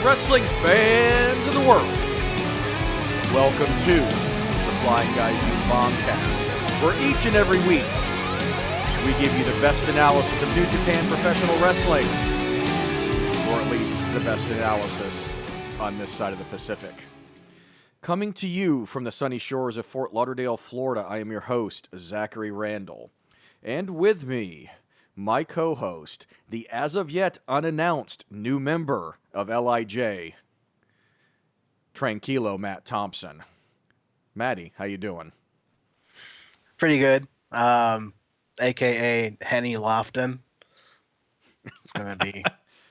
wrestling fans of the world. Welcome to the Flying Guys.bombcast, where each and every week we give you the best analysis of New Japan professional wrestling, or at least the best analysis on this side of the Pacific. Coming to you from the sunny shores of Fort Lauderdale, Florida, I am your host, Zachary Randall. And with me, my co-host, the as-of-yet unannounced new member of LIJ, Tranquilo Matt Thompson. Matty, how you doing? Pretty good. AKA Henny Lofton. It's gonna be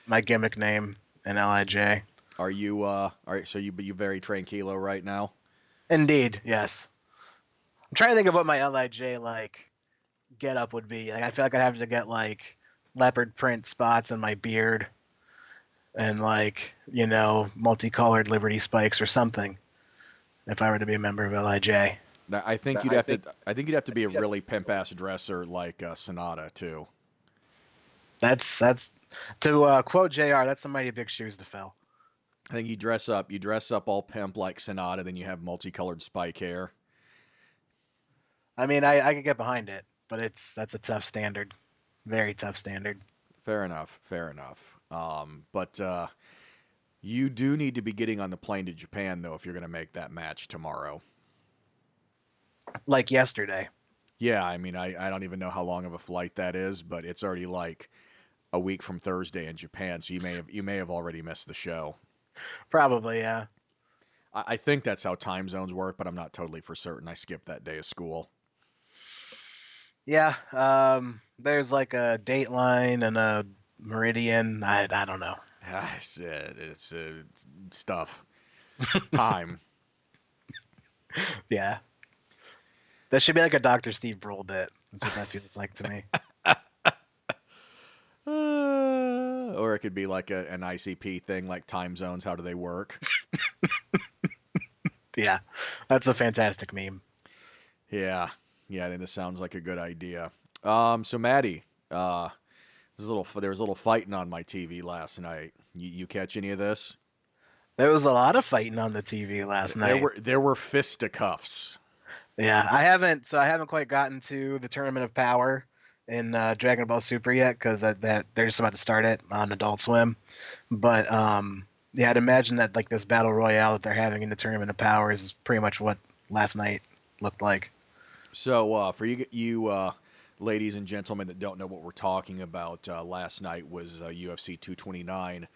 my gimmick name in LIJ. Are you so you very tranquilo right now? Indeed, yes. I'm trying to think of what my LIJ get up would be. I feel like I'd have to get leopard print spots in my beard and multicolored Liberty spikes or something if I were to be a member of LIJ. I think you'd have to be a really pimp ass dresser like Sonata too. That's to quote JR, that's some mighty big shoes to fill. I think you dress up all pimp like Sonata, then you have multicolored spike hair. I mean, I could get behind it, but that's a tough standard. Very tough standard. Fair enough. But you do need to be getting on the plane to Japan, though, if you're going to make that match tomorrow. Like yesterday. Yeah, I mean, I don't even know how long of a flight that is, but it's already like a week from Thursday in Japan, so you may have already missed the show. Probably, yeah. I think that's how time zones work, but I'm not totally for certain. I skipped that day of school. Yeah, there's like a dateline and a meridian. I don't know. It's stuff. Time. Yeah. That should be like a Dr. Steve Brule bit. That's what that feels like to me. Or it could be like an ICP thing, like time zones. How do they work? Yeah, that's a fantastic meme. Yeah, I think this sounds like a good idea. So Maddie, there was a little fighting on my TV last night. You catch any of this? There was a lot of fighting on the TV last night. There were fisticuffs. Yeah, I haven't quite gotten to the Tournament of Power in Dragon Ball Super yet because that they're just about to start it on Adult Swim. But yeah, I'd imagine that this battle royale that they're having in the Tournament of Power is pretty much what last night looked like. So for you ladies and gentlemen that don't know what we're talking about, last night was UFC 229.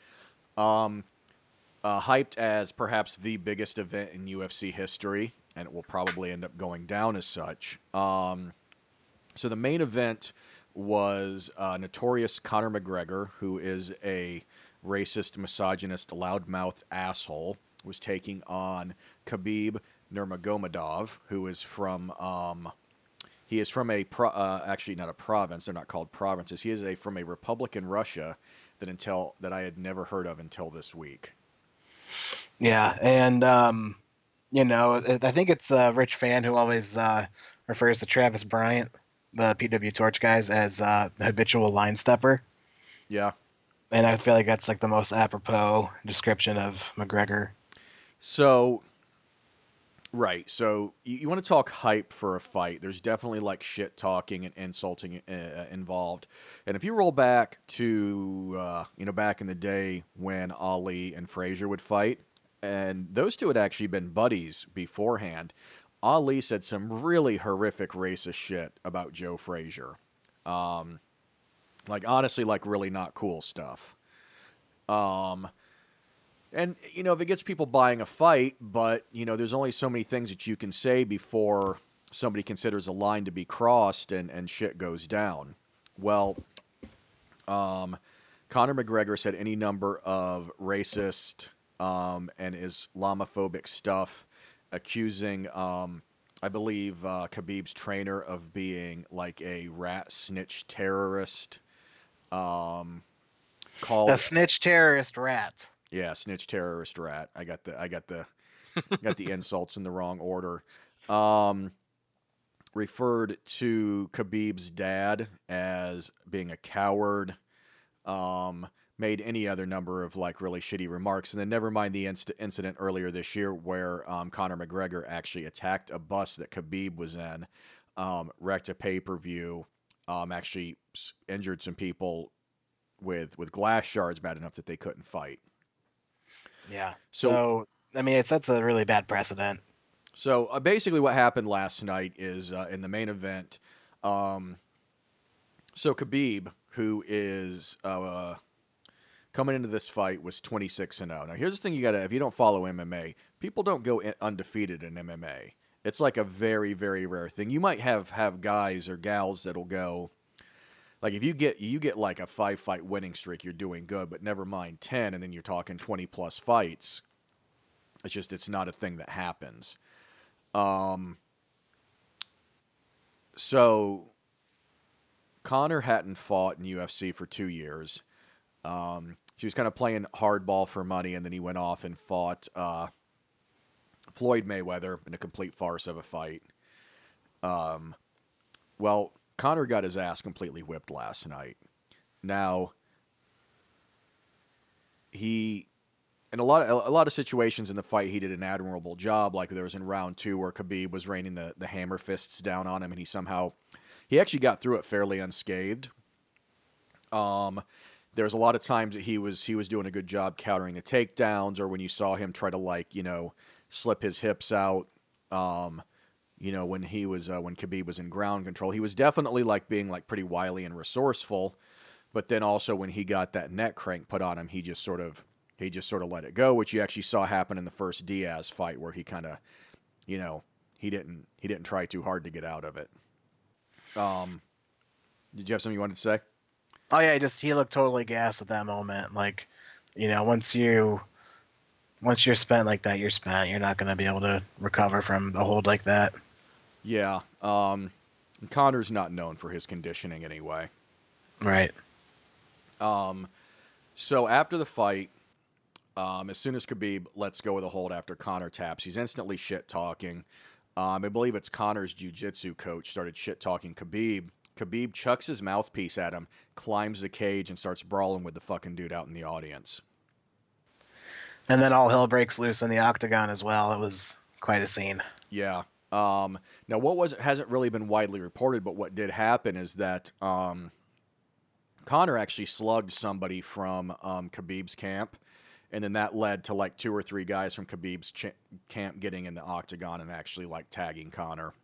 Hyped as perhaps the biggest event in UFC history, and it will probably end up going down as such. So the main event was notorious Conor McGregor, who is a racist, misogynist, loudmouthed asshole, was taking on Khabib Nurmagomedov, who is from actually not a province. They're not called provinces. He is from a republic in Russia that I had never heard of until this week. Yeah, and I think it's Rich Fan who always refers to Travis Bryant, the PW Torch guys, as the habitual line stepper. Yeah. And I feel like that's the most apropos description of McGregor. So, right. So you want to talk hype for a fight. There's definitely shit talking and insulting involved. And if you roll back to, back in the day when Ali and Frazier would fight, and those two had actually been buddies beforehand, Ali said some really horrific racist shit about Joe Frazier. Honestly, really not cool stuff. And, if it gets people buying a fight, but, there's only so many things that you can say before somebody considers a line to be crossed and shit goes down. Well, Conor McGregor said any number of racist and Islamophobic stuff, accusing, I believe, Khabib's trainer of being a rat snitch terrorist. Called a snitch terrorist rat. Yeah, snitch terrorist rat. I got the insults in the wrong order. Referred to Khabib's dad as being a coward. made any other number of like really shitty remarks. And then never mind the incident earlier this year where Conor McGregor actually attacked a bus that Khabib was in, wrecked a pay-per-view, actually injured some people with glass shards bad enough that they couldn't fight. Yeah. So So I mean, it sets a really bad precedent. basically what happened last night is in the main event. Um, so Khabib, who is coming into this fight, was 26-0. Now here's the thing: you gotta, if you don't follow MMA, people don't go undefeated in MMA. It's like a very, very rare thing. You might have guys or gals that'll go, like if you get like a 5-fight winning streak, you're doing good. But never mind 10, and then you're talking 20+ fights. It's not a thing that happens. Um, so Conor hadn't fought in UFC for 2 years. He was kind of playing hardball for money, and then he went off and fought Floyd Mayweather in a complete farce of a fight. Well, Conor got his ass completely whipped last night. Now, he in a lot of situations in the fight, he did an admirable job. Like there was in round 2 where Khabib was raining the hammer fists down on him, and he actually got through it fairly unscathed. There was a lot of times that he was doing a good job countering the takedowns, or when you saw him try to slip his hips out. When Khabib was in ground control, he was definitely being pretty wily and resourceful. But then also when he got that neck crank put on him, he just sort of let it go, which you actually saw happen in the first Diaz fight, where he kind of, he didn't try too hard to get out of it. Did you have something you wanted to say? Oh yeah, he looked totally gassed at that moment. Like, once you're spent like that, you're spent. You're not gonna be able to recover from a hold like that. Yeah. Conor's not known for his conditioning anyway. Right. So after the fight, as soon as Khabib lets go of the hold after Conor taps, he's instantly shit talking. I believe it's Conor's jiu-jitsu coach started shit talking Khabib. Khabib chucks his mouthpiece at him, climbs the cage, and starts brawling with the fucking dude out in the audience. And then all hell breaks loose in the octagon as well. It was quite a scene. Yeah. Now, hasn't really been widely reported, but what did happen is that Conor actually slugged somebody from Khabib's camp, and then that led to 2 or 3 guys from Khabib's camp getting in the octagon and actually tagging Conor.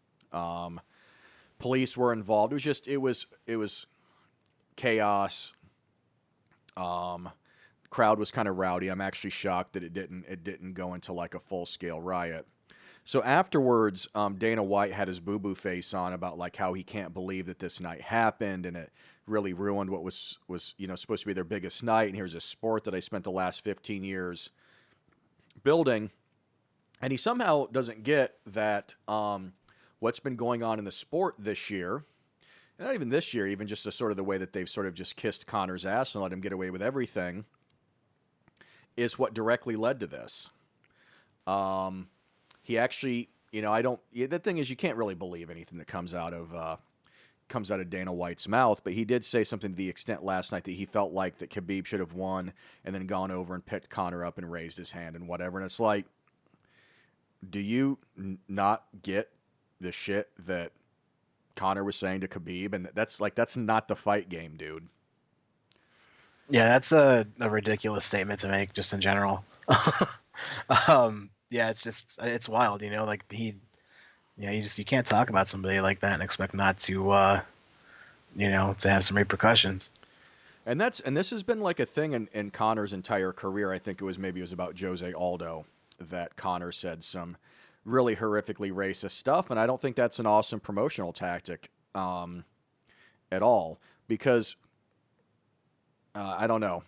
Police were involved. It was chaos. Crowd was kind of rowdy. I'm actually shocked that it didn't go into a full scale riot. So afterwards, Dana White had his boo-boo face on about how he can't believe that this night happened, and it really ruined what was supposed to be their biggest night. And here's a sport that I spent the last 15 years building, and he somehow doesn't get that what's been going on in the sport this year, and not even this year, even just the way that they've sort of just kissed Conor's ass and let him get away with everything, is what directly led to this. He actually, the thing is, you can't really believe anything that comes out of Dana White's mouth, but he did say something to the extent last night that he felt like that Khabib should have won and then gone over and picked Conor up and raised his hand and whatever. And it's like, do you not get the shit that Conor was saying to Khabib? And that's not the fight game, dude. Yeah, that's a ridiculous statement to make just in general. Yeah, it's wild, you can't talk about somebody like that and expect not to, to have some repercussions. And this has been a thing in Conor's entire career. I think it was about Jose Aldo that Conor said some really horrifically racist stuff, and I don't think that's an awesome promotional tactic at all, because I don't know.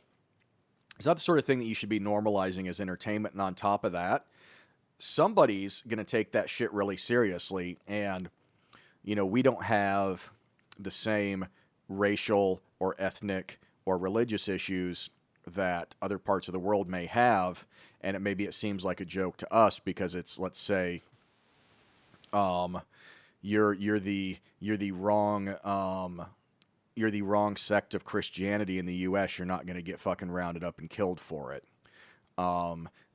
It's not the sort of thing that you should be normalizing as entertainment, and on top of that, somebody's going to take that shit really seriously, and we don't have the same racial or ethnic or religious issues that other parts of the world may have, and maybe it seems like a joke to us because it's, let's say, you're the wrong you're the wrong sect of Christianity in the U.S., you're not going to get fucking rounded up and killed for it.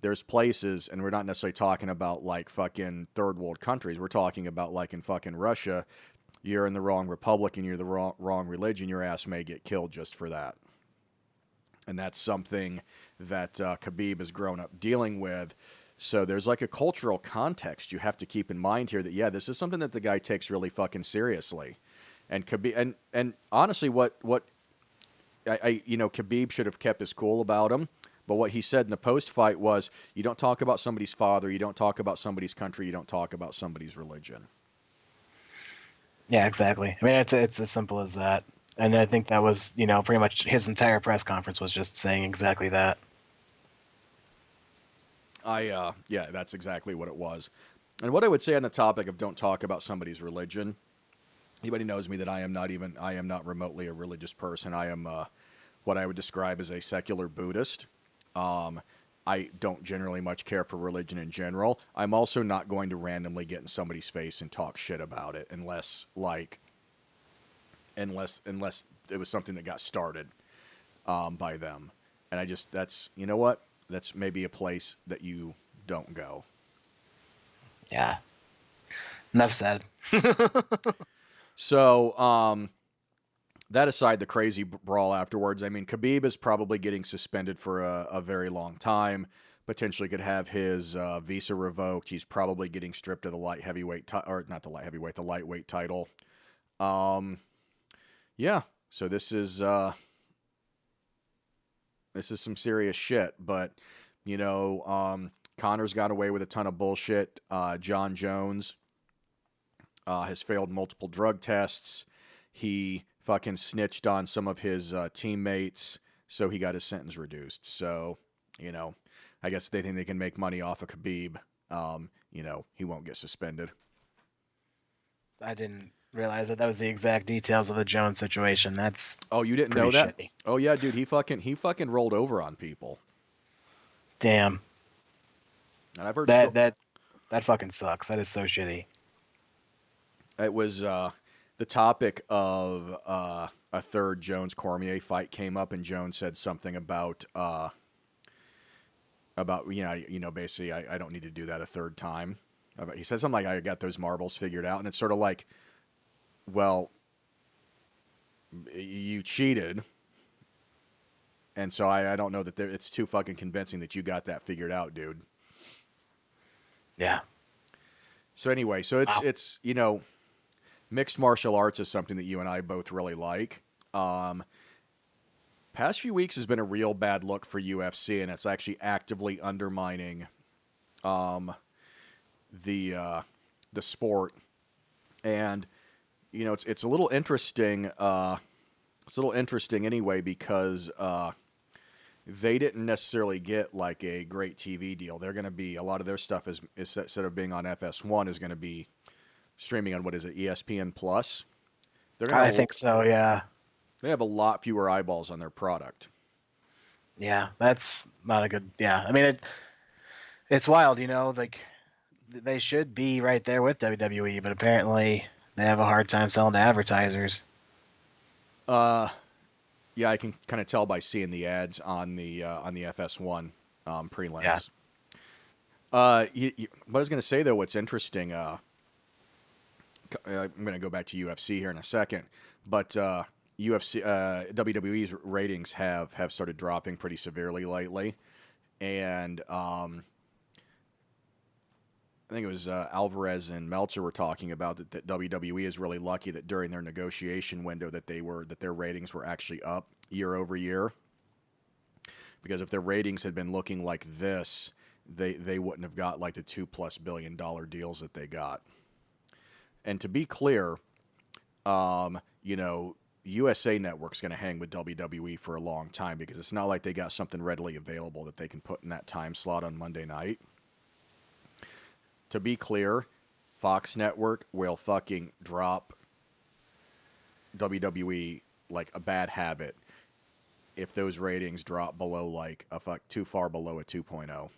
There's places, and we're not necessarily talking about like fucking third world countries. We're talking about like in fucking Russia, you're in the wrong republic and you're the wrong religion, your ass may get killed just for that. And that's something that Khabib has grown up dealing with. So there's like a cultural context you have to keep in mind here that, yeah, this is something that the guy takes really fucking seriously. And Khabib, and honestly, what Khabib should have kept his cool about him. But what he said in the post-fight was, you don't talk about somebody's father, you don't talk about somebody's country, you don't talk about somebody's religion. Yeah, exactly. I mean, it's as simple as that. And I think that was, pretty much his entire press conference was just saying exactly that. Yeah, that's exactly what it was. And what I would say on the topic of don't talk about somebody's religion, anybody knows me that I am not remotely a religious person. I am what I would describe as a secular Buddhist. I don't generally much care for religion in general. I'm also not going to randomly get in somebody's face and talk shit about it unless it was something that got started by them. And that's, you know what? That's maybe a place that you don't go. Yeah. Enough said. So, that aside, the crazy brawl afterwards, I mean, Khabib is probably getting suspended for a very long time. Potentially could have his visa revoked. He's probably getting stripped of the light heavyweight, or not the light heavyweight, the lightweight title. Yeah. So this is some serious shit. But Connor's got away with a ton of bullshit. John Jones has failed multiple drug tests. He fucking snitched on some of his teammates, so he got his sentence reduced. So, I guess they think they can make money off of Khabib. He won't get suspended. I didn't realize that was the exact details of the Jones situation. That's you didn't know that? shitty. Oh yeah, dude, he fucking rolled over on people. Damn. And I've heard that fucking sucks. That is so shitty. It was the topic of a third Jones Cormier fight came up, and Jones said something about basically I don't need to do that a third time. He said something like, I got those marbles figured out, and it's sort of like, well, you cheated, and so I don't know that it's too fucking convincing that you got that figured out, dude. Yeah. So anyway, it's mixed martial arts is something that you and I both really like. Past few weeks has been a real bad look for UFC, and it's actually actively undermining the sport. And it's a little interesting. It's a little interesting anyway because they didn't necessarily get like a great TV deal. They're going to be, a lot of their stuff is instead of being on FS1 is going to be streaming on, what is it, ESPN Plus? I think so, yeah. They have a lot fewer eyeballs on their product. Yeah, that's not a good. Yeah, I mean it's wild, like they should be right there with WWE, but apparently they have a hard time selling to advertisers. Yeah, I can kind of tell by seeing the ads on the FS1 prelims. Yeah. What I was going to say though, what's interesting, I'm going to go back to UFC here in a second, but WWE's ratings have started dropping pretty severely lately, and I think it was Alvarez and Meltzer were talking about that WWE is really lucky that during their negotiation window that their ratings were actually up year over year, because if their ratings had been looking like this, they wouldn't have got like the $2+ billion deals that they got. And to be clear, USA Network's going to hang with WWE for a long time because it's not like they got something readily available that they can put in that time slot on Monday night. To be clear, Fox Network will fucking drop WWE like a bad habit if those ratings drop below like too far below a 2.0.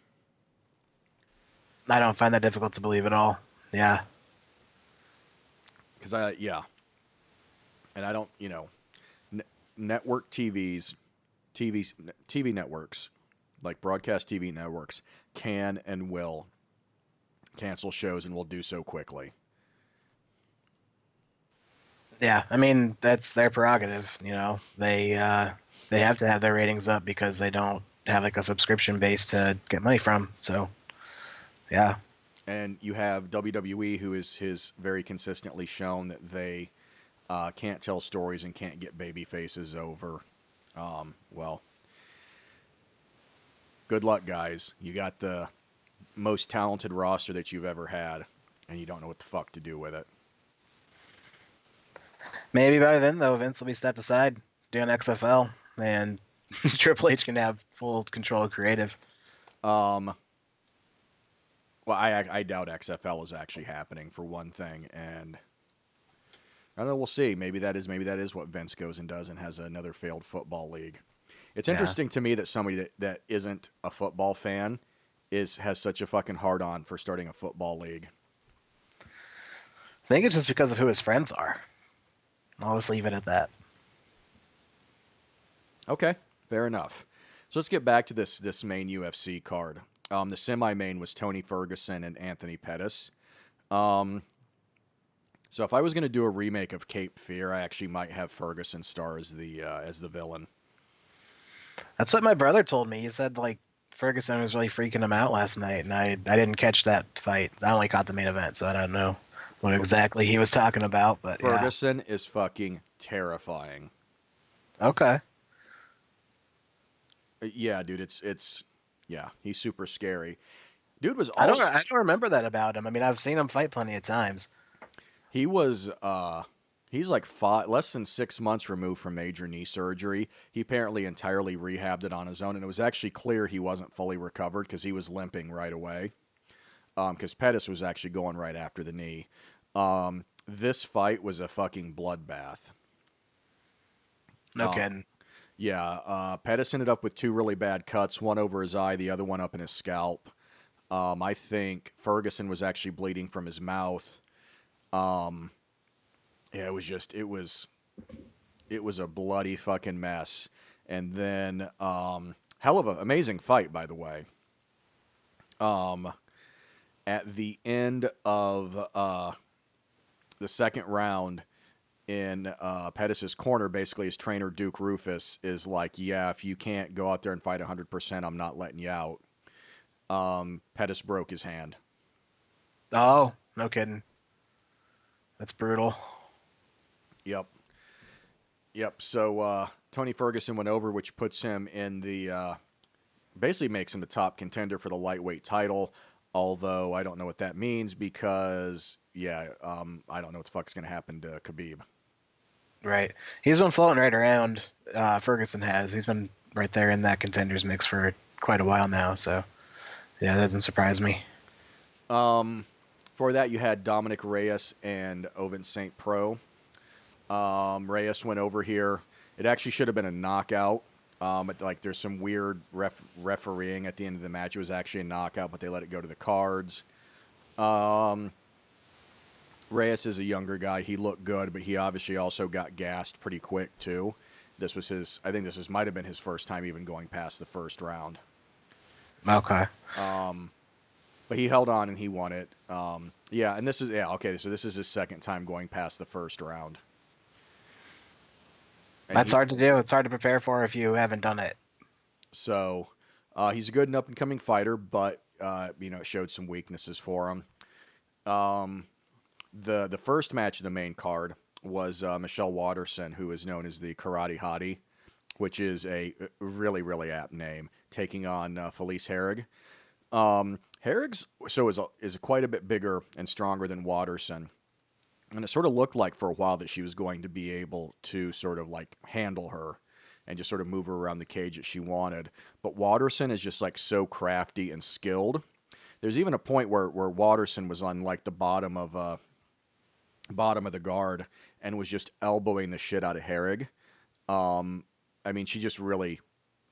I don't find that difficult to believe at all. Yeah. Because and I don't, network TV networks, like broadcast TV networks, can and will cancel shows and will do so quickly. Yeah, I mean that's their prerogative. They have to have their ratings up because they don't have like a subscription base to get money from. So yeah, And you have WWE, who has very consistently shown that they can't tell stories and can't get baby faces over. Well, good luck, guys. You got the most talented roster that you've ever had, and you don't know what the fuck to do with it. maybe by then though Vince will be stepped aside doing XFL and Triple H can have full control of creative. Um, well, I doubt XFL is actually happening for one thing, and I don't know. We'll see. Maybe that is what Vince goes and does and has another failed football league. It's interesting to me that somebody that isn't a football fan has such a fucking hard on for starting a football league. I think it's just because of who his friends are. I'll just leave it at that. Okay, fair enough. So let's get back to this main UFC card. The semi-main was Tony Ferguson and Anthony Pettis. So if I was going to do a remake of Cape Fear, I actually might have Ferguson star as the villain. That's what my brother told me. He said like Ferguson was really freaking him out last night, and I didn't catch that fight. I only caught the main event, so I don't know what exactly he was talking about. But Ferguson is fucking terrifying. Okay. Yeah, dude, it's yeah, he's super scary. Dude was I also don't remember that about him. I mean, I've seen him fight plenty of times. he was he's like less than 6 months removed from major knee surgery. He apparently entirely rehabbed it on his own, and it was actually clear he wasn't fully recovered because he was limping right away. Because Pettis was actually going right after the knee. This fight was a fucking bloodbath. No kidding. Yeah, Pettis ended up with 2 really bad cuts, one over his eye, the other one up in his scalp. I think Ferguson was actually bleeding from his mouth. Yeah, it was a bloody fucking mess. And then, hell of an amazing fight, by the way. At the end of the second round, in Pettis' corner, basically his trainer Duke Rufus is like, yeah, if you can't go out there and fight 100%, I'm not letting you out. Pettis broke his hand. Oh, no kidding. That's brutal. Yep. So Tony Ferguson went over, which puts him in the basically makes him the top contender for the lightweight title. Although I don't know what that means because I don't know what the fuck's gonna happen to Khabib. Right. He's been floating right around. Ferguson has. He's been right there in that contenders mix for quite a while now. So, yeah, that doesn't surprise me. For that, you had Dominic Reyes and Ovin St. Pro. Reyes went over here. It actually should have been a knockout. There's some weird refereeing at the end of the match. It was actually a knockout, but they let it go to the cards. Reyes is a younger guy. He looked good, but he obviously also got gassed pretty quick too. I think this might have been his first time even going past the first round. Okay. But he held on and he won it. So this is his second time going past the first round. And That's hard to do. It's hard to prepare for if you haven't done it. So he's a good and up-and-coming fighter, but it showed some weaknesses for him. The first match of the main card was Michelle Waterson, who is known as the Karate Hottie, which is a really, really apt name, taking on Felice Herrig. Herrig's is quite a bit bigger and stronger than Waterson. And it sort of looked like for a while that she was going to be able to sort of like handle her and just sort of move her around the cage that she wanted. But Waterson is just like so crafty and skilled. There's even a point where Waterson was on like the bottom of the guard and was just elbowing the shit out of Herrig. I mean, she just really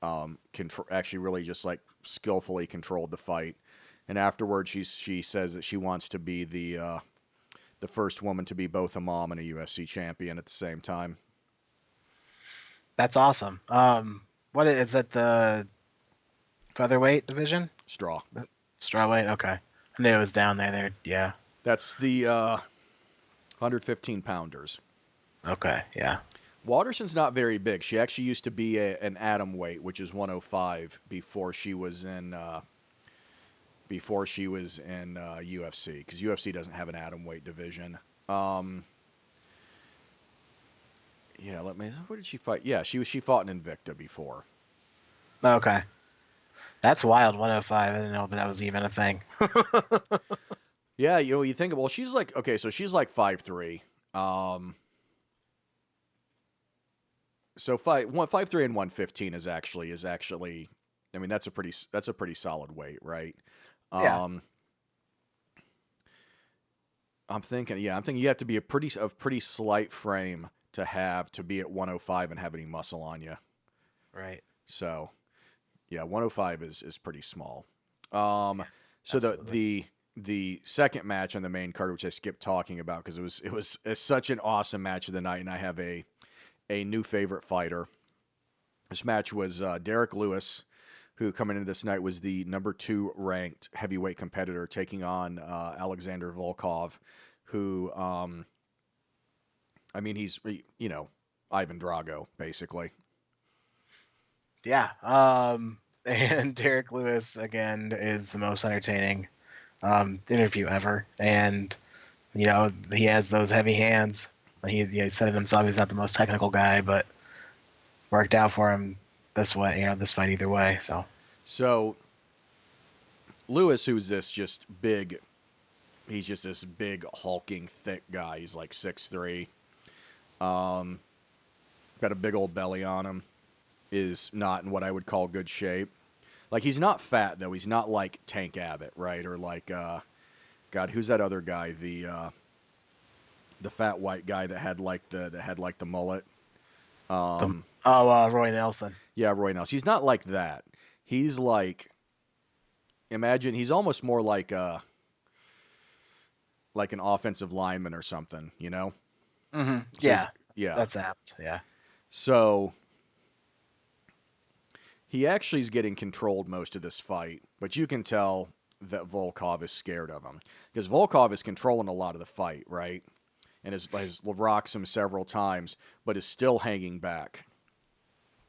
really just like skillfully controlled the fight. And afterwards, she says that she wants to be the first woman to be both a mom and a UFC champion at the same time. That's awesome. What is it? The featherweight division? Straw. Strawweight? Okay. I knew it was down there. There. Yeah. That's the 115 pounders. Okay. Yeah. Waterson's not very big. She actually used to be an atom weight, which is 105, before she was in UFC, because UFC doesn't have an atom weight division. Yeah, where did she fight? Yeah, she fought in Invicta before. Okay. That's wild. 105. I didn't know that was even a thing. Yeah, you think, well, she's like, okay, so she's like 5'3". So 5'3" and 115 is actually, I mean, that's a pretty solid weight, right? Yeah. I'm thinking you have to be a pretty slight frame to be at 105 and have any muscle on you. Right. So, yeah, 105 is pretty small. Yeah, So absolutely. the second match on the main card, which I skipped talking about because it was such an awesome match of the night, and I have a new favorite fighter. This match was Derrick Lewis, who coming into this night was the number 2 ranked heavyweight competitor, taking on Alexander Volkov, who, I mean, he's, Ivan Drago, basically. Yeah. And Derrick Lewis again is the most entertaining interview ever, and he has those heavy hands. He said it himself. He's not the most technical guy, but worked out for him this way. This fight either way. So Lewis, who's he's just this big, hulking, thick guy. He's like 6'3". Got a big old belly on him. Is not in what I would call good shape. Like, he's not fat though. He's not like Tank Abbott, right? Or like God, who's that other guy? The fat white guy that had like the mullet. Roy Nelson. Yeah, Roy Nelson. He's not like that. He's like, imagine he's almost more like an offensive lineman or something, Mm-hmm. So Yeah, yeah. that's apt. Yeah. So he actually is getting controlled most of this fight, but you can tell that Volkov is scared of him because Volkov is controlling a lot of the fight, right? And has rocks him several times, but is still hanging back.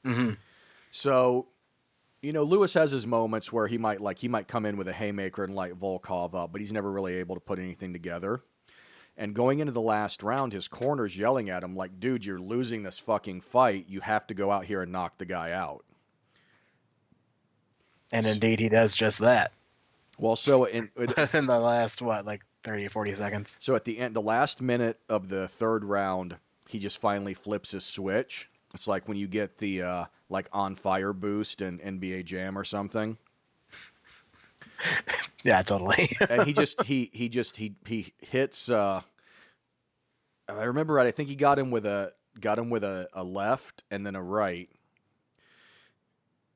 Mm-hmm. So, Lewis has his moments where he might come in with a haymaker and light Volkov up, but he's never really able to put anything together. And going into the last round, his corner's yelling at him like, "Dude, you're losing this fucking fight. You have to go out here and knock the guy out." And indeed, he does just that. Well, so in the last 30 or 40 seconds. So at the end, the last minute of the third round, he just finally flips his switch. It's like when you get the on fire boost in NBA Jam or something. Yeah, totally. And he hits. I remember right. I think he got him with a left and then a right.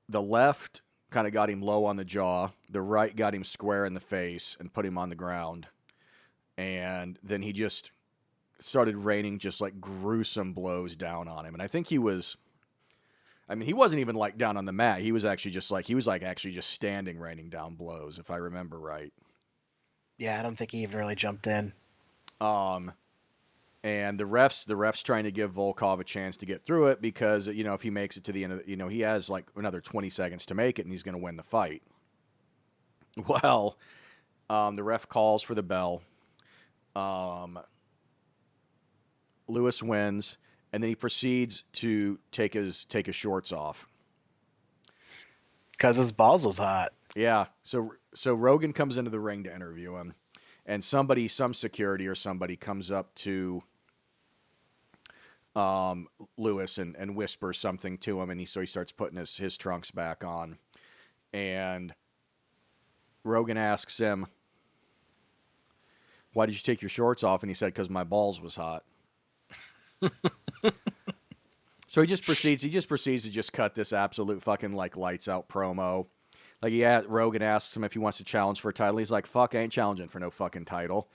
The left kind of got him low on the jaw. The right got him square in the face and put him on the ground. And then he just started raining just like gruesome blows down on him. And I think he wasn't even like down on the mat. He was actually just standing raining down blows, if I remember right. Yeah, I don't think he even really jumped in. And the refs trying to give Volkov a chance to get through it because, if he makes it to the end of he has like another 20 seconds to make it and he's going to win the fight. Well, the ref calls for the bell. Lewis wins, and then he proceeds to take his shorts off because his balls was hot. Yeah. So Rogan comes into the ring to interview him, and some security or somebody comes up to Lewis and whispers something to him, and he starts putting his trunks back on, and Rogan asks him, "Why did you take your shorts off?" And he said, "Because my balls was hot." So he just proceeds to just cut this absolute fucking like lights out promo. Like Rogan asks him if he wants to challenge for a title. He's like, "Fuck, I ain't challenging for no fucking title."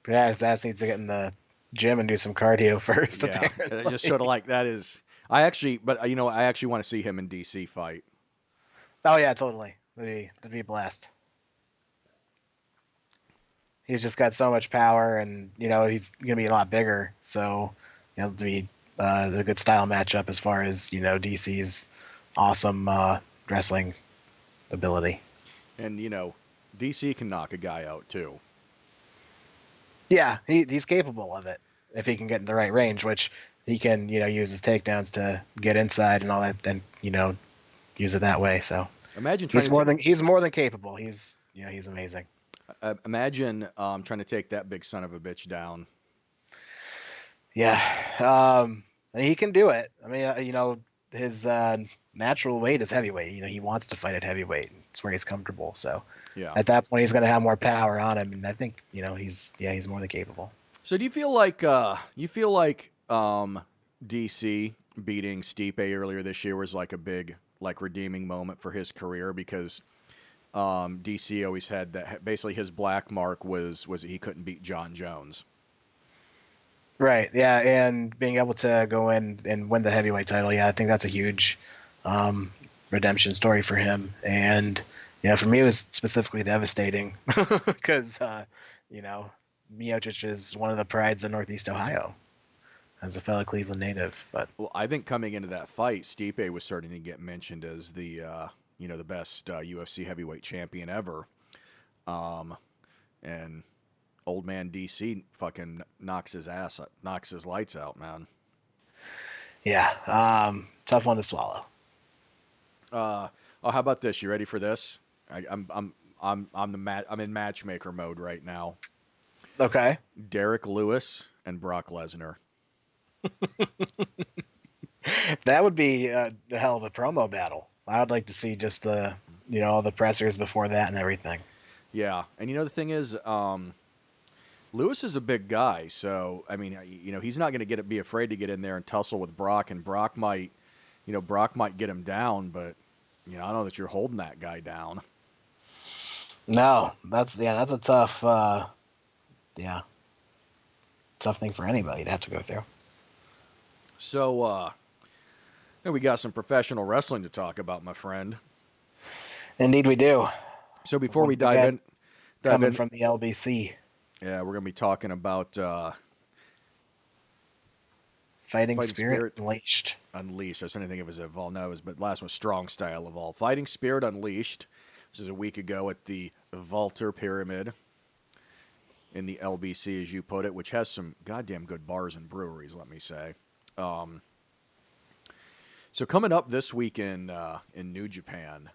Yeah, his ass needs to get in the gym and do some cardio first. Yeah, just sort of like that is. I actually want to see him in DC fight. Oh yeah, totally. That'd be a blast. He's just got so much power, and he's gonna be a lot bigger. So it'll be a good style matchup as far as DC's awesome wrestling ability. And DC can knock a guy out too. Yeah, he's capable of it if he can get in the right range, which he can use his takedowns to get inside and all that, and use it that way. So Imagine trying to he's more than capable. He's amazing. imagine trying to take that big son of a bitch down. Yeah, he can do it. I mean, his natural weight is heavyweight. He wants to fight at heavyweight. It's where he's comfortable. So Yeah. at that point, he's going to have more power on him, and I think he's more than capable. So do you feel like DC beating Stipe earlier this year was like a big redeeming moment for his career because DC always had that basically his black mark was he couldn't beat John Jones. Right. Yeah, and being able to go in and win the heavyweight title, yeah, I think that's a huge redemption story for him. And for me, it was specifically devastating because Miocic is one of the prides of Northeast Ohio as a fellow Cleveland native. But Well, I think coming into that fight, Stipe was starting to get mentioned as the the best UFC heavyweight champion ever. And old man DC fucking knocks his lights out, man. yeah, tough one to swallow. Oh, how about this? You ready for this? I'm in matchmaker mode right now. Okay. Derrick Lewis and Brock Lesnar. That would be a hell of a promo battle. I would like to see just the all the pressers before that and everything. Yeah, and the thing is, Lewis is a big guy, so I mean, he's not going to be afraid to get in there and tussle with Brock, and Brock might get him down, but I don't know that you're holding that guy down. No, that's a tough tough thing for anybody to have to go through. So, we got some professional wrestling to talk about, my friend. Indeed, we do. So before Once we dive coming in, from the LBC, yeah, we're going to be talking about Fighting Spirit Unleashed. Unleashed. I was trying to think of it as Evolve. No, but last one, Strong Style Evolve. Fighting Spirit Unleashed. This is a week ago at the Vaulter Pyramid in the LBC, as you put it, which has some goddamn good bars and breweries, let me say. So coming up this week in New Japan,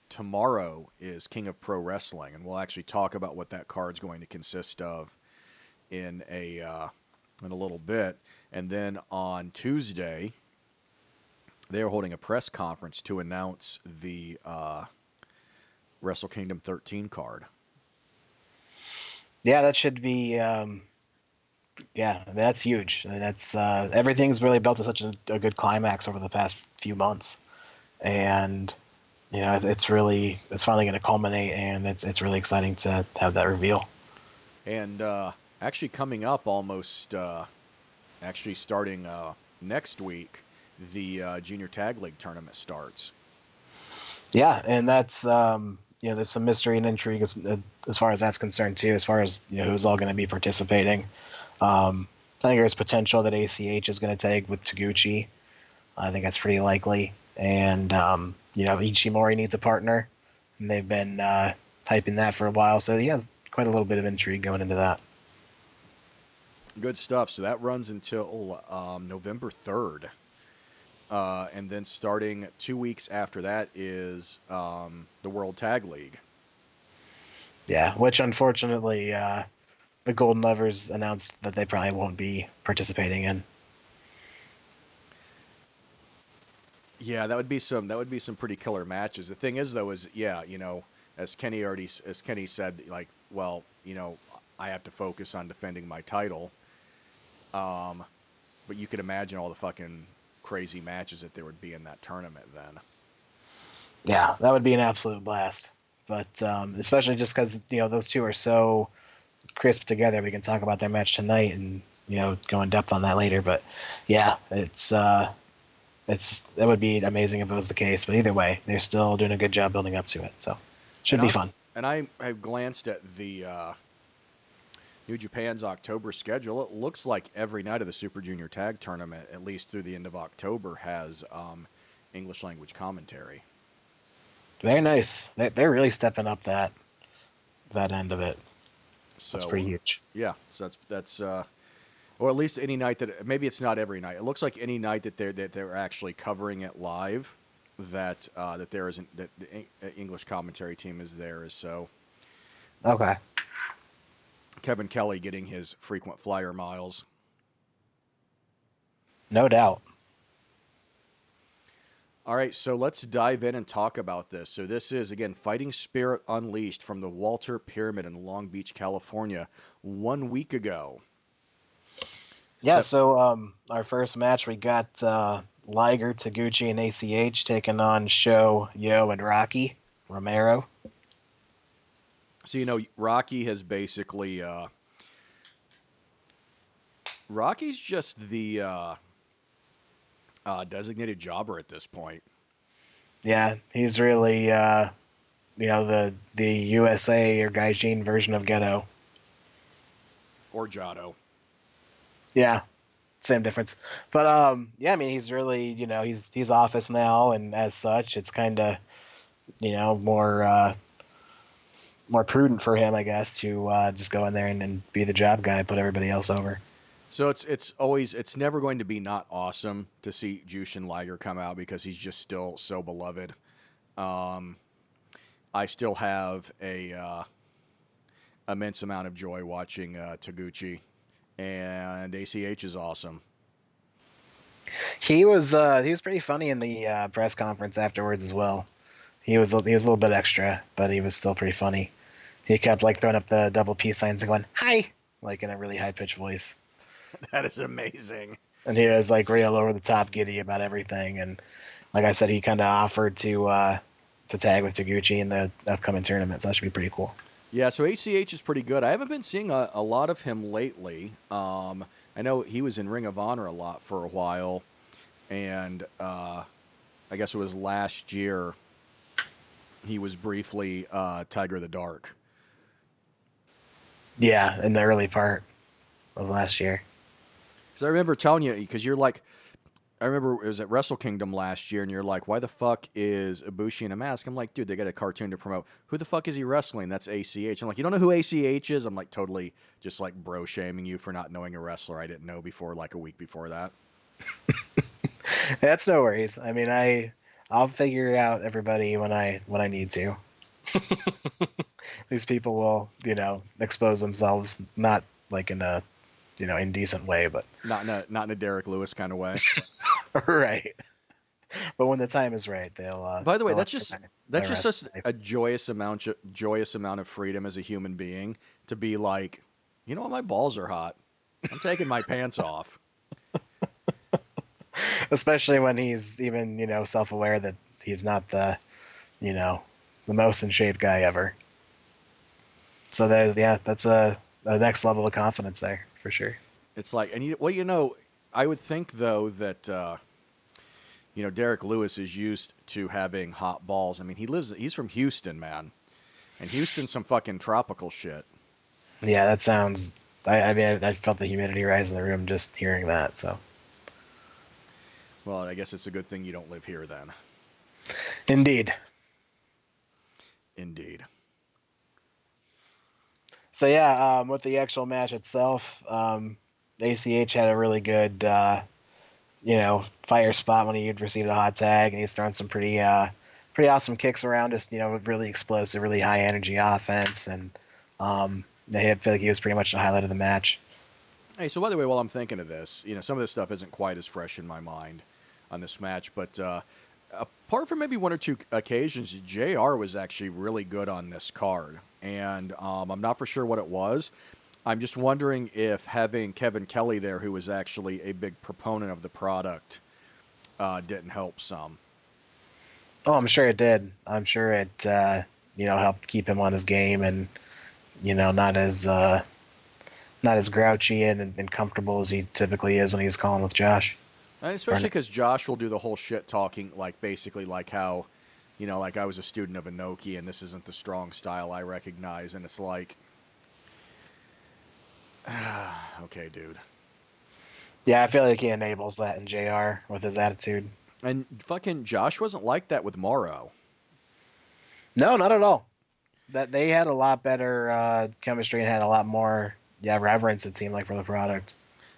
tomorrow is King of Pro Wrestling, and we'll actually talk about what that card's going to consist of in a little bit. And then on Tuesday, they are holding a press conference to announce the Wrestle Kingdom 13 card. Yeah, that should be. Yeah, that's huge. That's everything's really built to such a good climax over the past few months, and it's finally going to culminate, and it's really exciting to have that reveal. And actually coming up almost, actually starting next week, the Junior Tag League tournament starts. Yeah, and that's there's some mystery and intrigue as far as that's concerned too, as far as who's all going to be participating. I think there's potential that ACH is going to tag with Taguchi. I think that's pretty likely. And Ishimori needs a partner, and they've been typing that for a while. So yeah, quite a little bit of intrigue going into that. Good stuff. So that runs until November 3rd. And then starting 2 weeks after that is the World Tag League. Yeah, which unfortunately the Golden Lovers announced that they probably won't be participating in. Yeah, that would be some pretty killer matches. The thing is though is as Kenny said, like, well, I have to focus on defending my title. But you could imagine all the fucking crazy matches that there would be in that tournament then. Yeah, that would be an absolute blast. But especially just because those two are so crisp together, we can talk about their match tonight, and go in depth on that later. But yeah, that would be amazing if it was the case. But either way, they're still doing a good job building up to it. So should And be I fun. and I have glanced at the New Japan's October schedule. It looks like every night of the Super Junior Tag Tournament, at least through the end of October, has English language commentary. Very nice. They're really stepping up that end of it. That's So pretty huge. yeah, so that's or at least any night that maybe it's not every night. It looks like any night that they're actually covering it live, that there isn't that the English commentary team is there. So Okay. Kevin Kelly getting his frequent flyer miles. No doubt. All right, so let's dive in and talk about this. So this is, again, Fighting Spirit Unleashed from the Walter Pyramid in Long Beach, California, 1 week ago. Yeah, so our first match, we got Liger, Taguchi, and ACH taking on Sho, Yo, and Rocky Romero. So, Rocky has basically... Rocky's just the designated jobber at this point. Yeah, he's really, the USA or Gaijin version of Ghetto. Or Jado. Yeah, same difference. But yeah, I mean, he's really, he's office now, and as such, it's kind of, more prudent for him, I guess, to just go in there and be the job guy, put everybody else over. So it's never going to be not awesome to see Jushin Liger come out because he's just still so beloved. I still have a immense amount of joy watching Taguchi, and ACH is awesome. He was pretty funny in the press conference afterwards as well. He was a little bit extra, but he was still pretty funny. He kept throwing up the double peace signs and going "Hi," in a really high pitched voice. That is amazing. And he was real over the top giddy about everything. And like I said, he kind of offered to tag with Taguchi in the upcoming tournament, so that should be pretty cool. Yeah, so ACH is pretty good. I haven't been seeing a lot of him lately. I know he was in Ring of Honor a lot for a while, and I guess it was last year he was briefly Tiger the Dark. Yeah, in the early part of last year. Because I remember telling you, because I remember it was at Wrestle Kingdom last year, and you're like, why the fuck is Ibushi in a mask? I'm like, dude, they got a cartoon to promote. Who the fuck is he wrestling? That's ACH. I'm like, you don't know who ACH is? I'm totally just bro shaming you for not knowing a wrestler I didn't know before, a week before that. That's no worries. I mean, I'll figure out everybody when I need to. These people will, expose themselves, not in a, indecent way, but not in a Derrick Lewis kind of way. Right. But when the time is right, they'll. By the way, that's just such a joyous amount of freedom as a human being to be like, you know what, my balls are hot. I'm taking my pants off. Especially when he's even, self-aware that he's not the most in shape guy ever. So that's a next level of confidence there for sure. It's I would think though that Derrick Lewis is used to having hot balls. I mean, he's from Houston, man, and Houston's some fucking tropical shit. Yeah, that sounds. I mean, I felt the humidity rise in the room just hearing that. So. Well, I guess it's a good thing you don't live here then. Indeed. So yeah, with the actual match itself, ACH had a really good, fire spot when he had received a hot tag, and he's thrown some pretty awesome kicks around, just really explosive, really high energy offense, and I feel like he was pretty much the highlight of the match. Hey, so by the way, while I'm thinking of this, some of this stuff isn't quite as fresh in my mind on this match, but apart from maybe one or two occasions, JR was actually really good on this card, and I'm not for sure what it was. I'm just wondering if having Kevin Kelly there, who was actually a big proponent of the product, didn't help some. Oh, I'm sure it did. I'm sure it, helped keep him on his game and, not as not as grouchy and comfortable as he typically is when he's calling with Josh. And especially because Josh will do the whole shit talking, like basically like how, like I was a student of Inoki and this isn't the strong style I recognize, and it's like, okay, dude. Yeah, I feel like he enables that in JR with his attitude. And fucking Josh wasn't like that with Morrow. No, not at all. That they had a lot better chemistry and had a lot more reverence, it seemed like, for the product.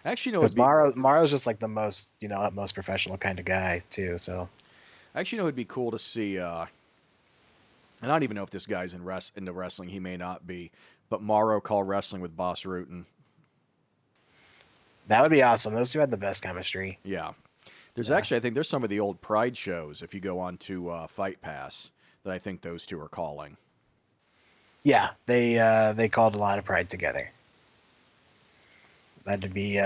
Actually, Because Morrow's just like the most utmost professional kind of guy too. So it would be cool to see. And I don't even know if this guy's into wrestling. He may not be, but Morrow call wrestling with Boss Rutan. that would be awesome. Those two had the best chemistry. Yeah. There's actually, I think there's some of the old Pride shows, if you go on to Fight Pass, that I think those two are calling. Yeah, they called a lot of Pride together. That'd be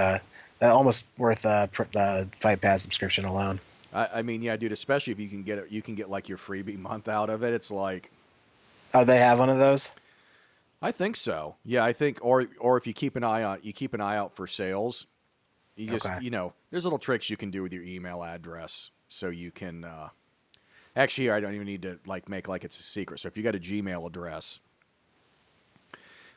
almost worth the Fight Pass subscription alone. I mean, yeah, dude. Especially if you can get like your freebie month out of it. It's like, oh, they have one of those. I think so. Yeah, I think, or if you keep an eye out for sales. You just there's little tricks you can do with your email address, so you can. Actually, I don't even need to make like it's a secret. So if you got a Gmail address,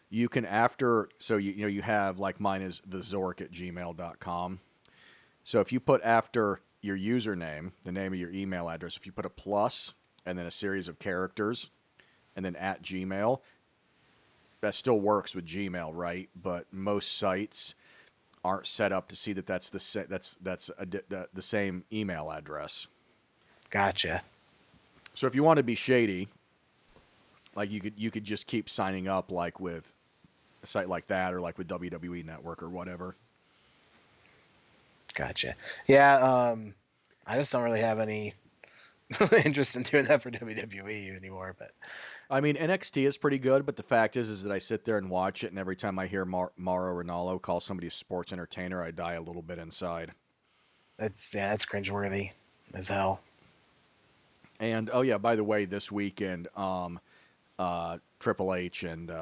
you can you have like mine is thezork@gmail.com. So if you put after your username, the name of your email address, if you put a plus and then a series of characters and then @Gmail, that still works with Gmail, right? But most sites aren't set up to see that that's the same email address. Gotcha. So if you want to be shady, like you could just keep signing up like with a site like that or like with WWE Network or whatever. Gotcha. Yeah, I just don't really have any interest in doing that for WWE anymore. But I mean, NXT is pretty good, but the fact is that I sit there and watch it, and every time I hear Mauro Ranallo call somebody a sports entertainer, I die a little bit inside. that's cringeworthy as hell. And oh yeah, by the way, this weekend, Triple H and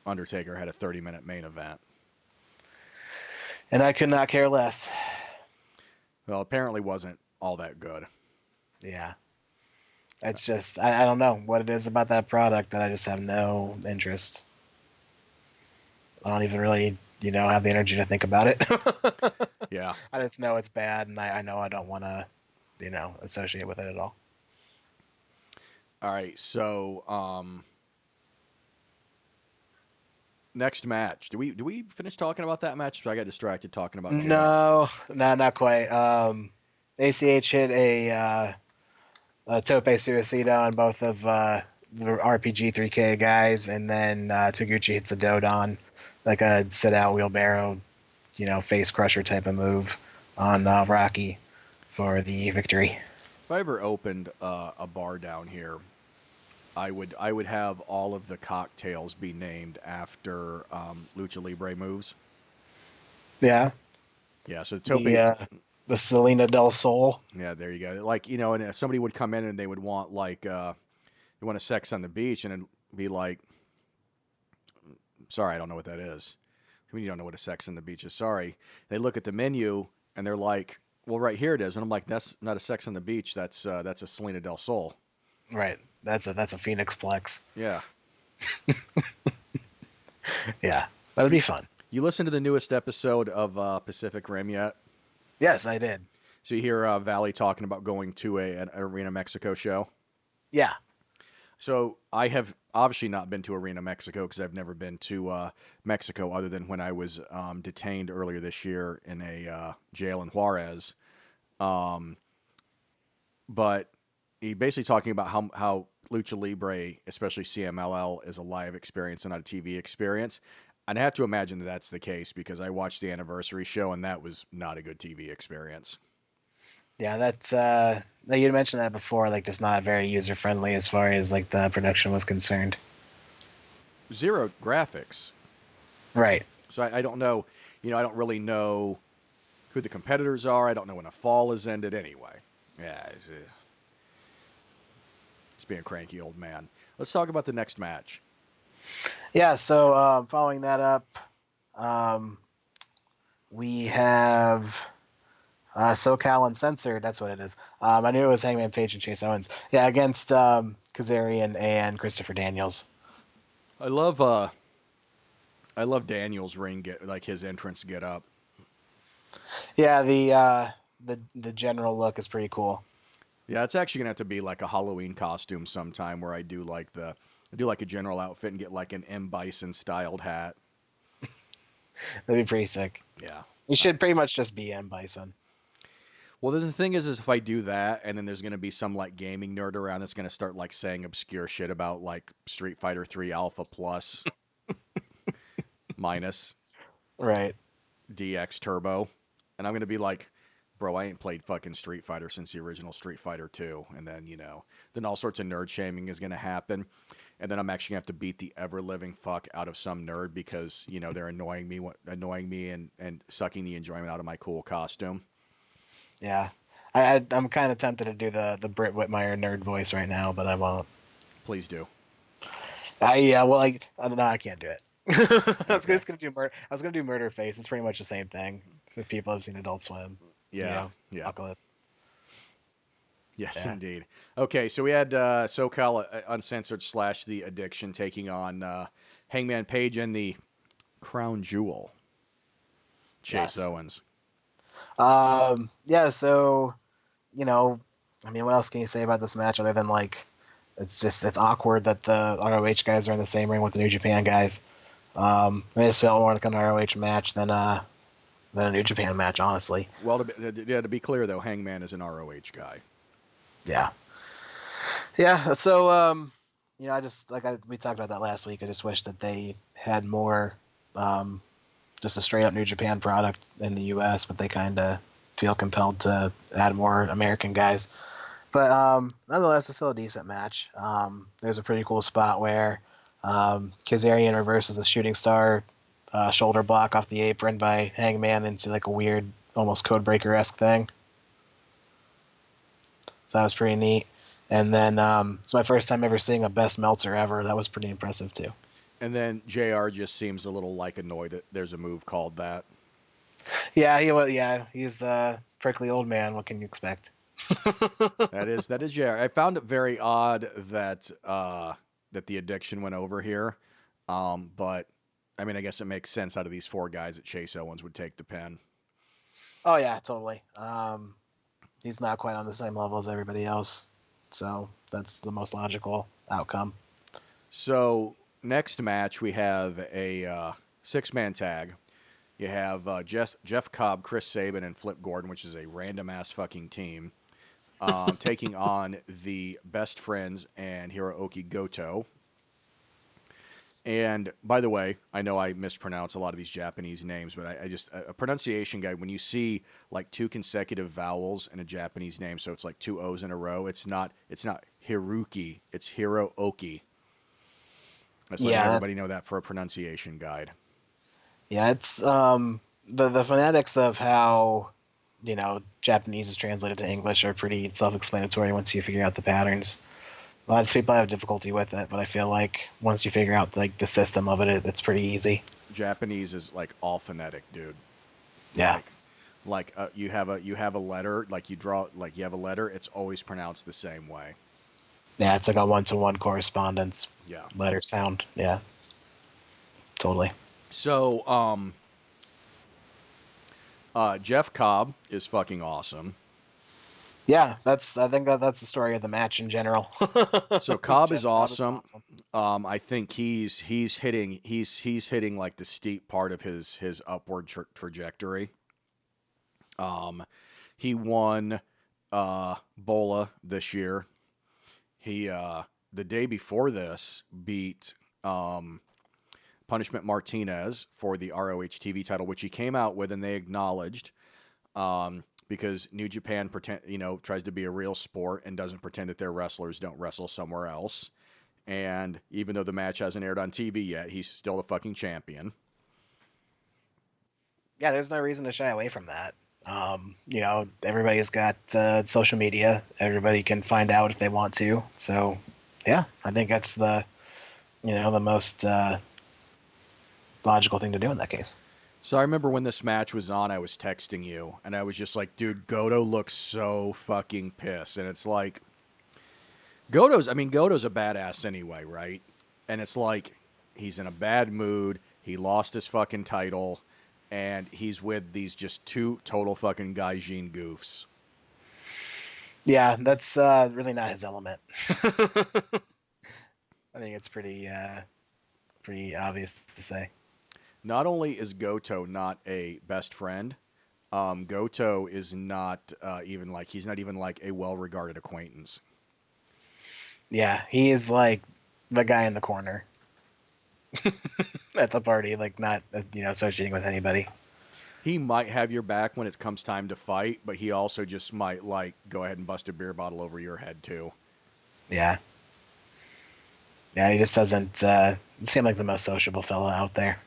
Undertaker had a 30-minute main event. And I could not care less. Well, apparently wasn't all that good. Yeah. It's just, I don't know what it is about that product that I just have no interest. I don't even really, have the energy to think about it. Yeah. I just know it's bad, and I know I don't want to, associate with it at all. All right, so next match. Do we finish talking about that match? I got distracted talking about Jay. No, not quite. ACH hit a tope suicida on both of the RPG 3K guys, and then Taguchi hits a Dodon, like a sit-out wheelbarrow, face crusher type of move on Rocky for the victory. If I ever opened a bar down here, I would have all of the cocktails be named after Lucha Libre moves. Yeah. Yeah, so Tope... The Selena del Sol. Yeah, there you go. Like, and if somebody would come in and they would want, like, they want a sex on the beach, and it'd be like, sorry, I don't know what that is. I mean, you don't know what a sex on the beach is. Sorry. They look at the menu, and they're like, well, right here it is. And I'm like, that's not a sex on the beach. That's a Selena del Sol. Right. That's a Phoenix Plex. Yeah. Yeah. That'd be fun. You listened to the newest episode of Pacific Rim yet? Yes, I did. So you hear Valley talking about going to an Arena Mexico show? Yeah. So I have obviously not been to Arena Mexico because I've never been to Mexico other than when I was detained earlier this year in a jail in Juarez. But he basically talking about how Lucha Libre, especially CMLL, is a live experience and not a TV experience. And I have to imagine that that's the case because I watched the anniversary show and that was not a good TV experience. Yeah, that's you mentioned that before, like just not very user friendly as far as like the production was concerned. Zero graphics. Right. So I don't know, I don't really know who the competitors are. I don't know when a fall is ended anyway. Yeah, just being a cranky old man. Let's talk about the next match. Yeah, so following that up, We have SoCal Uncensored. That's what it is. I knew it was Hangman Page and Chase Owens. Yeah, against Kazarian and Christopher Daniels. I love Daniel's like his entrance get up. Yeah, the general look is pretty cool. Yeah, it's actually gonna have to be like a Halloween costume sometime where I do like a general outfit and get like an M Bison styled hat. That'd be pretty sick. Yeah. You should pretty much just be M Bison. Well, the thing is if I do that, and then there's gonna be some like gaming nerd around that's gonna start like saying obscure shit about like Street Fighter 3 Alpha Plus minus Right. DX Turbo, and I'm gonna be like, bro, I ain't played fucking Street Fighter since the original Street Fighter 2, and then then all sorts of nerd shaming is gonna happen, and then I'm actually gonna have to beat the ever living fuck out of some nerd because they're annoying me and sucking the enjoyment out of my cool costume. Yeah. I'm kind of tempted to do the Britt Whitmire nerd voice right now, but I won't. Please do. Well, I don't know. I can't do it. I was Okay. just gonna do murder. I was gonna do Murder Face. It's pretty much the same thing. If people have seen Adult Swim. Yeah. Yeah. Apocalypse. Yes, Yeah. indeed. Okay, so we had SoCal Uncensored / The Addiction taking on Hangman Page and the Crown Jewel, Chase Yes. Owens. Yeah. So, I mean, what else can you say about this match other than like, it's awkward that the ROH guys are in the same ring with the New Japan guys. I mean, this felt more like an ROH match than a New Japan match, honestly. Well, to be clear though, Hangman is an ROH guy. Yeah. Yeah. So, I just we talked about that last week. I just wish that they had more, just a straight up New Japan product in the U.S., but they kind of feel compelled to add more American guys. But nonetheless, it's still a decent match. There's a pretty cool spot where Kazarian reverses a shooting star shoulder block off the apron by Hangman into like a weird, almost Codebreaker-esque thing. So that was pretty neat. And then it's my first time ever seeing a best Meltzer ever. That was pretty impressive too. And then JR just seems a little like annoyed that there's a move called that. Yeah, he's a prickly old man. What can you expect? That is JR. I found it very odd that the Addiction went over here. But I mean, I guess it makes sense out of these four guys that Chase Owens would take the pin. Oh yeah, totally. He's not quite on the same level as everybody else, so that's the most logical outcome. So next match we have a 6-man tag. You have Jeff Cobb, Chris Sabin, and Flip Gordon, which is a random ass fucking team, taking on the Best Friends and Hiroki Goto. And by the way, I know I mispronounce a lot of these Japanese names, but I just a pronunciation guide. When you see like 2 consecutive vowels in a Japanese name, so it's like 2 O's in a row. It's not Hiruki, it's Hirooki. Let's let everybody know that for a pronunciation guide. Yeah, it's the phonetics of how Japanese is translated to English are pretty self-explanatory once you figure out the patterns. A lot of people have difficulty with it, but I feel like once you figure out like the system of it, it's pretty easy. Japanese is like all phonetic, dude. Yeah. You have a letter, like you draw, like you have a letter, it's always pronounced the same way. Yeah, it's like a 1-to-1 correspondence. Yeah. Letter sound. Yeah. Totally. So, Jeff Cobb is fucking awesome. Yeah, I think that's the story of the match in general. So Cobb is awesome. I think he's hitting like the steep part of his upward trajectory. He won Bola this year. He the day before this beat Punishment Martinez for the ROH TV title, which he came out with, and they acknowledged. Because New Japan tries to be a real sport and doesn't pretend that their wrestlers don't wrestle somewhere else. And even though the match hasn't aired on TV yet, he's still the fucking champion. Yeah, there's no reason to shy away from that. Everybody's got social media. Everybody can find out if they want to. So, yeah, I think that's the most logical thing to do in that case. So I remember when this match was on, I was texting you, and I was just like, dude, Goto looks so fucking pissed. And it's like, Goto's a badass anyway, right? And it's like, he's in a bad mood. He lost his fucking title, and he's with these just two total fucking Gaijin goofs. Yeah, that's really not his element. I think it's pretty obvious to say. Not only is Goto not a best friend, Goto is not he's not even like a well-regarded acquaintance. Yeah, he is like the guy in the corner at the party, like not associating with anybody. He might have your back when it comes time to fight, but he also just might like go ahead and bust a beer bottle over your head too. Yeah, yeah, he just doesn't seem like the most sociable fellow out there.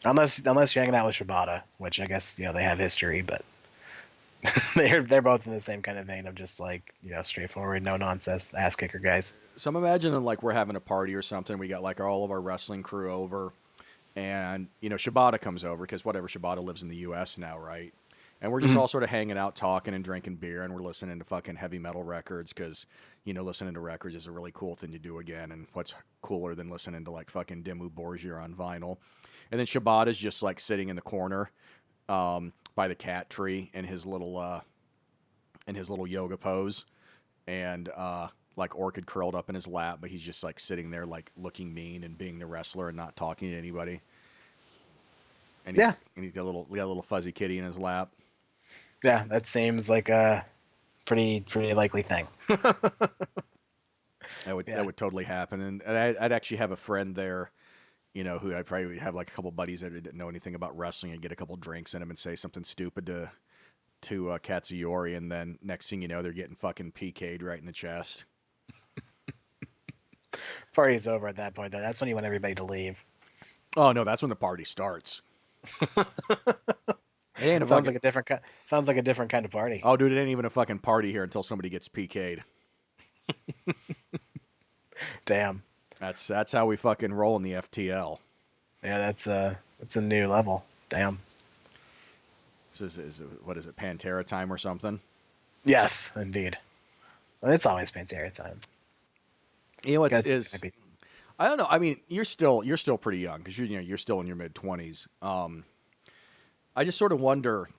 Unless you're hanging out with Shibata, which I guess they have history, but they're both in the same kind of vein of just like straightforward, no nonsense ass kicker guys. So I'm imagining like we're having a party or something. We got like all of our wrestling crew over, and Shibata comes over because whatever, Shibata lives in the U.S. now, right? And we're just all sort of hanging out, talking and drinking beer, and we're listening to fucking heavy metal records because listening to records is a really cool thing to do again. And what's cooler than listening to like fucking Dimmu Borgir on vinyl? And then Shibata's just like sitting in the corner by the cat tree in his little yoga pose, and like orchid curled up in his lap, but he's just like sitting there like looking mean and being the wrestler and not talking to anybody. And he's got a little fuzzy kitty in his lap. Yeah, that seems like a pretty likely thing. That would totally happen, and I'd actually have a friend there, who I'd probably have like a couple buddies that didn't know anything about wrestling and get a couple drinks in him and say something stupid to Katsuyori, and then next thing you know, they're getting fucking PK'd right in the chest. Party's over at that point, though. That's when you want everybody to leave. Oh no, that's when the party starts. It ain't sounds like a different kind of party. Oh, dude, it ain't even a fucking party here until somebody gets PK'd. Damn. That's how we fucking roll in the FTL. Yeah, that's a new level. Damn. This is what is it, Pantera time or something? Yes, indeed. Well, it's always Pantera time. I don't know. I mean, you're still pretty young because you're still in your mid-20s. I just sort of wonder,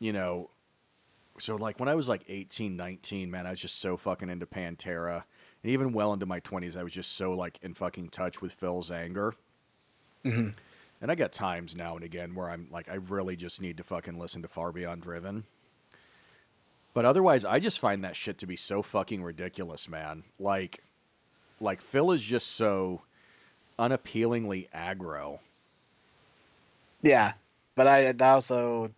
so like when I was like 18, 19, man, I was just so fucking into Pantera, and even well into my 20s, I was just so like in fucking touch with Phil's anger. Mm-hmm. And I got times now and again where I'm like, I really just need to fucking listen to Far Beyond Driven. But otherwise, I just find that shit to be so fucking ridiculous, man. Like Phil is just so unappealingly aggro. Yeah, but I also,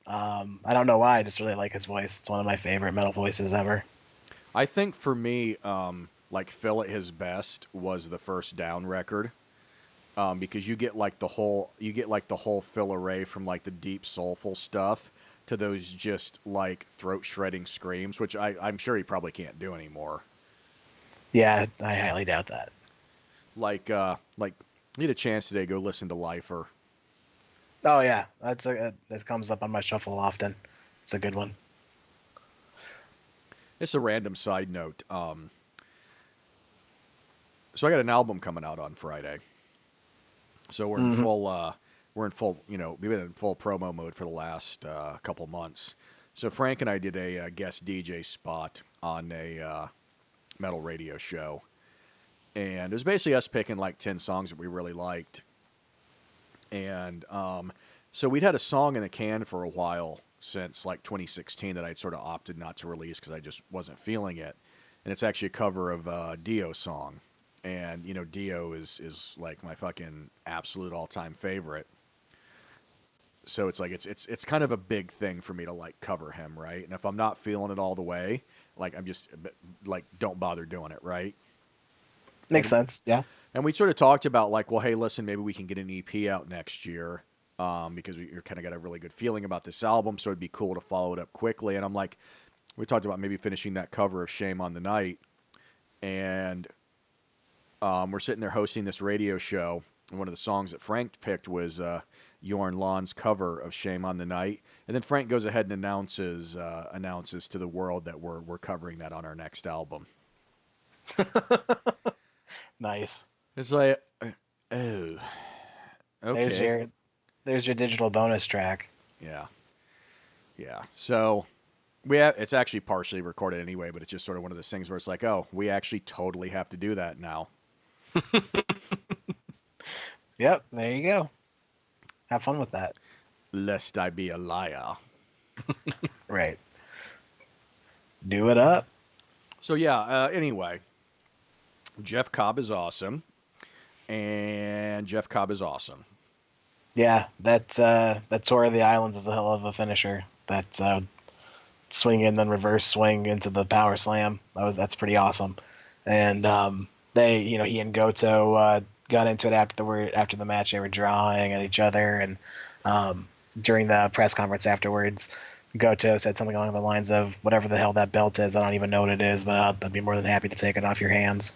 I don't know why, I just really like his voice. It's one of my favorite metal voices ever. I think for me, like Phil at his best was the First Down record, because you get like the whole Phil array from like the deep soulful stuff to those just like throat shredding screams, which I'm sure he probably can't do anymore. Yeah, I highly doubt that. Like you need a chance today, go listen to Lifer. Oh yeah, that comes up on my shuffle often. It's a good one. It's a random side note. So I got an album coming out on Friday. So we're in full. We've been in full promo mode for the last couple months. So Frank and I did a guest DJ spot on a metal radio show, and it was basically us picking like 10 songs that we really liked. And so we'd had a song in the can for a while since like 2016 that I'd sort of opted not to release because I just wasn't feeling it. And it's actually a cover of a Dio song. And, Dio is like my fucking absolute all-time favorite. So it's like it's kind of a big thing for me to like cover him, right? And if I'm not feeling it all the way, like I'm just like don't bother doing it, right? Makes sense, yeah. And we sort of talked about like, well, hey, listen, maybe we can get an EP out next year, because you're kind of got a really good feeling about this album, so it'd be cool to follow it up quickly. And I'm like, we talked about maybe finishing that cover of Shame on the Night, and we're sitting there hosting this radio show, And one of the songs that Frank picked was Jorn Lahn's cover of "Shame on the Night," and then Frank goes ahead and announces to the world that we're covering that on our next album. Nice. It's like, oh, There's okay, your digital bonus track. yeah, yeah. So it's actually partially recorded anyway, but it's just sort of one of those things where it's like, oh, we actually totally have to do that now. Yep, there you go. Have fun with that. Lest I be a liar. Right. Do it up. So yeah. Anyway, Jeff Cobb is awesome, and Jeff Cobb is awesome. Yeah, that tour of the islands is a hell of a finisher. That swing and then reverse swing into the power slam. That's pretty awesome. And he and Goto got into it after the match. They were drawing at each other, and during the press conference afterwards, Goto said something along the lines of, "Whatever the hell that belt is, I don't even know what it is, but I'd be more than happy to take it off your hands."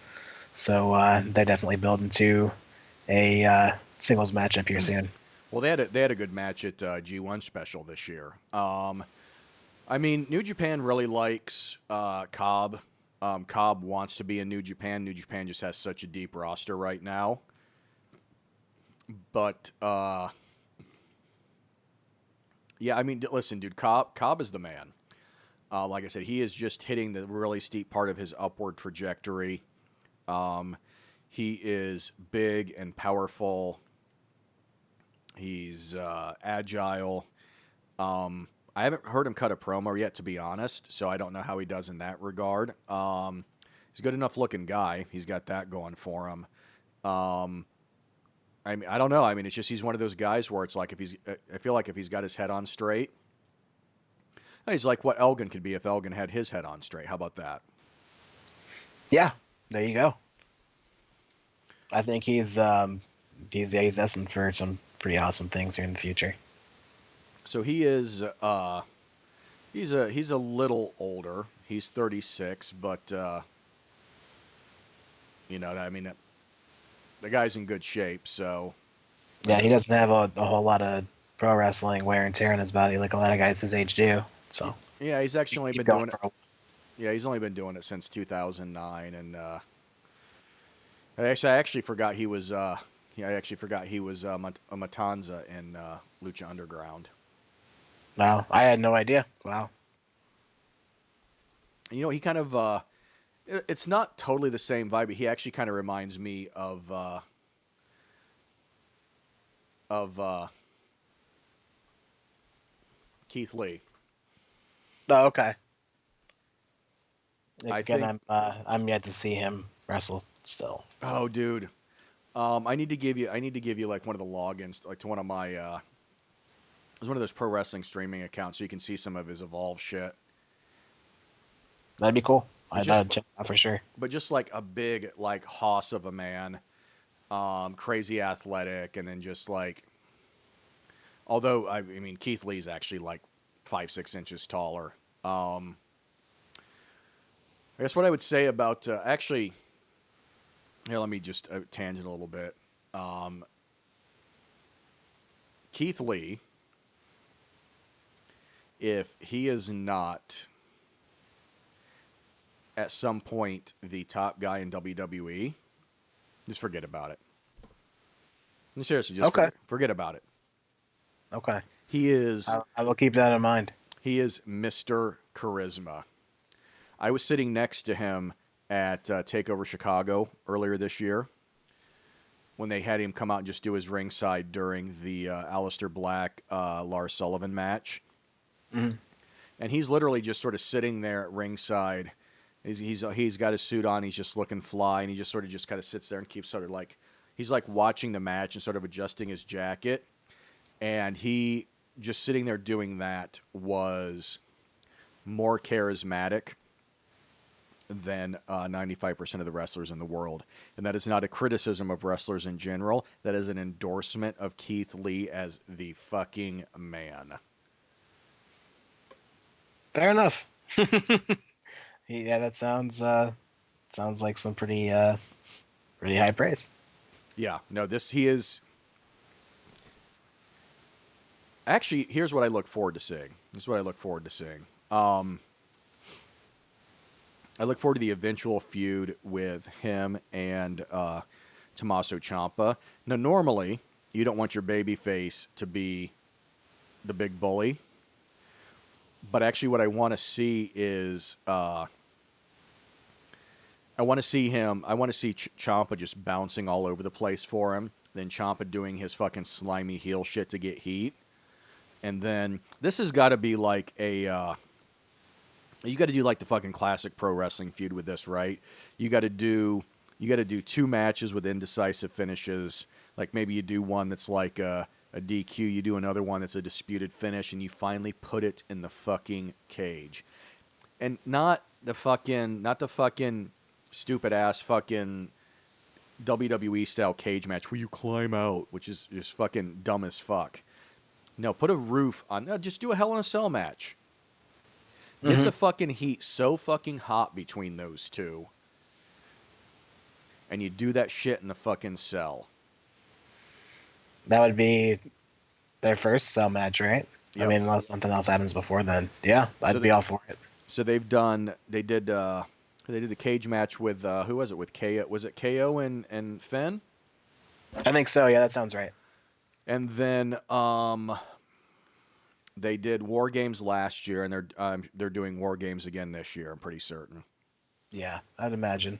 So they're definitely building to a singles matchup here soon. Well, they had a good match at G1 Special this year. I mean, New Japan really likes Cobb. Cobb wants to be in New Japan. New Japan just has such a deep roster right now. But yeah, I mean, listen, dude, Cobb is the man. Like I said, he is just hitting the really steep part of his upward trajectory. He is big and powerful. He's agile. I haven't heard him cut a promo yet, to be honest, so I don't know how he does in that regard. He's a good enough looking guy. He's got that going for him. I mean, I don't know. I mean, it's just he's one of those guys where it's like I feel like if he's got his head on straight, he's like what Elgin could be if Elgin had his head on straight. How about that? Yeah, there you go. I think he's destined for some pretty awesome things here in the future. So he is he's a little older. He's 36, but I mean, the guy's in good shape. So yeah, he doesn't have a whole lot of pro wrestling wear and tear on his body like a lot of guys his age do. So yeah, he's actually only been doing it. Yeah, he's only been doing it since 2009, and I actually forgot he was. I actually forgot he was a Matanza in Lucha Underground. Wow, I had no idea. Wow. He kind of. It's not totally the same vibe, but he actually kind of reminds me of Keith Lee. Oh, okay. Again, I'm yet to see him wrestle still. So. Oh, dude. I need to give you like one of the logins, like to one of my it's one of those pro wrestling streaming accounts, so you can see some of his Evolve shit. That'd be cool. I'd check out for sure. But just like a big like hoss of a man, crazy athletic, and then just like, although I mean Keith Lee's actually like 5-6 inches taller. I guess what I would say about actually. Here, let me just tangent a little bit. Keith Lee, if he is not at some point the top guy in WWE, just forget about it. Seriously, just forget about it. Okay. He is. I will keep that in mind. He is Mr. Charisma. I was sitting next to him at TakeOver Chicago earlier this year when they had him come out and just do his ringside during the Aleister Black, Lars Sullivan match. Mm-hmm. And he's literally just sort of sitting there at ringside. He's got his suit on. He's just looking fly, and he just sort of just kind of sits there and keeps sort of like, he's like watching the match and sort of adjusting his jacket. And he just sitting there doing that was more charismatic than 95% of the wrestlers in the world. And that is not a criticism of wrestlers in general. That is an endorsement of Keith Lee as the fucking man. Fair enough. Yeah, that sounds like some pretty high praise. Yeah, no, he is. Actually, here's what I look forward to seeing. This is what I look forward to seeing. I look forward to the eventual feud with him and Tommaso Ciampa. Now, normally, you don't want your babyface to be the big bully, but actually, what I want to see is I want to see him. I want to see Ciampa just bouncing all over the place for him. Then Ciampa doing his fucking slimy heel shit to get heat. And then this has got to be like a. You got to do like the fucking classic pro wrestling feud with this, right? You got to do. You got to do 2 matches with indecisive finishes. Like maybe you do one that's like a DQ. You do another one that's a disputed finish, and you finally put it in the fucking cage. And not the fucking stupid ass fucking WWE style cage match where you climb out, which is just fucking dumb as fuck. No, put a roof on. No, just do a Hell in a Cell match. Get the fucking heat so fucking hot between those two, and you do that shit in the fucking cell. That would be their first cell match, right? Yep. I mean, unless something else happens before then. Yeah, I'd be all for it. So they did the cage match with who was it, with KO? Was it KO and Finn? I think so. Yeah, that sounds right. And then they did War Games last year, and they're doing War Games again this year. I'm pretty certain. Yeah, I'd imagine.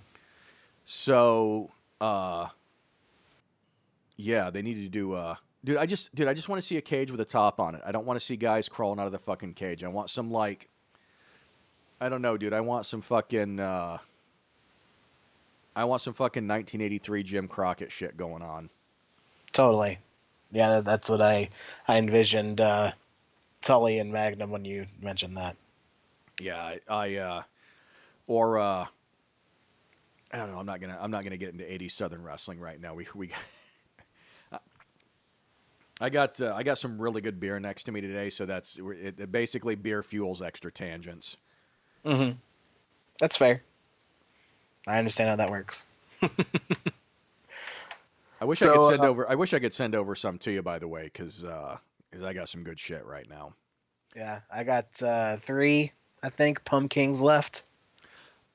So, yeah, they need to do. Dude, I just want to see a cage with a top on it. I don't want to see guys crawling out of the fucking cage. I want some like, I don't know, dude. I want some fucking 1983 Jim Crockett shit going on. Totally. Yeah, that's what I envisioned Tully and Magnum when you mentioned that. Yeah, I don't know. I'm not gonna get into 80s Southern wrestling right now. I got some really good beer next to me today, so it basically beer fuels extra tangents. Mm-hmm. That's fair. I understand how that works. I wish I could send over some to you, by the way, because I got some good shit right now. Yeah, I got 3, I think, pumpkins left.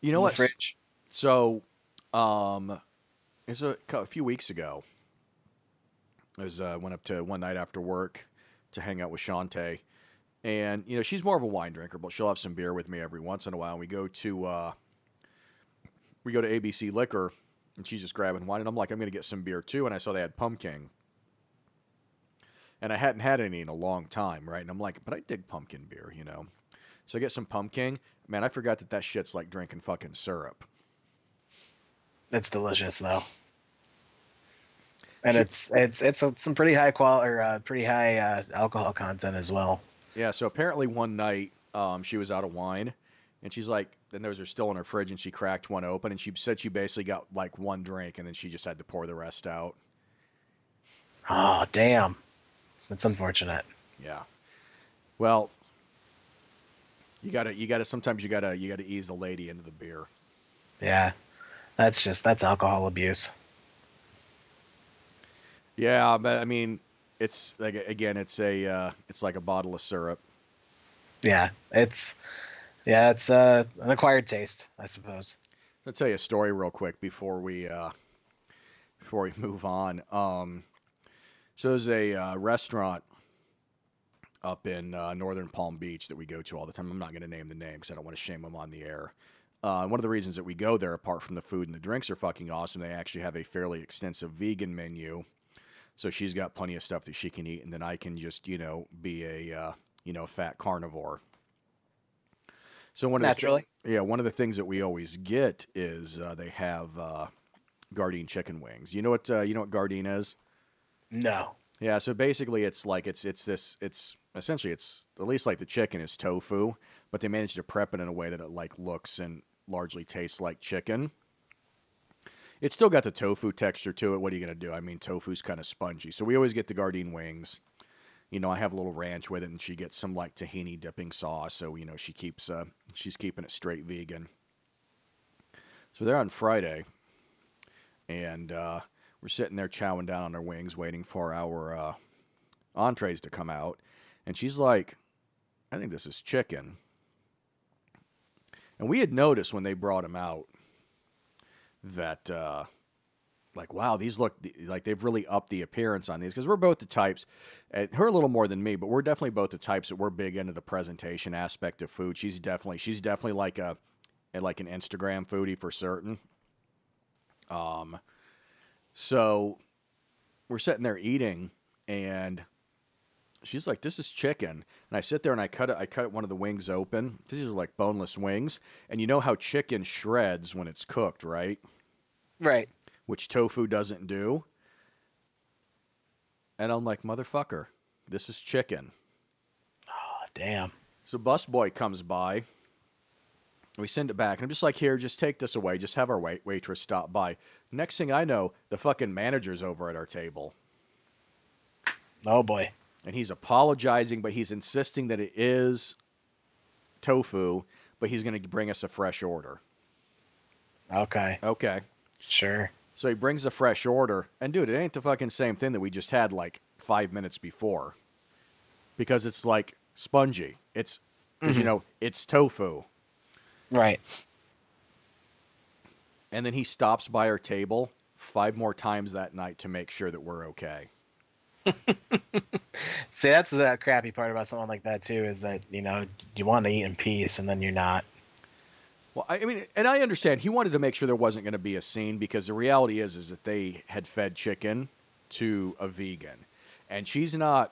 You know in what? The fridge. So, it's a few weeks ago. I went up to one night after work to hang out with Shantae, and she's more of a wine drinker, but she'll have some beer with me every once in a while. And we go to ABC Liquor, and she's just grabbing wine, and I'm like, I'm gonna get some beer too. And I saw they had pumpkin, and I hadn't had any in a long time, right? And I'm like, but I dig pumpkin beer, So I get some pumpkin. Man, I forgot that shit's like drinking fucking syrup. It's delicious though. And it's some pretty high quality or pretty high alcohol content as well. Yeah, so apparently one night she was out of wine, and she's like, then those are still in her fridge, and she cracked one open, and she said she basically got like one drink, and then she just had to pour the rest out. Oh, damn. That's unfortunate. Yeah. Well, sometimes you gotta ease the lady into the beer. Yeah. That's alcohol abuse. Yeah, but I mean, it's like, again, it's like a bottle of syrup. Yeah, it's an acquired taste, I suppose. I'll tell you a story real quick before we move on. So there's a restaurant up in northern Palm Beach that we go to all the time. I'm not going to name the name because I don't want to shame them on the air. One of the reasons that we go there, apart from the food and the drinks are fucking awesome, they actually have a fairly extensive vegan menu. So she's got plenty of stuff that she can eat, and then I can just, be a fat carnivore. So one of the things that we always get is they have Gardein chicken wings. You know what Gardein is? No. Yeah, so basically it's essentially at least like the chicken is tofu, but they managed to prep it in a way that it like looks and largely tastes like chicken. It's still got the tofu texture to it. What are you going to do? I mean, tofu's kind of spongy. So we always get the Gardein wings. I have a little ranch with it, and she gets some like tahini dipping sauce. So, she's keeping it straight vegan. So they're on Friday, and we're We're sitting there chowing down on our wings, waiting for our entrees to come out. And she's like, I think this is chicken. And we had noticed when they brought him out that, like, wow, these look like they've really upped the appearance on these. Because we're both the types, and her a little more than me, but we're definitely both the types that we're big into the presentation aspect of food. She's definitely like an Instagram foodie for certain. So we're sitting there eating, and she's like, "This is chicken." And I sit there and I cut one of the wings open. These are like boneless wings, and you know how chicken shreds when it's cooked, right? Right. Which tofu doesn't do. And I'm like, "Motherfucker, this is chicken." Oh, damn. So busboy comes by. We send it back, and I'm just like, "Here, just take this away. Just have our waitress stop by." Next thing I know, the fucking manager's over at our table. Oh, boy. And he's apologizing, but he's insisting that it is tofu, but he's going to bring us a fresh order. Okay. Okay. Sure. So he brings a fresh order, and dude, it ain't the fucking same thing that we just had like 5 minutes before. Because it's like spongy. It's, because, it's tofu. Right. And then he stops by our table 5 more times that night to make sure that we're okay. See, that's the crappy part about something like that too, is that, you want to eat in peace and then you're not. Well, I mean, and I understand he wanted to make sure there wasn't going to be a scene, because the reality is that they had fed chicken to a vegan, and she's not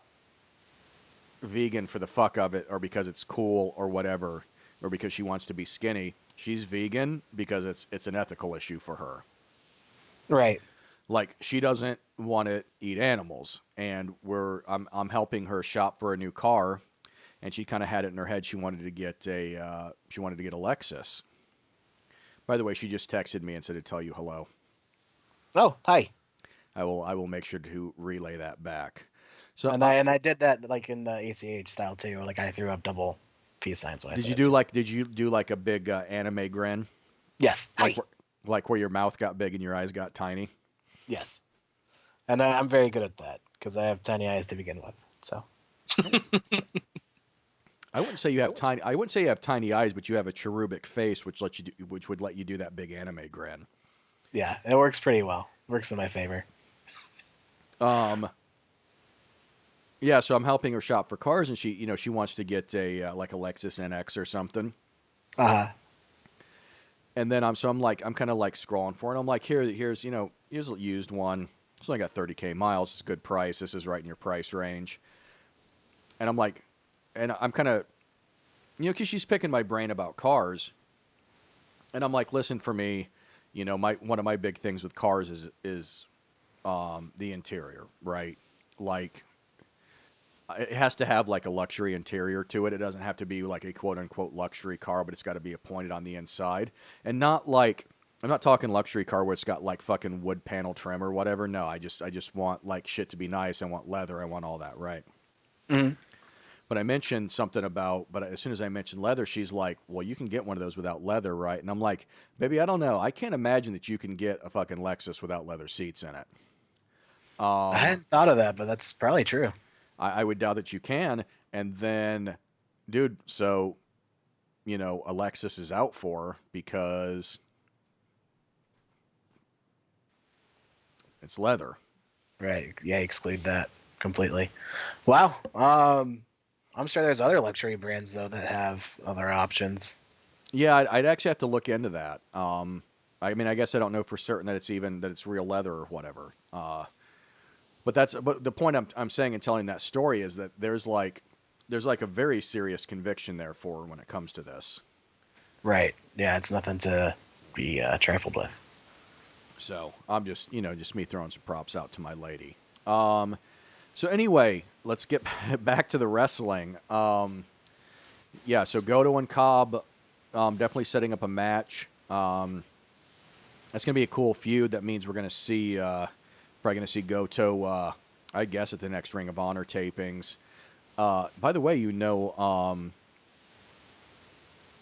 vegan for the fuck of it, or because it's cool or whatever, or because she wants to be skinny. She's vegan because it's an ethical issue for her. Right. Like, she doesn't want to eat animals, and I'm helping her shop for a new car, and she kind of had it in her head she wanted to get a Lexus. By the way, she just texted me and said to tell you hello. Oh, hi. I will make sure to relay that back. So And I did that like in the ACH style too. Like I threw up double peace signs when I did said you it, do too. like did you do like a big anime grin? Yes. Like Hi. like where your mouth got big and your eyes got tiny? Yes. And I'm very good at that because I have tiny eyes to begin with. So. I wouldn't say you have tiny eyes, but you have a cherubic face, which would let you do that big anime grin. Yeah, it works pretty well. Works in my favor. Yeah, so I'm helping her shop for cars, and she wants to get a like a Lexus NX or something. And then I'm kind of like scrolling for it. And I'm like, here's a used one. It's only got 30K miles. It's a good price. This is right in your price range. And I'm like, and I'm kind of, because she's picking my brain about cars. And I'm like, listen, for me, one of my big things with cars is the interior, right? Like, it has to have like a luxury interior to it. It doesn't have to be like a quote unquote luxury car, but it's got to be appointed on the inside. And not like, I'm not talking luxury car where it's got like fucking wood panel trim or whatever. No, I just want like shit to be nice. I want leather. I want all that, right? Mm-hmm. But I mentioned something but as soon as I mentioned leather, she's like, well, you can get one of those without leather, right? And I'm like, baby, I don't know. I can't imagine that you can get a fucking Lexus without leather seats in it. I hadn't thought of that, but that's probably true. I would doubt that you can. And then, dude, so, a Lexus is out for her because it's leather. Right. Yeah, exclude that completely. Wow. I'm sure there's other luxury brands though that have other options. Yeah, I'd actually have to look into that. I mean, I guess I don't know for certain that it's real leather or whatever. But the point I'm saying in telling that story is that there's like a very serious conviction there for her when it comes to this. Right. Yeah, it's nothing to be trifled with. So I'm just me throwing some props out to my lady. So anyway, let's get back to the wrestling. Yeah, so Goto and Cobb definitely setting up a match. That's gonna be a cool feud. That means we're gonna see probably gonna see Goto. I guess at the next Ring of Honor tapings. By the way,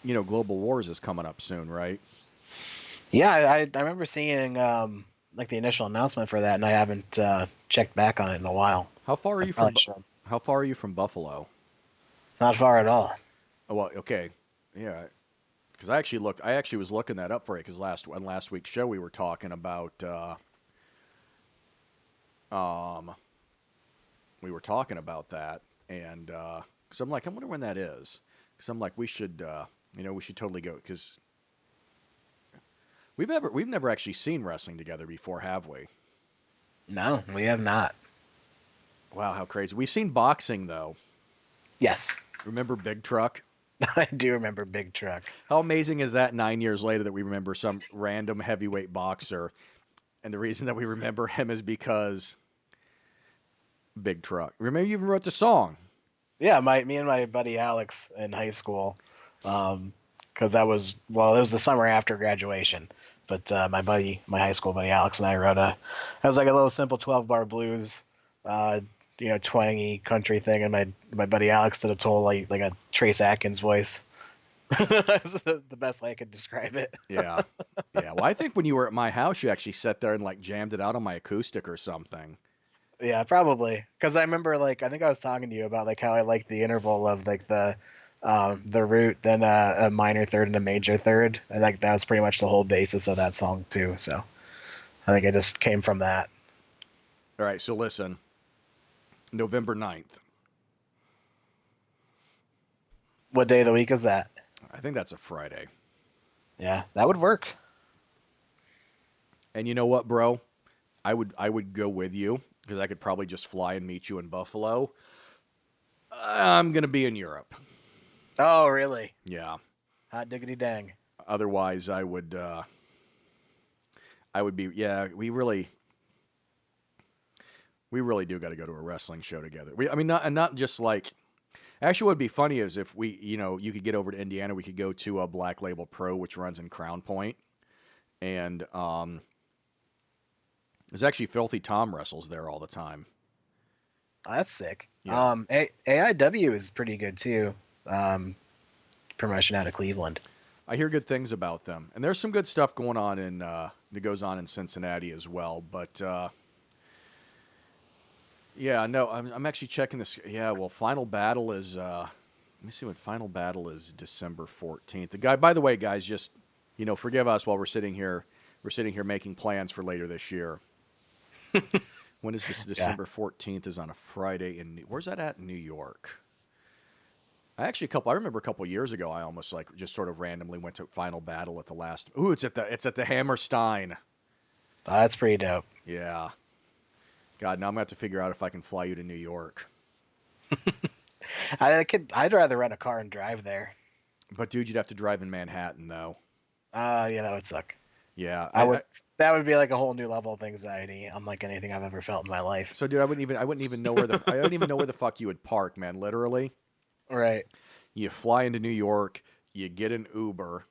Global Wars is coming up soon, right? Yeah, I remember seeing like the initial announcement for that, and I haven't checked back on it in a while. How far are I you probably from? should. How far are you from Buffalo? Not far at all. Oh, well, okay, yeah. Because I actually looked. I actually was looking that up for you. Because on last week's show we were talking about. Um, we were talking about that, and because I'm like, I wonder when that is. Because I'm like, we should, we should totally go. Because we've never actually seen wrestling together before, have we? No, we have not. Wow, how crazy! We've seen boxing though. Yes, Remember Big Truck? I do remember Big Truck. How amazing is that 9 years later that we remember some random heavyweight boxer? And the reason that we remember him is because Big Truck. Remember, you even wrote the song. Yeah, me and my buddy Alex in high school, because that was it was the summer after graduation. But my high school buddy Alex and I wrote it was like a little simple 12-bar blues, twangy country thing, and my buddy Alex did a total like a Trace Atkins voice. That's the best way I could describe it. Yeah. Yeah. Well, I think when you were at my house, you actually sat there and like jammed it out on my acoustic or something. Yeah, probably. Because I remember, like, I think I was talking to you about like how I like the interval of like the root, then a minor third and a major third. And like that was pretty much the whole basis of that song too. So I think it just came from that. All right. So listen, November 9th. What day of the week is that? I think that's a Friday. Yeah, that would work. And you know what, bro? I would go with you because I could probably just fly and meet you in Buffalo. I'm gonna be in Europe. Oh, really? Yeah. Hot diggity dang. Otherwise, I would. I would be. Yeah, we really do got to go to a wrestling show together. I mean, not just like. Actually, what would be funny is if we, you could get over to Indiana, we could go to a Black Label Pro, which runs in Crown Point, and there's actually Filthy Tom wrestles there all the time. Oh, that's sick. Yeah. AIW is pretty good too. Promotion out of Cleveland. I hear good things about them, and there's some good stuff going on that goes on in Cincinnati as well. But yeah, no, I'm actually checking this. Yeah, well, Final Battle is. Let me see when Final Battle is. December 14th. The guy, by the way, guys, just forgive us while we're sitting here. We're sitting here making plans for later this year. When is this? December 14th is on a Friday where's that at? New York. I remember a couple years ago. I almost like just sort of randomly went to Final Battle at the last. Ooh, it's at the Hammerstein. Oh, that's pretty dope. Yeah. God, now I'm gonna have to figure out if I can fly you to New York. I'd rather rent a car and drive there. But dude, you'd have to drive in Manhattan though. Yeah, that would suck. Yeah, that would be like a whole new level of anxiety, unlike anything I've ever felt in my life. So, dude, I wouldn't even know where I don't even know where the fuck you would park, man. Literally. Right. You fly into New York, you get an Uber,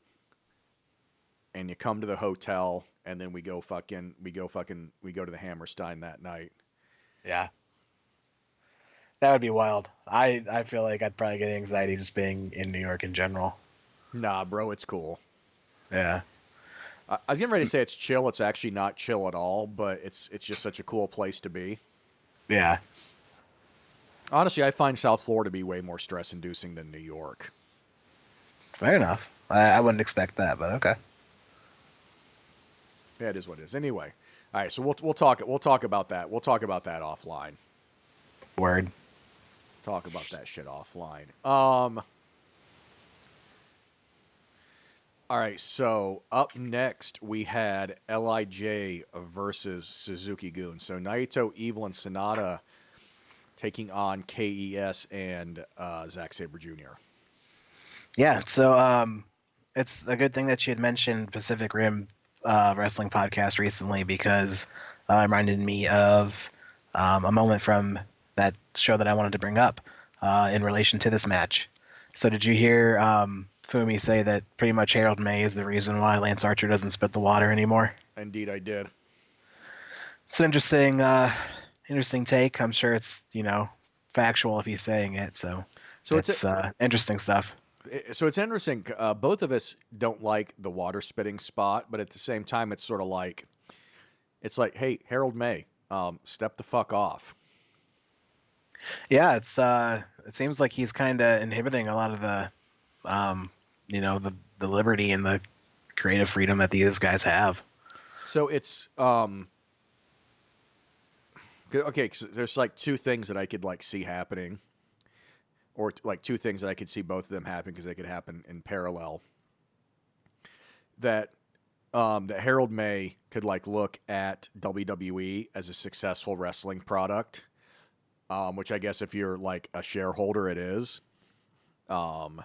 and you come to the hotel, and then we go to the Hammerstein that night. Yeah. That would be wild. I feel like I'd probably get anxiety just being in New York in general. Nah, bro, it's cool. Yeah. I was getting ready to say it's chill. It's actually not chill at all, but it's just such a cool place to be. Yeah. Honestly, I find South Florida to be way more stress-inducing than New York. Fair enough. I wouldn't expect that, but okay. Yeah, it is what it is. Anyway, all right. So we'll talk about that. We'll talk about that offline. Word. Talk about that shit offline. All right, so up next we had LIJ versus Suzuki-gun. So Naito, Evil, and Sonata taking on KES and Zack Sabre Jr. Yeah, so it's a good thing that you had mentioned Pacific Rim Wrestling Podcast recently because it reminded me of a moment from that show that I wanted to bring up in relation to this match. So did you hear Fumi say that pretty much Harold May is the reason why Lance Archer doesn't spit the water anymore? Indeed, I did. It's an interesting take. I'm sure it's factual if he's saying it. So it's interesting stuff. So it's interesting. Both of us don't like the water spitting spot, but at the same time, it's sort of like It's like, hey, Harold May, step the fuck off. Yeah, it seems like he's kind of inhibiting a lot of the um, the liberty and the creative freedom that these guys have. So it's okay. 'Cause there's like two things that I could like see happening, or like two things that I could see both of them happen because they could happen in parallel. That that Harold May could like look at WWE as a successful wrestling product, which I guess if you're like a shareholder, it is. Um,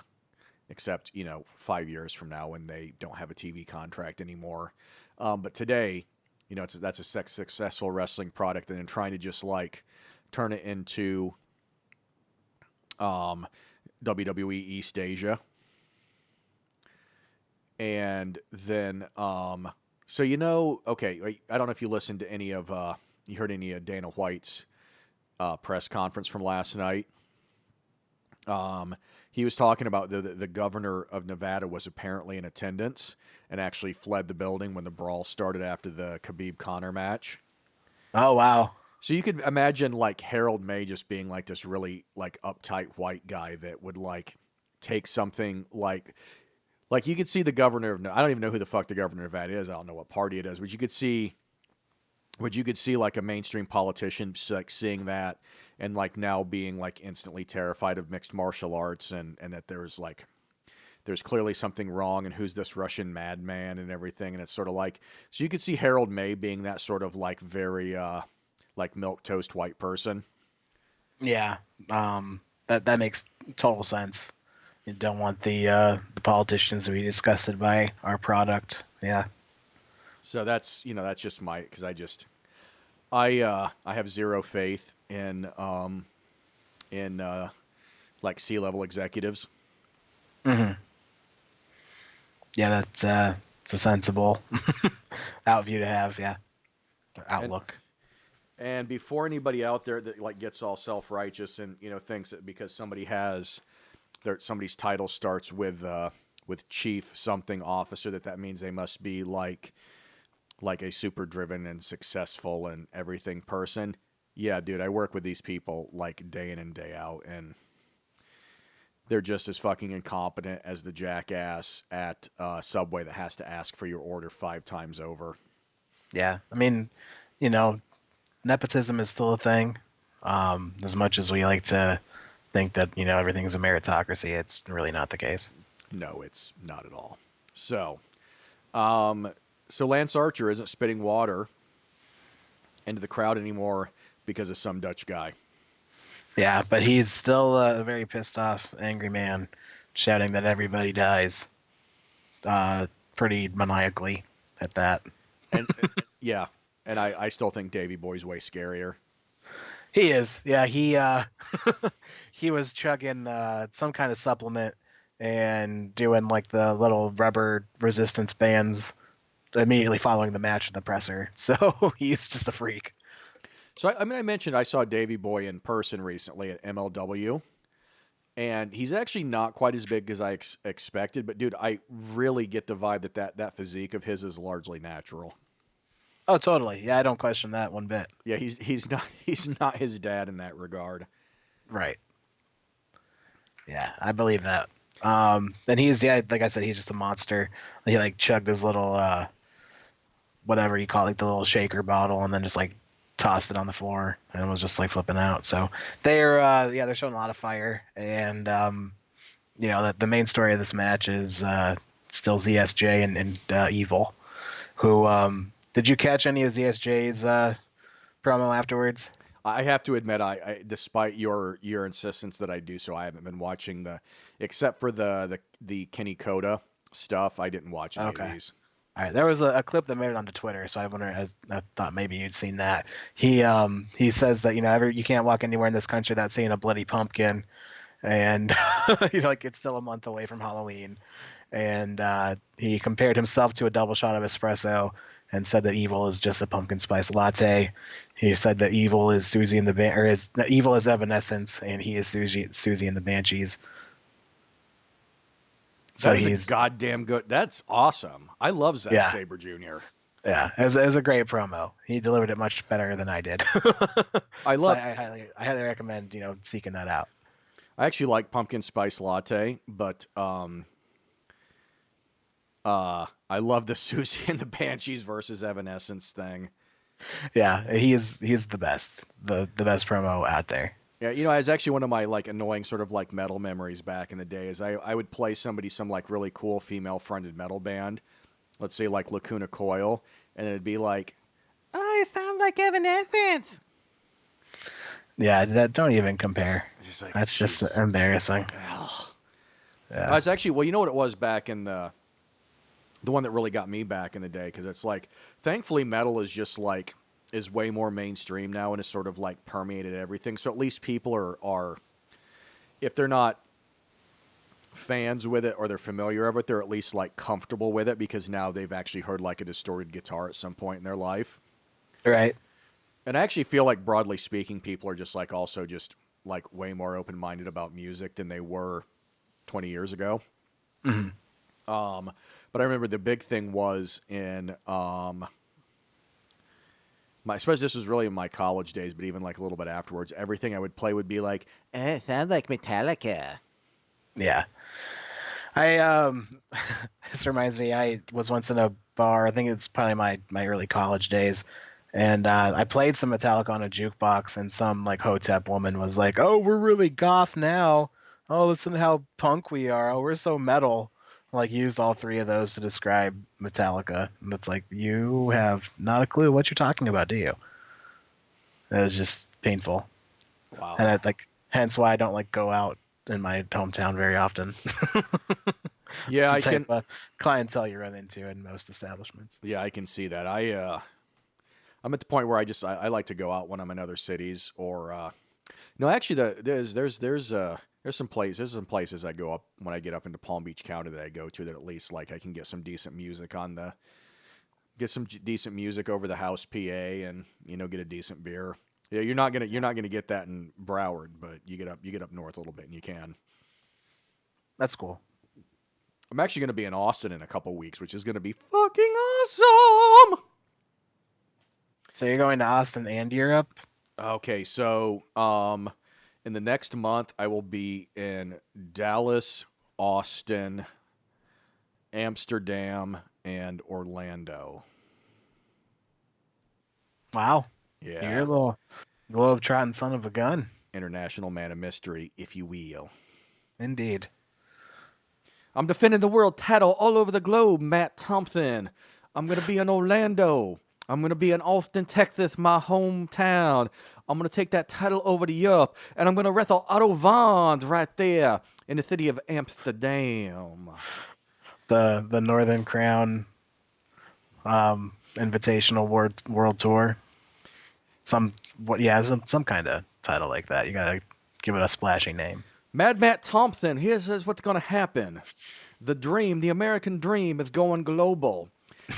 Except 5 years from now when they don't have a TV contract anymore. But today, that's a successful wrestling product, and then trying to just like turn it into WWE East Asia, and then so okay, I don't know if you listened to any of you heard any of Dana White's press conference from last night. He was talking about the governor of Nevada was apparently in attendance and actually fled the building when the brawl started after the Khabib Conor match. Oh wow. So you could imagine like Harold May just being like this really like uptight white guy that would like take something like you could see the governor of I don't even know who the fuck the governor of Nevada is. I don't know what party it is, but you could see like a mainstream politician like seeing that and like now being like instantly terrified of mixed martial arts and that there's clearly something wrong and who's this Russian madman and everything, and it's sort of like so you could see Harold May being that sort of like very like milk toast white person. Yeah. That makes total sense. You don't want the politicians to be disgusted by our product. Yeah. So that's just my because I have zero faith in like C-level executives. Hmm. Yeah, that's it's a sensible outview to have. Yeah, And outlook. and before anybody out there that like gets all self-righteous and thinks that because somebody's title starts with chief something officer that means they must be like a super driven and successful and everything person. Yeah, dude, I work with these people like day in and day out, and they're just as fucking incompetent as the jackass at Subway that has to ask for your order 5 times over. Yeah, I mean, you know, nepotism is still a thing. As much as we like to think that everything's a meritocracy, it's really not the case. No, it's not at all. Um, so Lance Archer isn't spitting water into the crowd anymore because of some Dutch guy. Yeah, but he's still a very pissed off, angry man, shouting that everybody dies. Pretty maniacally at that. And yeah, and I still think Davy Boy's way scarier. He is. Yeah, he he was chugging some kind of supplement and doing like the little rubber resistance bands immediately following the match in the presser. So he's just a freak. So I mentioned I saw Davy Boy in person recently at MLW, and he's actually not quite as big as I expected. But dude, I really get the vibe that physique of his is largely natural. Oh, totally. Yeah, I don't question that one bit. Yeah, he's not his dad in that regard. Right. Yeah, I believe that. And he's like I said, he's just a monster. He like chugged his little whatever you call it, like the little shaker bottle, and then just like tossed it on the floor and was just like flipping out. So they're showing a lot of fire, and the main story of this match is still ZSJ and Evil, who did you catch any of ZSJ's promo afterwards? I have to admit, I despite your insistence that I do so, I haven't been watching except for the Kenny Coda stuff. I didn't watch any of these. All right, there was a clip that made it onto Twitter, so I thought maybe you'd seen that. He says that you can't walk anywhere in this country without seeing a bloody pumpkin, and like it's still a month away from Halloween, and he compared himself to a double shot of espresso, and said that Evil is just a pumpkin spice latte. He said that Evil is Susie and Evil is Evanescence, and he is Susie and the Banshees. So he's goddamn good. That's awesome. I love Zack Sabre Jr. Yeah, as a great promo. He delivered it much better than I did. I So love. I highly recommend seeking that out. I actually like pumpkin spice latte, but I love the Susie and the Banshees versus Evanescence thing. Yeah, he's the best, the best promo out there. Yeah, it's actually one of my like annoying sort of like metal memories back in the day. Is I would play somebody some like really cool female fronted metal band, let's say like Lacuna Coil, and it'd be like, oh, it sounds like Evanescence. Yeah, that don't even compare. It's just like That's just Jesus. embarrassing. Ugh. I Yeah. was actually well, you know what it was back in the one that really got me back in the day because it's like thankfully metal is just like is way more mainstream now and is sort of like permeated everything. So at least people are if they're not fans with it or they're familiar with it, they're at least like comfortable with it because now they've actually heard like a distorted guitar at some point in their life. Right. And I actually feel like broadly speaking, people are just like also just like way more open minded about music than they were 20 years ago. Hmm. But I remember the big thing was in my, I suppose this was really in my college days, but even like a little bit afterwards, everything I would play would be like, it sounds like Metallica. Yeah. I this reminds me. I was once in a bar. I think it's probably my early college days, and I played some Metallica on a jukebox, and some like hotep woman was like, "Oh, we're really goth now. Oh, listen to how punk we are. Oh, we're so metal." Like used all three of those to describe Metallica, and it's like you have not a clue what you're talking about, do you? It was just painful, Wow. and hence why I don't like go out in my hometown very often. Yeah, It's the I type can. of clientele you run into in most establishments. Yeah, I can see that. I'm at the point where I like to go out when I'm in other cities or no, actually there's some places I go up when I get up into Palm Beach County that I go to that at least like I can get some decent music on the get some decent music over the house PA and get a decent beer. Yeah, you're not gonna get that in Broward, but you get up north a little bit and you can. That's cool. I'm actually gonna be in Austin in a couple weeks, which is gonna be fucking awesome. So you're going to Austin and Europe? Okay, so in the next month I will be in Dallas, Austin, Amsterdam, and Orlando. Wow. You're Yeah, a little globe-trotting son of a gun. international man of mystery, if you will. Indeed. I'm defending the world title all over the globe, Matt Thompson. I'm going to be in Orlando. I'm going to be in Austin, Texas, my hometown. I'm going to take that title over to Europe, and I'm going to wrestle Otto Vons right there in the city of Amsterdam. The Northern Crown Invitational World Tour. Some kind of title like that. You gotta give it a splashy name. Mad Matt Thompson, here's what's going to happen. The dream, the American dream, is going global.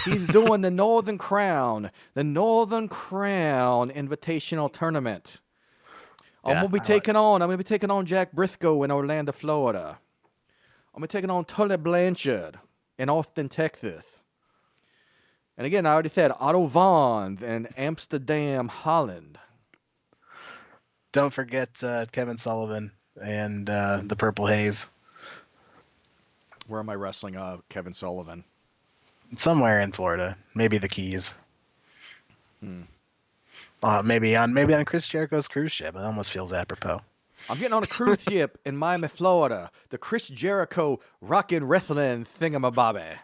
He's doing the Northern Crown Invitational Tournament. Yeah, I like. I'm gonna be taking on Jack Briscoe in Orlando, Florida. I'm gonna be taking on Tully Blanchard in Austin, Texas. And again, I already said Otto Vons in Amsterdam, Holland. Don't forget Kevin Sullivan and the Purple Haze. Where am I wrestling? Kevin Sullivan. Somewhere in Florida, maybe the Keys. Hmm. Maybe on Chris Jericho's cruise ship. It almost feels apropos. I'm getting on a cruise ship in Miami, Florida. The Chris Jericho Rockin' Wrestling Thingamabobby.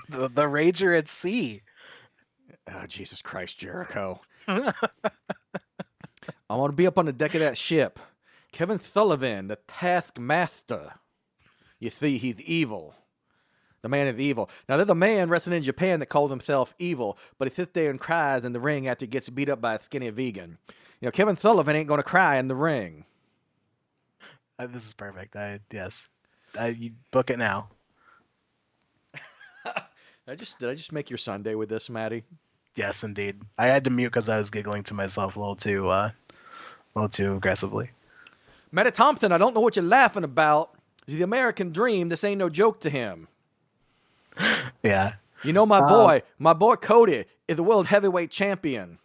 the Rager at Sea. Oh, Jesus Christ, Jericho. I want to be up on the deck of that ship. Kevin Sullivan, the Taskmaster. You see, he's evil. The man is evil. Now, there's a man wrestling in Japan that calls himself evil, but he sits there and cries in the ring after he gets beat up by a skinny vegan. Kevin Sullivan ain't going to cry in the ring. This is perfect. Yes. You book it now. Did I just make your Sunday with this, Maddie? Yes, indeed. I had to mute because I was giggling to myself a little too aggressively. Maddie Thompson, I don't know what you're laughing about. The American dream, this ain't no joke to him. Yeah. You know my boy Cody is the world heavyweight champion.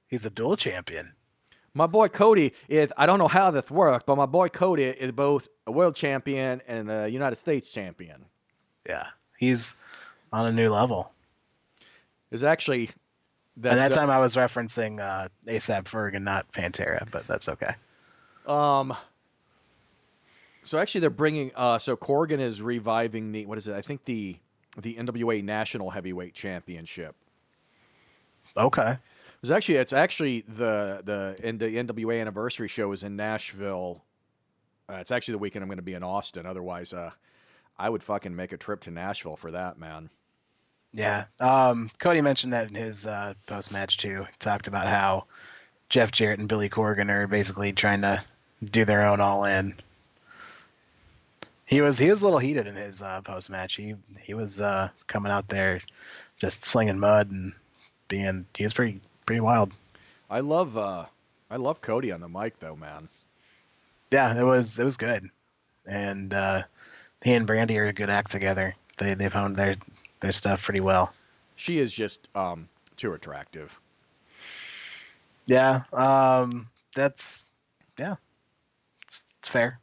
He's a dual champion. My boy Cody is, I don't know how this works, but my boy Cody is both a world champion and a United States champion. Yeah, he's on a new level. Is actually that. And that time I was referencing ASAP Ferg and not Pantera, but that's okay. So actually, they're bringing. So Corgan is reviving the, what is it? I think the NWA National Heavyweight Championship. Okay. It's actually the NWA anniversary show is in Nashville. It's actually the weekend I'm going to be in Austin. Otherwise, I would fucking make a trip to Nashville for that, man. Yeah. Cody mentioned that in his post match too. He talked about how Jeff Jarrett and Billy Corgan are basically trying to do their own all in. He was a little heated in his post match. He was coming out there just slinging mud and he was pretty wild. I love Cody on the mic though, man. Yeah, it was good, and he and Brandy are a good act together. They've honed their stuff pretty well. She is just too attractive. Yeah, it's fair.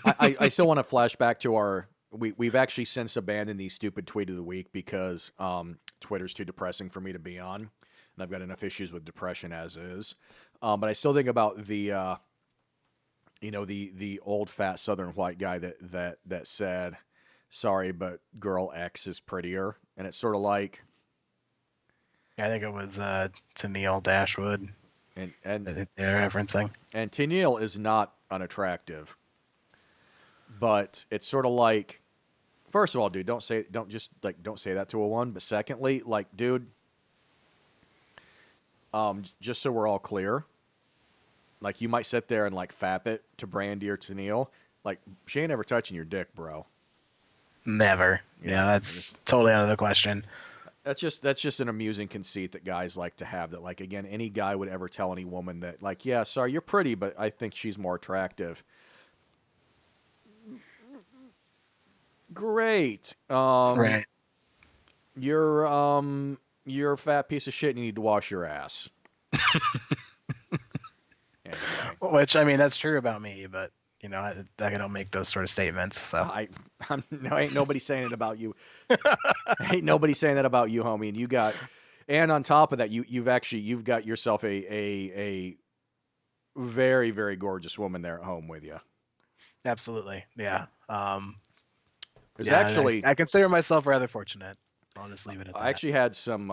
I still want to flash back to we've actually since abandoned the stupid tweet of the week because Twitter's too depressing for me to be on, and I've got enough issues with depression as is. But I still think about the old fat Southern white guy that said, "Sorry, but girl X is prettier," and it's sort of like, I think it was Tennille Dashwood, and they're referencing. And Tennille is not unattractive, but it's sort of like, first of all, dude, don't say that to a one. But secondly, like, dude, just so we're all clear, like, you might sit there and like fap it to Brandy or Tennille, like, she ain't ever touching your dick, bro. Never. Yeah, that's totally out of the question. That's just an amusing conceit that guys like to have. That, like, again, any guy would ever tell any woman that, like, yeah, sorry, you're pretty, but I think she's more attractive. Great. Right. You're a fat piece of shit and you need to wash your ass. Anyway. Which, I mean, that's true about me, but I don't make those sort of statements. So ain't nobody saying it about you. Ain't nobody saying that about you, homie. And on top of that, you've got yourself a very, very gorgeous woman there at home with you. Absolutely, yeah. Actually, I consider myself rather fortunate. I'll just leave it at that. I actually had some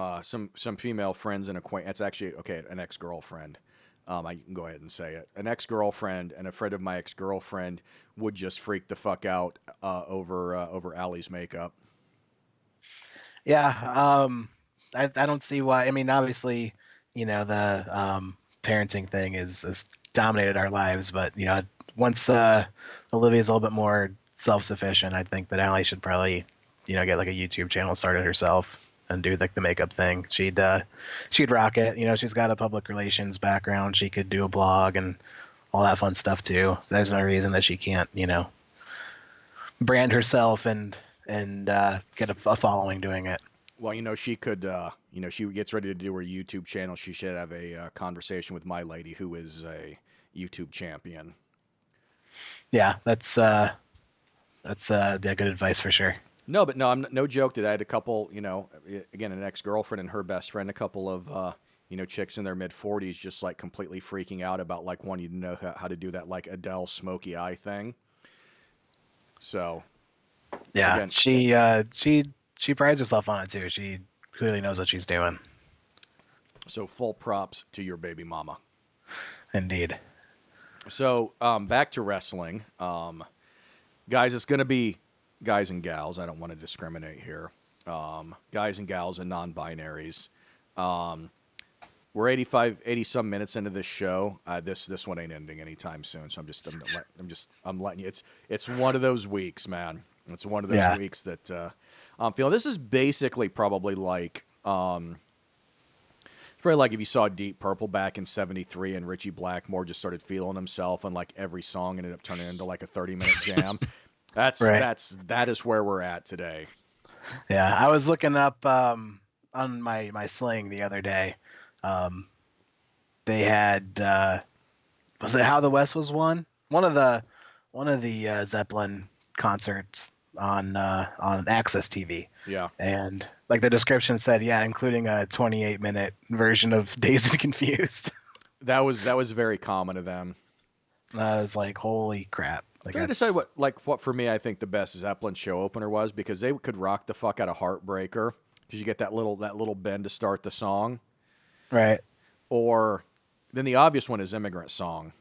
female friends and acquaintances. Actually, an ex-girlfriend. I can go ahead and say it. An ex-girlfriend and a friend of my ex-girlfriend would just freak the fuck out over Allie's makeup. Yeah, I don't see why. I mean, obviously, the parenting thing has dominated our lives, but once Olivia's a little bit more self-sufficient, I think that Allie should probably, get like a YouTube channel started herself and do like the makeup thing. She'd rock it. She's got a public relations background. She could do a blog and all that fun stuff too. There's no reason that she can't, brand herself and get a following doing it. Well, she could, she gets ready to do her YouTube channel. She should have a conversation with my lady, who is a YouTube champion. Yeah, that's good advice for sure. No, but no, I'm no joke that I had a couple, again, an ex-girlfriend and her best friend, a couple of, chicks in their mid-40s just like completely freaking out about like wanting to know how to do that like Adele smoky eye thing. So, yeah, again, she prides herself on it too. She clearly knows what she's doing. So full props to your baby mama. Indeed. So back to wrestling. Guys, it's going to be guys and gals. I don't want to discriminate here. Guys and gals and non-binaries. We're 80 some minutes into this show. This one ain't ending anytime soon. So I'm letting you. It's one of those weeks, man. It's one of those weeks that I'm feeling. This is basically probably like it's probably like if you saw Deep Purple back in '73 and Richie Blackmore just started feeling himself and like every song ended up turning into like a 30-minute jam. That is where we're at today. Yeah, I was looking up on my Sling the other day. Um, they had was it How the West Was Won? One of the Zeppelin concerts on Access TV, Yeah, and like the description said, yeah, including a 28-minute version of Dazed and Confused. that was very common to them. I was like, holy crap! I'm Like trying to decide that's what for me I think the best Zeppelin show opener was because they could rock the fuck out of Heartbreaker because you get that little bend to start the song, right. or then the obvious one is Immigrant Song,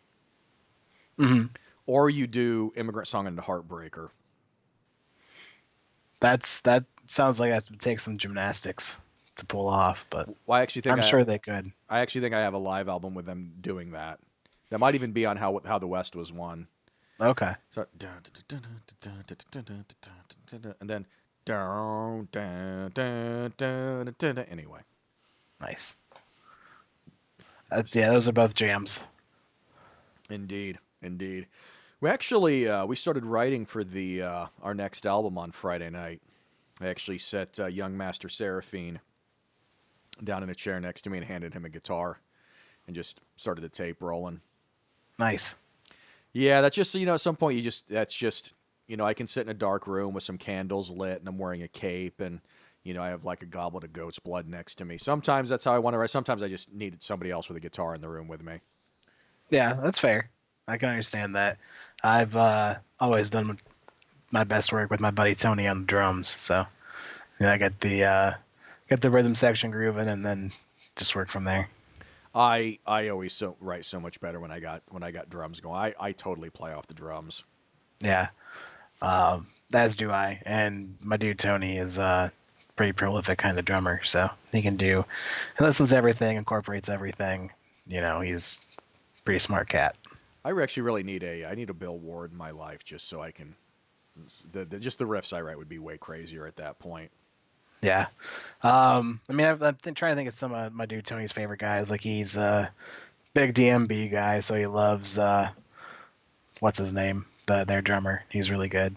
Hmm. or you do Immigrant Song into Heartbreaker. That sounds like that would take some gymnastics to pull off, but Well, I'm sure they could. I actually think I have a live album with them doing that. That might even be on how the West was won. Okay, So and then anyway. nice. Yeah, those are both jams. Indeed, indeed. We actually we started writing for the our next album on Friday night. I actually set young Master Seraphine down in a chair next to me and handed him a guitar and just started the tape rolling. Nice. Yeah, that's just at some point that's just I can sit in a dark room with some candles lit and I'm wearing a cape and I have like a goblet of goat's blood next to me. Sometimes that's how I want to write. Sometimes I just needed somebody else with a guitar in the room with me. Yeah, that's fair. I can understand that. I've always done my best work with my buddy Tony on the drums, so yeah, I get the rhythm section grooving and then just work from there. I always write so much better when I got drums going. I totally play off the drums. Yeah, as do I. And my dude Tony is a pretty prolific kind of drummer, so he listens to everything, incorporates everything. He's a pretty smart cat. I actually really I need a Bill Ward in my life just so I can just the riffs I write would be way crazier at that point. Yeah. I mean, I'm trying to think of some of my dude Tony's favorite guys. Like he's a big DMB guy, so he loves what's his name, their drummer. He's really good.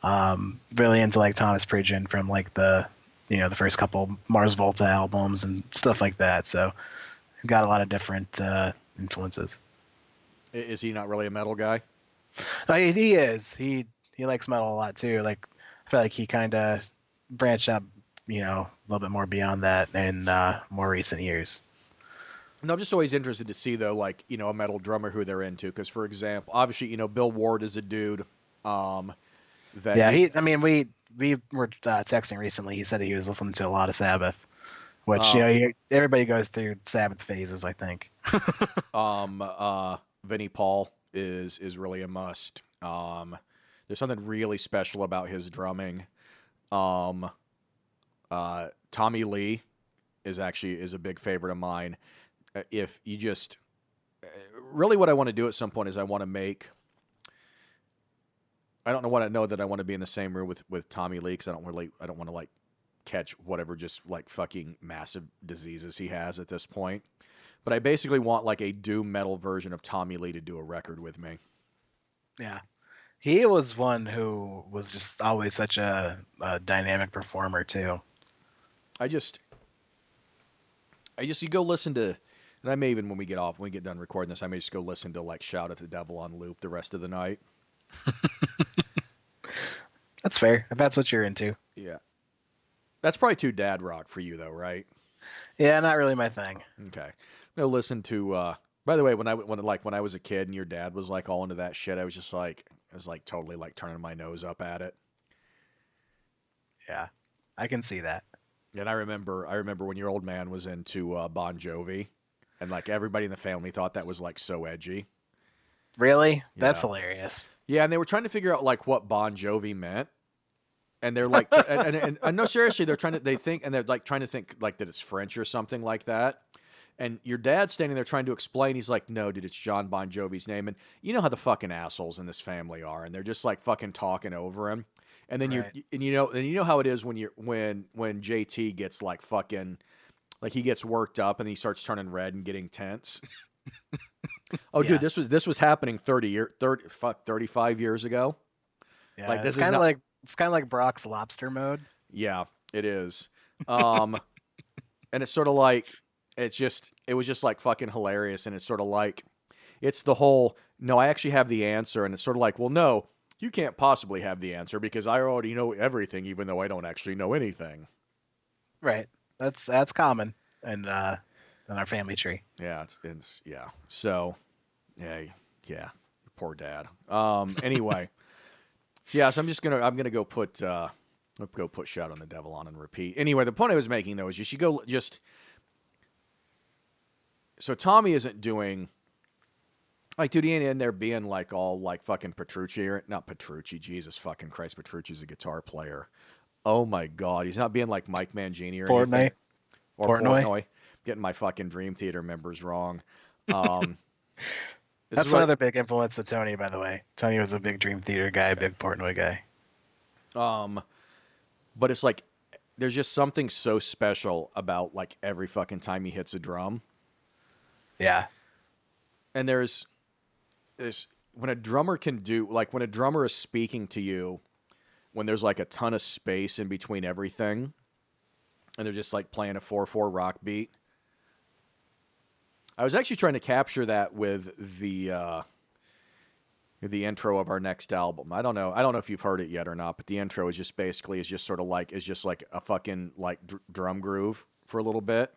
Really into like Thomas Pridgeon from like the first couple Mars Volta albums and stuff like that. So got a lot of different influences. Is he not really a metal guy? He is. He likes metal a lot too. Like I feel like he kind of branched out, a little bit more beyond that in more recent years. No, I'm just always interested to see though, like a metal drummer who they're into. Because for example, obviously Bill Ward is a dude. That Yeah, I mean, we were texting recently. He said he was listening to a lot of Sabbath, which everybody goes through Sabbath phases, I think. Vinnie Paul is really a must. There's something really special about his drumming. Tommy Lee is a big favorite of mine. If you just really what I want to do at some point is I want to make. I don't know what I know that I want to be in the same room with Tommy Lee because I don't want to like catch whatever just like fucking massive diseases he has at this point. But I basically want like a doom metal version of Tommy Lee to do a record with me. Yeah, he was one who was just always such a dynamic performer too. I just you go listen to, and I may even when we get done recording this, I may just go listen to like Shout at the Devil on loop the rest of the night. That's fair if that's what you're into. Yeah, that's probably too dad rock for you though, right? Yeah, not really my thing. Okay, I'm gonna listen to. By the way, when I was a kid and your dad was like all into that shit, I was totally like turning my nose up at it. Yeah, I can see that. And I remember when your old man was into Bon Jovi, and like everybody in the family thought that was like so edgy. Really? That's Yeah. hilarious. Yeah, and they were trying to figure out like what Bon Jovi meant, and they're like, and no, seriously, they're like trying to think like that it's French or something like that. And your dad's standing there trying to explain. He's like, "No, dude, it's John Bon Jovi's name." And you know how the fucking assholes in this family are, and they're just like fucking talking over him. And then Right. you know how it is when JT gets like fucking like he gets worked up and he starts turning red and getting tense. Oh, Yeah. dude, this was happening 35 years ago. Yeah, Like this it's is kind of not. like Brock's lobster mode. Yeah, it is. Um, and it's sort of like it was just like fucking hilarious, and it's sort of like it's the whole no, I actually have the answer, and it's sort of like, well, no, you can't possibly have the answer because I already know everything, even though I don't actually know anything. Right. That's common in our family tree. Yeah, it's yeah. So yeah, yeah, poor dad. Anyway, so yeah, so I'm gonna go put Shout on the Devil on and repeat. Anyway, the point I was making though is you should go just so Tommy isn't doing like, dude, he ain't in there being like all like fucking Petrucci or not Petrucci, Jesus fucking Christ, Petrucci's a guitar player. Oh my God, he's not being like Mike Mangini or anything Portnoy. or Portnoy. Portnoy. Getting my fucking Dream Theater members wrong. Um, this is That's what another big influence of Tony, by the way. Tony was a big Dream Theater guy, okay. big Portnoy guy. But it's like there's just something so special about like every fucking time he hits a drum. Yeah. And there's this when a drummer can do like when a drummer is speaking to you when there's like a ton of space in between everything and they're just like playing a 4/4 rock beat. I was actually trying to capture that with the intro of our next album. I don't know if you've heard it yet or not, but the intro is just basically is just like a fucking like drum groove for a little bit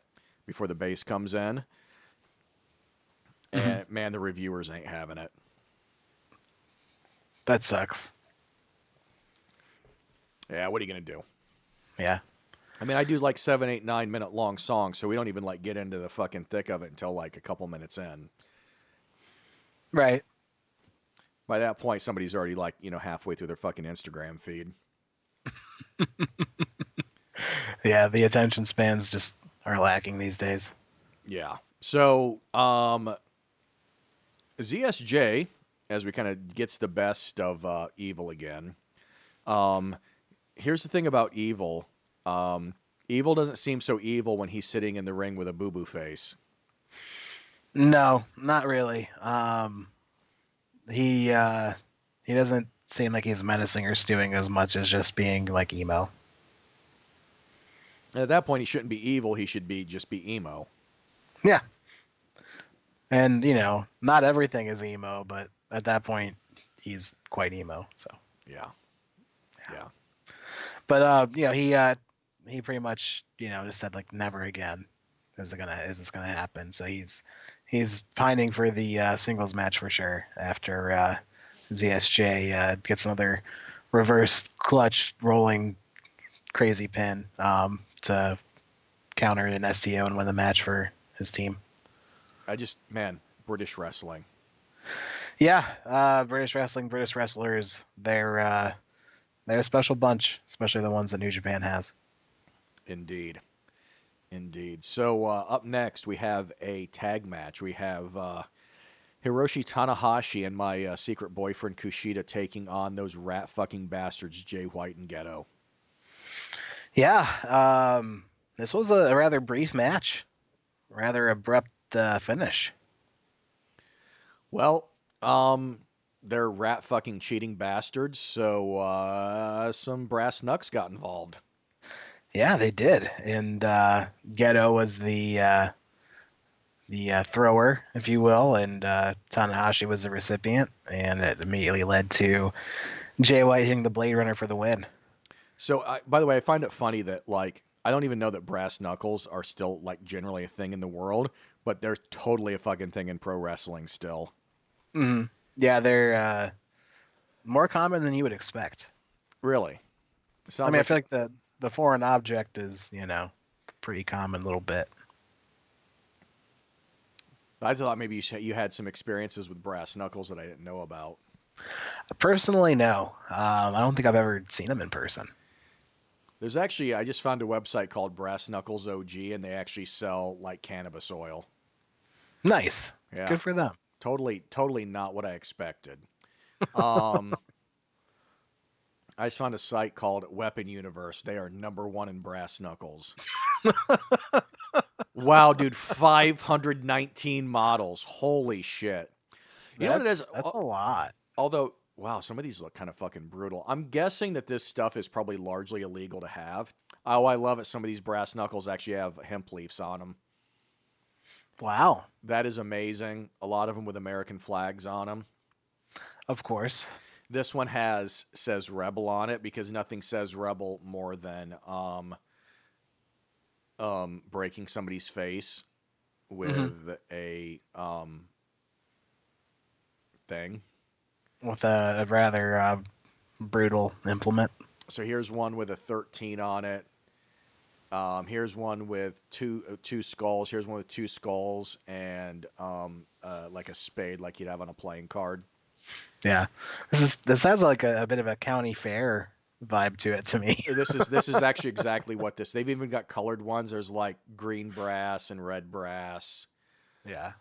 before the bass comes in. And man, the reviewers ain't having it. That sucks. Yeah, what are you gonna do? Yeah. I mean, I do like 7, 8, 9 minute long songs, so we don't even like get into the fucking thick of it until like a couple minutes in. Right. By that point, somebody's already like halfway through their fucking Instagram feed. Yeah, the attention spans just are lacking these days. Yeah. So, ZSJ, as we kind of gets the best of Evil again. Here's the thing about Evil. Evil doesn't seem so evil when he's sitting in the ring with a boo-boo face. No, not really. He doesn't seem like he's menacing or stewing as much as just being like emo. At that point, he shouldn't be evil. He should just be emo. Yeah. And not everything is emo, but at that point, he's quite emo. So. Yeah. But he pretty much just said like never again is this gonna happen. So he's pining for the singles match for sure after ZSJ gets another reverse clutch rolling crazy pin to counter an STO and win the match for his team. British wrestling. Yeah, British wrestling, British wrestlers, they're a special bunch, especially the ones that New Japan has. Indeed. So up next, we have a tag match. We have Hiroshi Tanahashi and my secret boyfriend Kushida taking on those rat fucking bastards Jay White and Ghetto. Yeah, this was a rather brief match, rather abrupt finish. Well, they're rat fucking cheating bastards, so some brass knucks got involved. Yeah, they did, and Ghetto was the thrower, if you will, and Tanahashi was the recipient, and it immediately led to Jay White hitting the Blade Runner for the win. So, by the way, I find it funny that like I don't even know that brass knuckles are still like generally a thing in the world, but they're totally a fucking thing in pro wrestling still. Mm-hmm. Yeah, they're more common than you would expect. Really? I feel like the foreign object is, pretty common little bit. I thought maybe you had some experiences with brass knuckles that I didn't know about. Personally, no. I don't think I've ever seen them in person. There's actually, I just found a website called Brass Knuckles OG, and they actually sell like cannabis oil. Nice. Yeah. Good for them. Totally not what I expected. I just found a site called Weapon Universe. They are #1 in brass knuckles. Wow, dude, 519 models. Holy shit. You know what it is? That's a lot. Although Wow, some of these look kind of fucking brutal. I'm guessing that this stuff is probably largely illegal to have. Oh, I love it. Some of these brass knuckles actually have hemp leaves on them. Wow. That is amazing. A lot of them with American flags on them. Of course. This one says rebel on it because nothing says rebel more than breaking somebody's face with a thing. With a rather brutal implement. So here's one with a 13 on it. Here's one with two skulls. Here's one with two skulls and like a spade, like you'd have on a playing card. Yeah, this has like a bit of a county fair vibe to it to me. This is actually exactly what this. They've even got colored ones. There's like green brass and red brass. Yeah.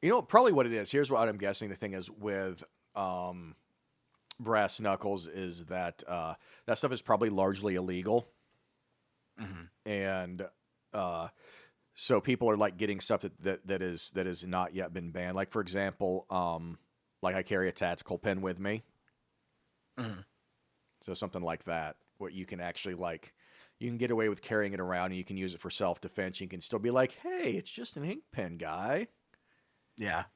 You know probably what it is. Here's what I'm guessing. The thing is with brass knuckles is that that stuff is probably largely illegal. And so people are like getting stuff that is not yet been banned. Like for example, like I carry a tactical pen with me, so something like that, what you can actually like, you can get away with carrying it around, and you can use it for self defense. You can still be like, hey, it's just an ink pen, guy. Yeah,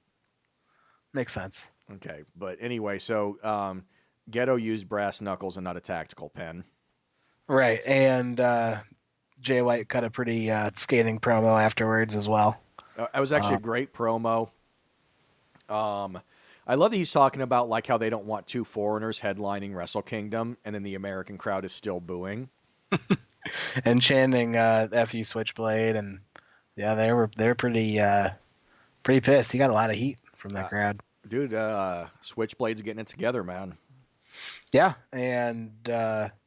makes sense. Okay, but anyway, so Ghetto used brass knuckles and not a tactical pen. Right, and Jay White cut a pretty scathing promo afterwards as well. It was actually a great promo. I love that he's talking about like how they don't want two foreigners headlining Wrestle Kingdom, and then the American crowd is still booing and chanting "F you Switchblade," and yeah, they're pretty pissed. He got a lot of heat from that crowd. Dude, Switchblade's getting it together, man. Yeah, and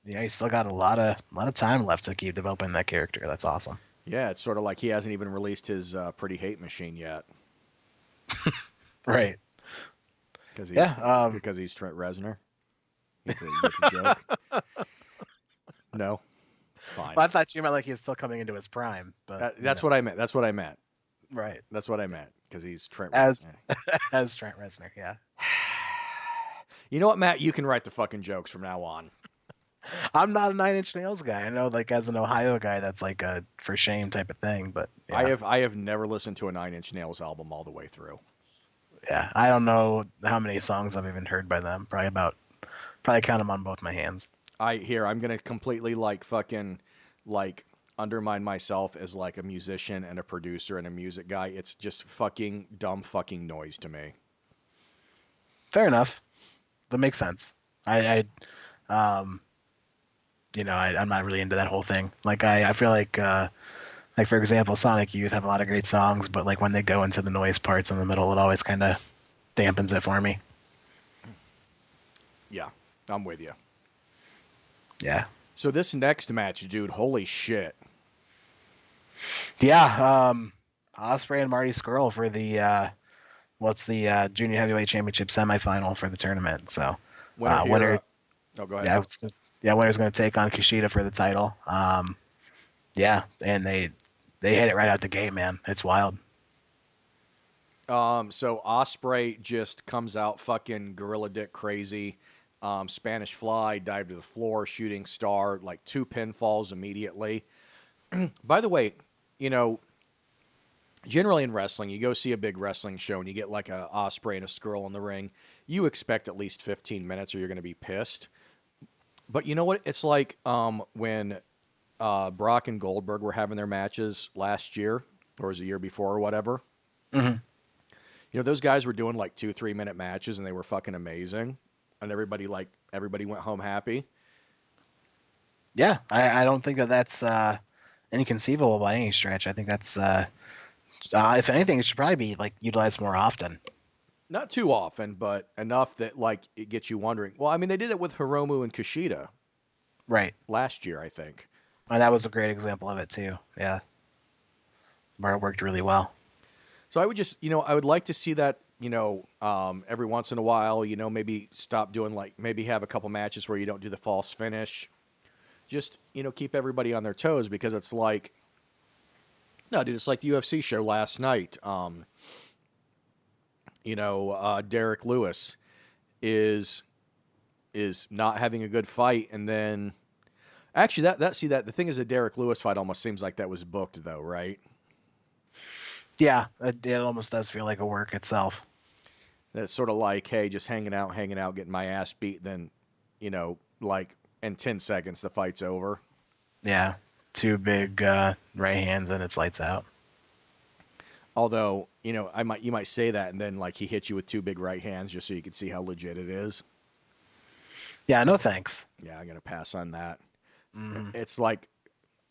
he's still got a lot of time left to keep developing that character. That's awesome. Yeah, it's sort of like he hasn't even released his Pretty Hate Machine yet. Right. Because he's Trent Reznor. You get the joke. No, fine. Well, I thought you meant like he's still coming into his prime, but that's what I meant. That's what I meant. Right. That's what I meant because he's Trent Reznor. As Trent Reznor. Yeah. You know what, Matt? You can write the fucking jokes from now on. I'm not a Nine Inch Nails guy. I know, like as an Ohio guy, that's like a for shame type of thing. But yeah. I have never listened to a Nine Inch Nails album all the way through. Yeah, I don't know how many songs I've even heard by them. Probably count them on both my hands. I'm gonna completely like fucking like undermine myself as like a musician and a producer and a music guy. It's just fucking dumb fucking noise to me. Fair enough. That makes sense. I'm not really into that whole thing. Like I feel like for example, Sonic Youth have a lot of great songs, but like when they go into the noise parts in the middle, it always kind of dampens it for me. Yeah, I'm with you. Yeah. So this next match, dude, holy shit. Yeah, Ospreay and Marty Scurll for the Junior Heavyweight Championship semifinal for the tournament. So winner. Oh, go ahead. Winner's going to take on Kushida for the title. Yeah, and they hit it right out the gate, man. It's wild. So Ospreay just comes out fucking gorilla dick crazy. Spanish Fly, dive to the floor, shooting star, like 2 pinfalls immediately. By the way, generally in wrestling, you go see a big wrestling show and you get like a Ospreay and a Scurll in the ring. You expect at least 15 minutes or you're going to be pissed. But you know what? It's like when Brock and Goldberg were having their matches last year, or was it the year before or whatever. Mm-hmm. Those guys were doing like 2-3 minute matches and they were fucking amazing. And everybody went home happy. Yeah, I don't think that's inconceivable by any stretch. I think that's if anything, it should probably be like utilized more often. Not too often, but enough that like it gets you wondering. Well, I mean, they did it with Hiromu and Kushida, right? Last year, I think. And that was a great example of it too. Yeah, where it worked really well. So I would just, I would like to see that, every once in a while. Maybe stop doing maybe have a couple matches where you don't do the false finish. Just keep everybody on their toes because it's like, no, dude, it's like the UFC show last night. Derrick Lewis is not having a good fight, and then actually that the thing is, a Derrick Lewis fight almost seems like that was booked though, right? Yeah, it almost does feel like a work itself. It's sort of like, hey, just hanging out, getting my ass beat, then, like in 10 seconds the fight's over. Yeah, two big right hands and it's lights out. Although, you might say that, and then like he hits you with two big right hands just so you can see how legit it is. Yeah, no thanks. Yeah, I'm gonna pass on that. Mm. It's like,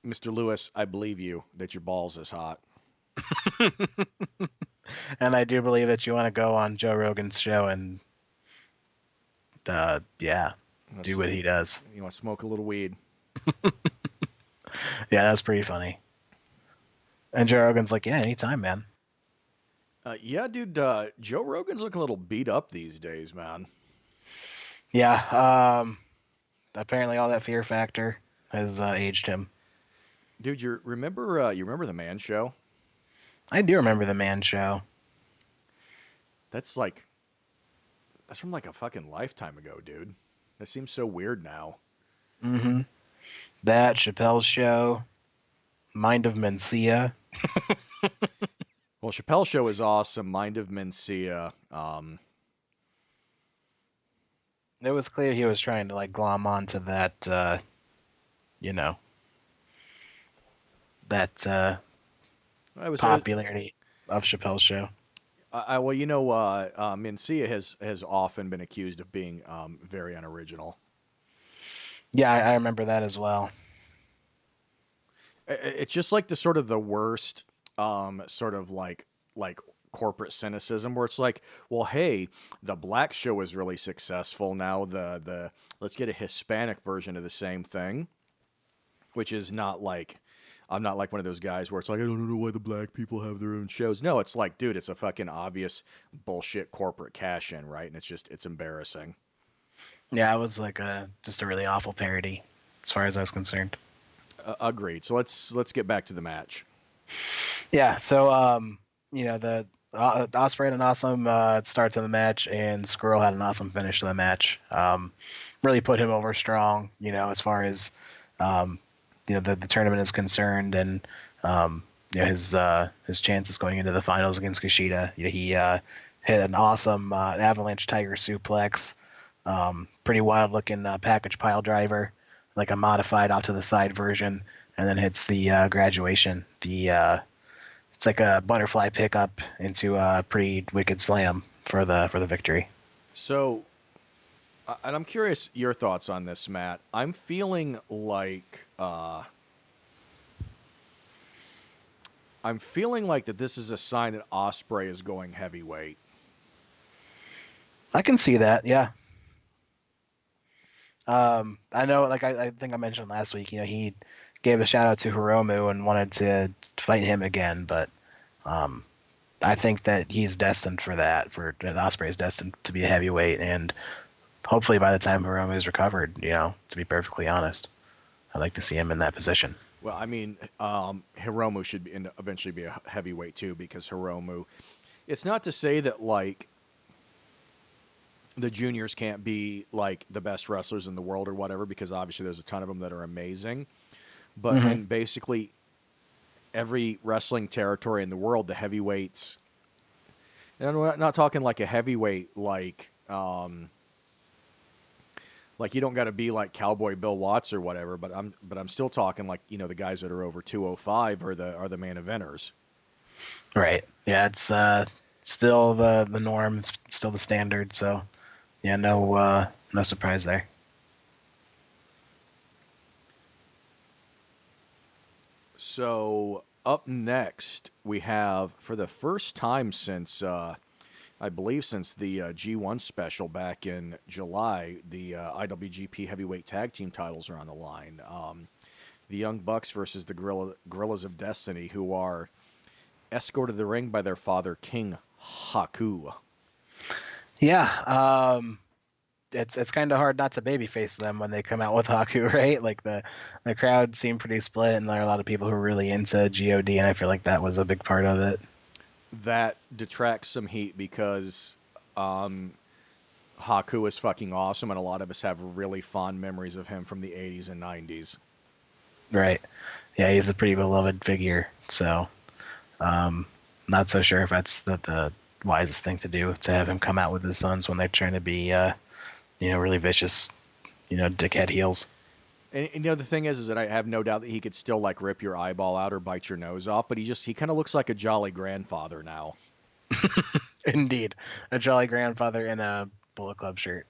Mr. Lewis, I believe you that your balls is hot. And I do believe that you want to go on Joe Rogan's show and, yeah, do what he does. You want to smoke a little weed? Yeah, that's pretty funny. And Joe Rogan's like, yeah, anytime, man. Yeah, dude. Joe Rogan's looking a little beat up these days, man. Yeah. Apparently all that fear factor has aged him. Dude, you remember the Man Show? I do remember the Man Show. That's from like a fucking lifetime ago, dude. That seems so weird now. Mm-hmm. That, Chappelle's Show, Mind of Mencia. Well, Chappelle's Show is awesome. Mind of Mencia. It was clear he was trying to like glom onto that, you know, that popularity of Chappelle's Show. Well, Mencia has often been accused of being very unoriginal. Yeah, I remember that as well. It's just like the sort of the worst sort of like corporate cynicism, where it's like, well, hey, the black show is really successful now. The let's get a Hispanic version of the same thing, which is not like, I'm not like one of those guys where it's like, I don't know why the black people have their own shows. No, it's like, dude, it's a fucking obvious bullshit corporate cash in, right? And it's embarrassing. Yeah, it was like just a really awful parody, as far as I was concerned. Agreed. So let's get back to the match. Yeah. So the Osprey had an awesome start to the match, and Squirrel had an awesome finish to the match. Really put him over strong, as far as the tournament is concerned, and his chances going into the finals against Kushida. He hit an awesome avalanche tiger suplex, pretty wild looking package pile driver, like a modified off to the side version, and then hits the graduation. It's like a butterfly pickup into a pretty wicked slam for the victory. So, and I'm curious your thoughts on this, Matt. I'm feeling like that this is a sign that Osprey is going heavyweight. I can see that, yeah. I know, like I think I mentioned last week, he gave a shout out to Hiromu and wanted to fight him again, but I think that he's destined for that. Osprey is destined to be a heavyweight, and hopefully by the time Hiromu is recovered, to be perfectly honest, I'd like to see him in that position. Well, I mean, Hiromu should eventually be a heavyweight too, because Hiromu. It's not to say that like the juniors can't be like the best wrestlers in the world or whatever, because obviously there's a ton of them that are amazing. But in basically every wrestling territory in the world, the heavyweights, and we're not talking like a heavyweight like you don't got to be like Cowboy Bill Watts or whatever, but I'm still talking like, the guys that are over 205 are the main eventers. Right. Yeah, it's still the norm. It's still the standard. So, yeah, no surprise there. So up next, we have, for the first time since, I believe since the G1 special back in July, the IWGP Heavyweight Tag Team titles are on the line. The Young Bucks versus the Gorillas of Destiny, who are escorted to the ring by their father, King Haku. Yeah, it's kind of hard not to babyface them when they come out with Haku, right? Like the crowd seemed pretty split, and there are a lot of people who are really into God, and I feel like that was a big part of it. That detracts some heat because Haku is fucking awesome, and a lot of us have really fond memories of him from the 80s and 90s. Right. Yeah, he's a pretty beloved figure. So, um, not so sure if that's the wisest thing to do to have him come out with his sons when they're trying to be, really vicious, dickhead heels. And the thing is that I have no doubt that he could still like rip your eyeball out or bite your nose off, but he kind of looks like a jolly grandfather now. Indeed, a jolly grandfather in a Bullet Club shirt.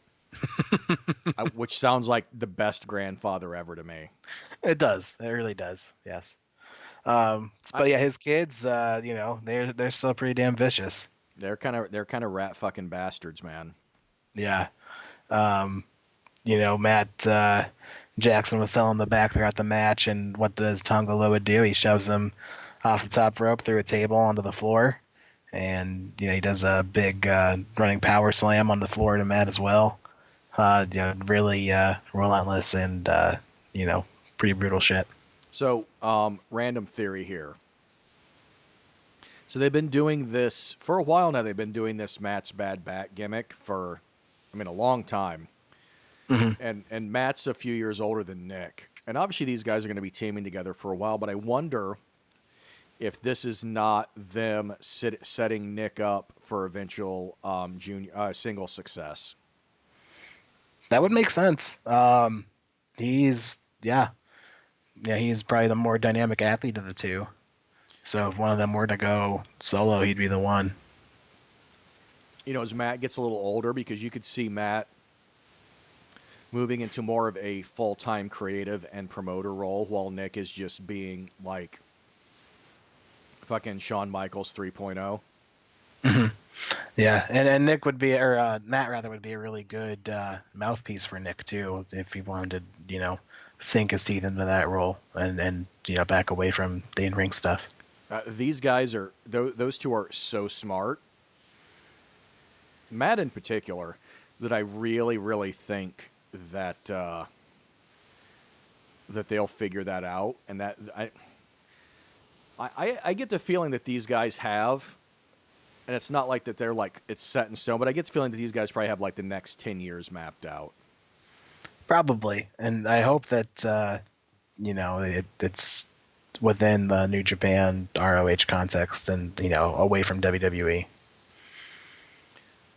Which sounds like the best grandfather ever to me. It does. It really does. Yes. I, But yeah, his kids, they're still pretty damn vicious. they're kind of rat fucking bastards, man. Yeah. Um, Matt Jackson was selling the back throughout the match, and what does Tonga Loa do? He shoves him off the top rope through a table onto the floor, and he does a big running power slam on the floor to Matt as well. Really relentless and pretty brutal shit. So, random theory here. So they've been doing this for a while now. They've been doing this Matt's bad back gimmick for, a long time. Mm-hmm. And Matt's a few years older than Nick. And obviously these guys are going to be teaming together for a while, but I wonder if this is not them setting Nick up for eventual single success. That would make sense. He's he's probably the more dynamic athlete of the two. So if one of them were to go solo, he'd be the one. As Matt gets a little older, because you could see Matt moving into more of a full-time creative and promoter role, while Nick is just being like fucking Shawn Michaels 3.0. Mm-hmm. Yeah, and Nick would be, or Matt rather, would be a really good mouthpiece for Nick too, if he wanted to, sink his teeth into that role and back away from the in-ring stuff. These guys are those two are so smart. Matt in particular, that I really, really think that that they'll figure that out, and that I get the feeling that these guys have, and it's not like that they're like it's set in stone, but I get the feeling that these guys probably have like the next 10 years mapped out. Probably, and I hope that it's within the New Japan ROH context and away from WWE.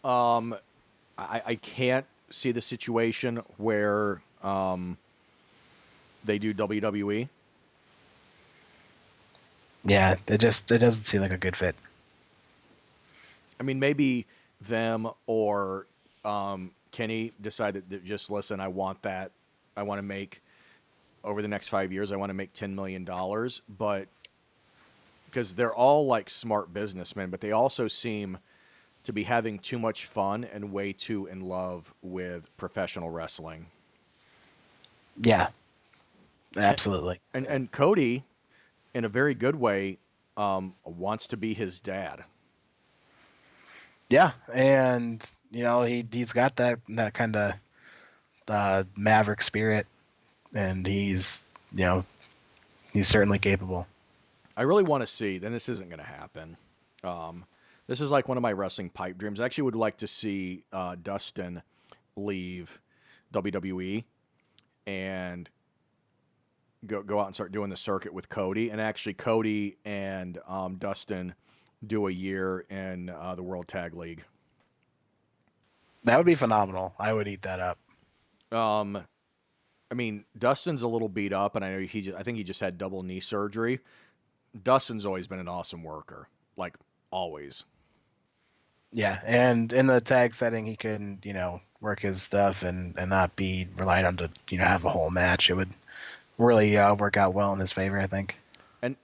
I can't see the situation where they do WWE. Yeah, it doesn't seem like a good fit. Maybe them or Kenny decided that just listen, I want that. I want to make over the next 5 years. I want to make $10 million, but because they're all like smart businessmen, but they also seem to be having too much fun and way too in love with professional wrestling. Yeah, absolutely. And Cody, in a very good way, wants to be his dad. Yeah, and he's got that kind of maverick spirit, and he's certainly capable. I really want to see. Then this isn't going to happen. This is like one of my wrestling pipe dreams. I actually would like to see Dustin leave WWE and go out and start doing the circuit with Cody. And actually, Cody and Dustin do a year in the World Tag League. That would be phenomenal. I would eat that up. Dustin's a little beat up, and I think he just had double knee surgery. Dustin's always been an awesome worker, like always. Yeah, and in the tag setting, he can work his stuff and not be relied on to have a whole match. It would really work out well in his favor, I think. And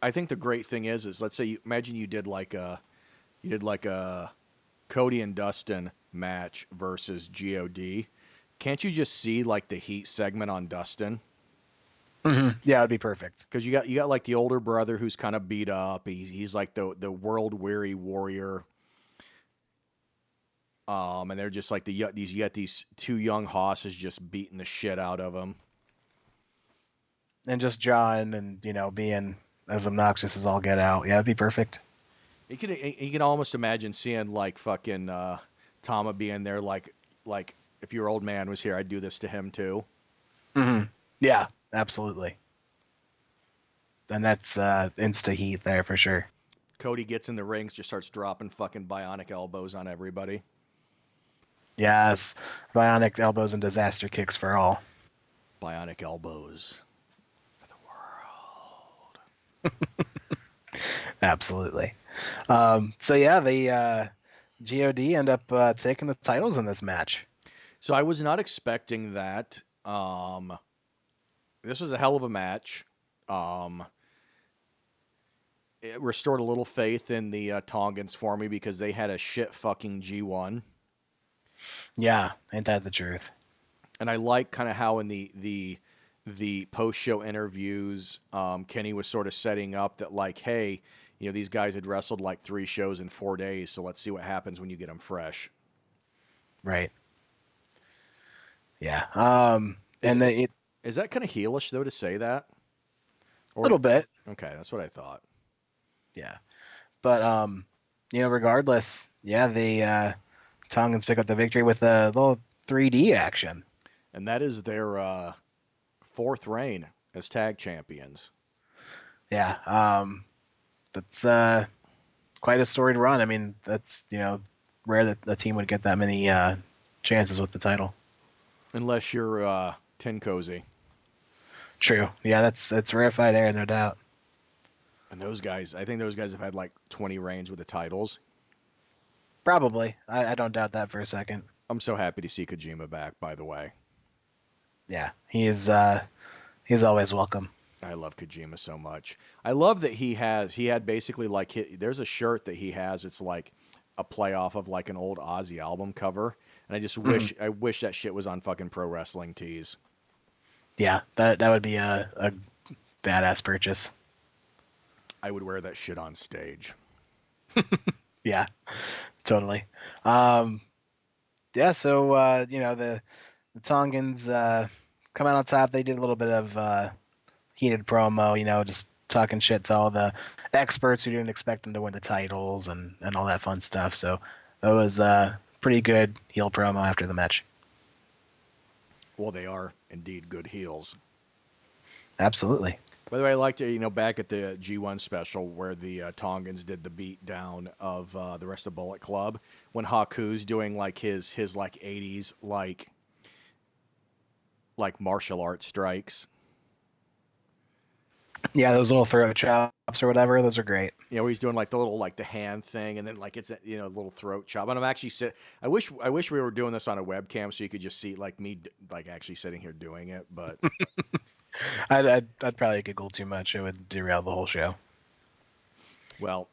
I think the great thing is let's say imagine you did like a Cody and Dustin match versus God. Can't you just see like the heat segment on Dustin? Mm-hmm. Yeah, it'd be perfect. Because you got like the older brother who's kind of beat up. He's like the world weary warrior. And they're just like you got these two young hosses just beating the shit out of him. And just John and being as obnoxious as all get out. Yeah, it'd be perfect. You can almost imagine seeing like fucking Tama being there like like if your old man was here, I'd do this to him too. Hmm. Yeah, absolutely. And that's insta heat there for sure. Cody gets in the rings, just starts dropping fucking bionic elbows on everybody. Yes, bionic elbows and disaster kicks for all. Bionic elbows for the world. Absolutely. So yeah, the God end up taking the titles in this match. So I was not expecting that. This was a hell of a match. Um, it restored a little faith in the Tongans for me because they had a shit fucking G1. Yeah, ain't that the truth? And I like kind of how in the post show interviews, Kenny was sort of setting up that like, hey, you know, these guys had wrestled like 3 shows in 4 days, so let's see what happens when you get them fresh. Right. Yeah. Is And it, then is that kind of heelish though to say that? a Or little bit. okay, that's what I thought. Yeah. But regardless, yeah, the Tongans pick up the victory with a little 3D action. And that is their 4th reign as tag champions. Yeah. That's quite a storied run. I mean, that's rare that the team would get that many chances with the title. Unless you're Tin Cozy. True. Yeah, that's rarefied air, no doubt. And those guys, I think those guys have had like 20 reigns with the titles. Probably. I don't doubt that for a second. I'm so happy to see Kojima back, by the way. Yeah, he's always welcome. I love Kojima so much. I love that he had basically like there's a shirt that he has. It's like a play off of like an old Ozzy album cover, and I just wish that shit was on fucking Pro Wrestling Tees. Yeah, that would be a badass purchase. I would wear that shit on stage. Yeah, totally. Yeah, so the Tongans come out on top. They did a little bit of heated promo, just talking shit to all the experts who didn't expect them to win the titles and all that fun stuff. So that was pretty good heel promo after the match. Well, they are indeed good heels. Absolutely. By the way, I liked it, back at the G1 special where the Tongans did the beat down of the rest of Bullet Club when Haku's doing like his like 80s like martial art strikes. Yeah, those little throat chops or whatever, those are great. Where he's doing like the little like the hand thing and then like it's a little throat chop. And I'm actually I wish we were doing this on a webcam so you could just see like me like actually sitting here doing it, but I'd probably giggle too much. It would derail the whole show. Well,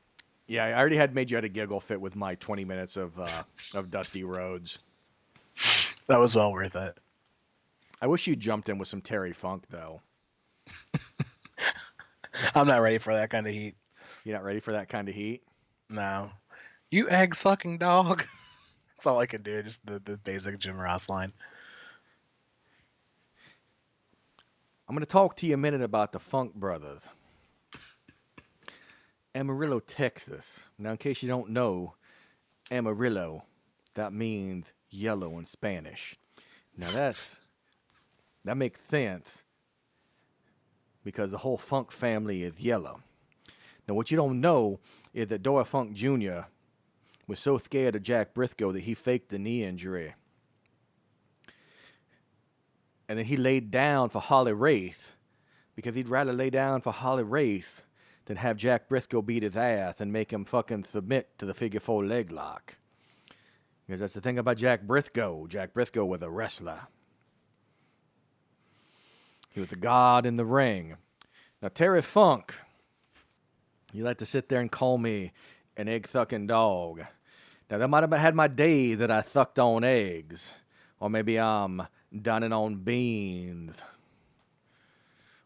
yeah, I already had made you at a giggle fit with my 20 minutes of Dusty Rhodes. That was well worth it. I wish you jumped in with some Terry Funk though. I'm not ready for that kind of heat. You're not ready for that kind of heat? No. You egg sucking dog. That's all I can do. Just the basic Jim Ross line. I'm going to talk to you a minute about the Funk Brothers. Amarillo, Texas. Now, in case you don't know, Amarillo, that means yellow in Spanish. Now, that makes sense because the whole Funk family is yellow. Now, what you don't know is that Dora Funk Jr. was so scared of Jack Briscoe that he faked the knee injury. And then he laid down for Holly Race because he'd rather lay down for Holly Race than have Jack Briscoe beat his ass and make him fucking submit to the figure 4 leg lock. Because that's the thing about Jack Briscoe. Jack Briscoe was a wrestler. He was a god in the ring. Now, Terry Funk, you like to sit there and call me an egg-sucking dog. Now, that might have had my day that I sucked on eggs. Or maybe I'm dining on beans.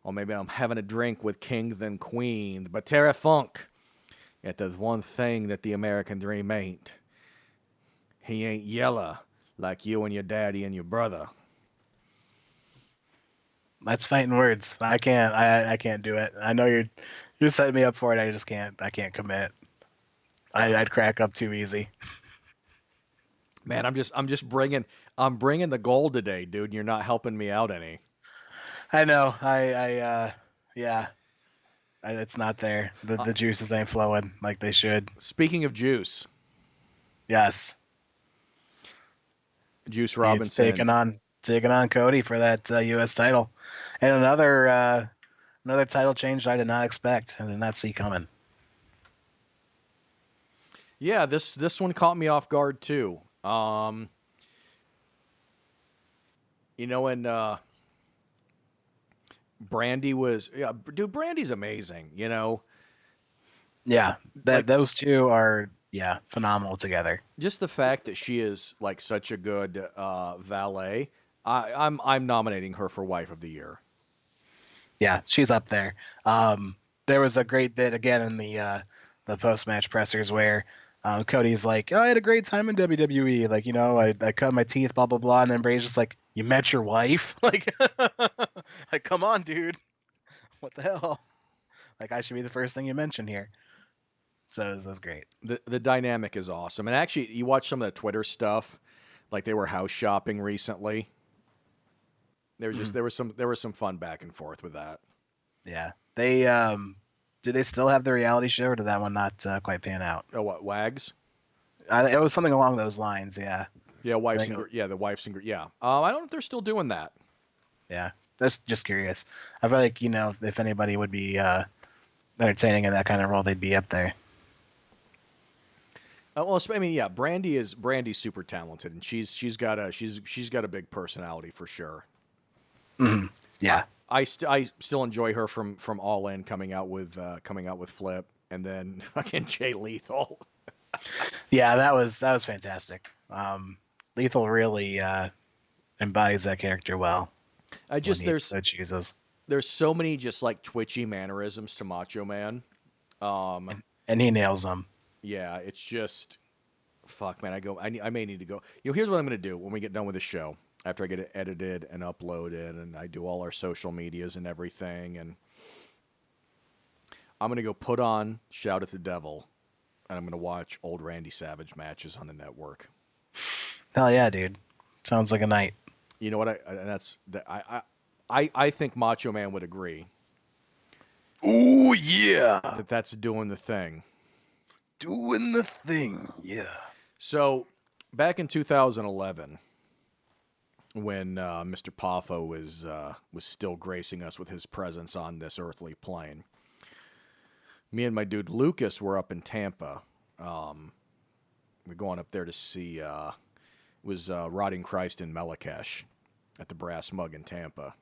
Or maybe I'm having a drink with kings and queens. But Terry Funk, if there's one thing that the American dream ain't, he ain't yellow like you and your daddy and your brother. That's fighting words. I can't do it. I know you're setting me up for it. I can't commit. I'd crack up too easy. Man, I'm just bringing I'm bringing the gold today, dude. And you're not helping me out any. I know. Yeah. It's not there. Uh, The juices ain't flowing like they should. Speaking of Juice, Yes, Juice he's Robinson. taking on Cody for that U.S. title, and another title change I did not expect and did not see coming. Yeah, this one caught me off guard too. And Brandy was, yeah, dude. Brandy's amazing. Yeah, that Like those two are phenomenal together. just the fact that she is like such a good valet. I'm nominating her for Wife of the Year. Yeah, she's up there. There was a great bit again in the post match pressers where Cody's like, "Oh, I had a great time in WWE. Like, I cut my teeth, blah blah blah," and then Bray's just like, "You met your wife? Like, like, come on, dude. What the hell? Like, I should be the first thing you mention here." So it was great. The dynamic is awesome, and actually, you watch some of the Twitter stuff, like they were house shopping recently. Mhm. There was some fun back and forth with that. Yeah, they do they still have the reality show, or did that one not quite pan out? Oh, what Wags? It was something along those lines. Yeah, Yeah, I wives think it and was. yeah, the wives and yeah. I don't know if they're still doing that. Yeah, just curious. I feel like if anybody would be entertaining in that kind of role, they'd be up there. Well, I mean, yeah, Brandy's super talented, and she's got a big personality for sure. Hmm. I Yeah, I still enjoy her from All In coming out with Flip, and then fucking Jay Lethal. yeah, that was fantastic. Lethal really embodies that character well I when just he so chooses, there's so many just like twitchy mannerisms to Macho Man. Um, and he nails them. yeah, it's just fuck, man. I may need to go. Here's what I'm gonna do when we get done with the show. After I get it edited and uploaded, and I do all our social medias and everything, and I'm gonna go put on Shout at the Devil, and I'm gonna watch old Randy Savage matches on the network. Hell yeah, dude! Sounds like a night. You know what? I think Macho Man would agree Oh yeah, that that's doing the thing. doing the thing. Yeah. So back in 2011, when Mr. Poffo was still gracing us with his presence on this earthly plane, me and my dude Lucas were up in Tampa. We're going up there to see was Rotting Christ in Melakesh at the Brass Mug in Tampa.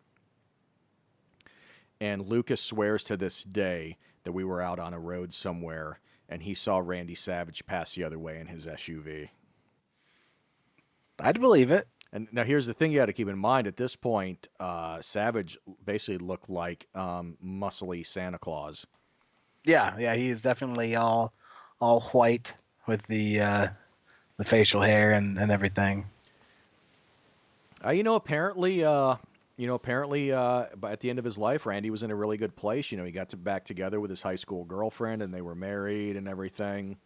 And Lucas swears to this day that we were out on a road somewhere and he saw Randy Savage pass the other way in his SUV. I'd believe it. And now here's the thing you got to keep in mind. At this point, Savage basically looked like muscly Santa Claus. Yeah, yeah, he is definitely all white with the facial hair and everything. Apparently, but at the end of his life, Randy was in a really good place. He got back together with his high school girlfriend, and they were married and everything.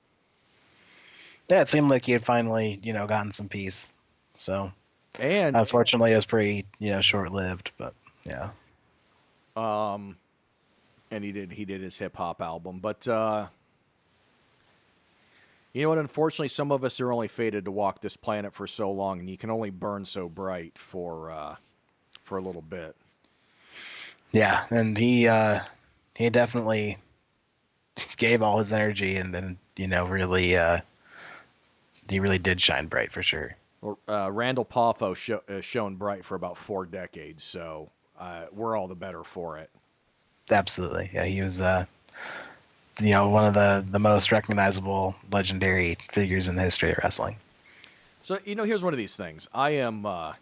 Yeah, it seemed like he had finally, gotten some peace. So And unfortunately, it was pretty, short lived. But yeah, um, and he did his hip hop album, but you know what? Unfortunately, some of us are only fated to walk this planet for so long, and you can only burn so bright for a little bit. yeah, and he definitely gave all his energy, and really he really did shine bright for sure. Well, Randall Poffo shone bright for about 4 decades, so we're all the better for it. Absolutely, yeah, he was one of the most recognizable legendary figures in the history of wrestling. So here's one of these things. I am a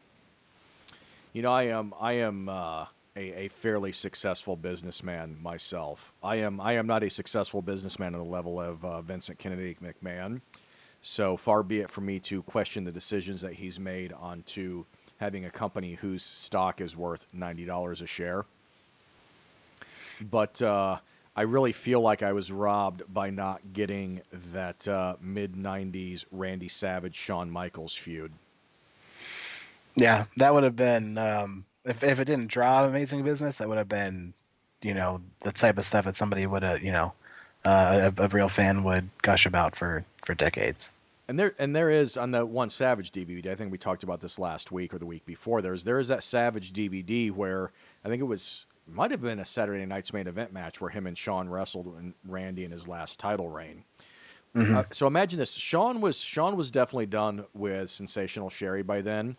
fairly successful businessman myself. I am not a successful businessman on the level of Vincent Kennedy McMahon. So far be it from me to question the decisions that he's made onto having a company whose stock is worth $90 a share. But I really feel like I was robbed by not getting that mid-'90s Randy Savage Shawn Michaels feud. Yeah, that would have been if it didn't draw Amazing Business, that would have been, the type of stuff that somebody would have, a real fan would gush about for decades. And there is on the one Savage DVD. I think we talked about this last week or the week before. There is that Savage DVD where I think might have been a Saturday Night's Main Event match where him and Sean wrestled and Randy in his last title reign. Hmm. So imagine this: Sean was definitely done with Sensational Sherry by then,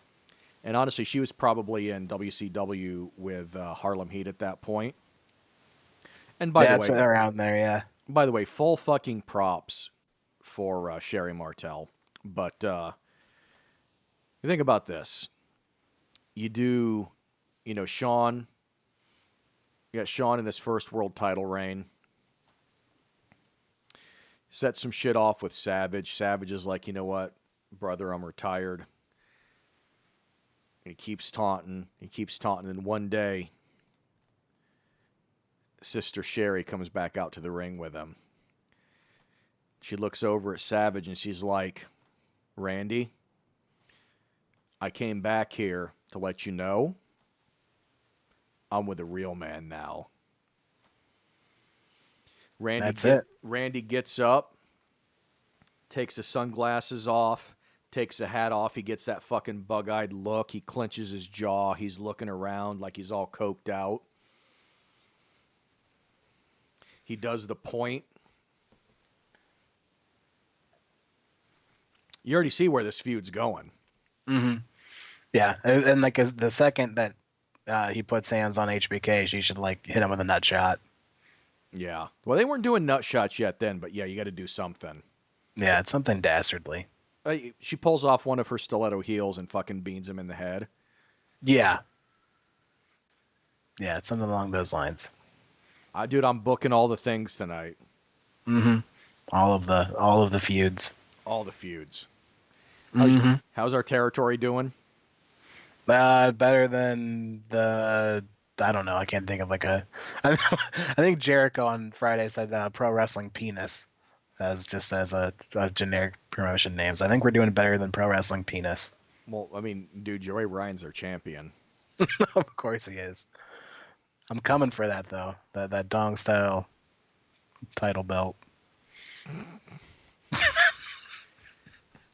and honestly, she was probably in WCW with Harlem Heat at that point. And Yeah, it's around there. Yeah. by the way, full fucking props for Sherry Martel. But you think about this: you do, Sean. You got Sean in his first world title reign. Set some shit off with Savage. Savage is like, you know what, brother, I'm retired. And he keeps taunting. He keeps taunting. And one day, Sister Sherry comes back out to the ring with him. She looks over at Savage and she's like, Randy, I came back here to let you know I'm with a real man now. That's it. Randy gets up, takes the sunglasses off, takes the hat off. He gets that fucking bug-eyed look. He clenches his jaw. He's looking around like he's all coked out. He does the point. You already see where this feud's going. Hmm. Yeah, and like the second that he puts hands on HBK, she should like hit him with a nut shot. Yeah. Well, they weren't doing nut shots yet then, but yeah, you got to do something. Yeah, it's something dastardly. She pulls off one of her stiletto heels and fucking beans him in the head. Yeah. Yeah, it's something along those lines. Dude, I'm booking all the things tonight. Hmm. All of the feuds. All the feuds. Hmm. How's our territory doing? Better than I don't know. I can't think of like a. I think Jericho on Friday said pro wrestling penis as a generic promotion name. So I think we're doing better than pro wrestling penis. Well, I mean, dude, Joey Ryan's our champion. Of course he is. I'm coming for that though. That dong style title belt.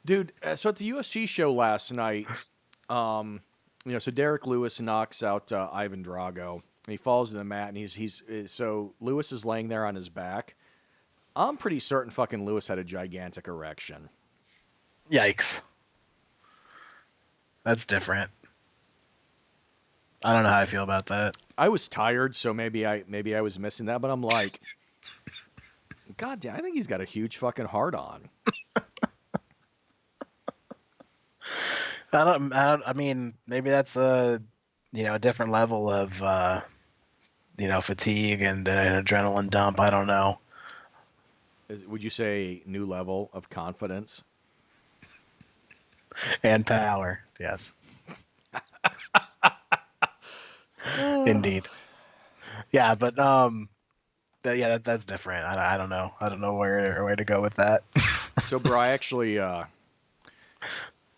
Dude, so at the UFC show last night, so Derrick Lewis knocks out Ivan Drago. And he falls to the mat, and so Lewis is laying there on his back. I'm pretty certain fucking Lewis had a gigantic erection. Yikes. That's different. I don't know how I feel about that. I was tired, so maybe I was missing that, but I'm like, God damn, I think he's got a huge fucking heart on. I mean, maybe that's a different level of fatigue and an adrenaline dump. I don't know. Would you say new level of confidence? And power, yes. Indeed. Yeah, but that's different. I don't know. I don't know where to go with that. So, bro, I actually, I'm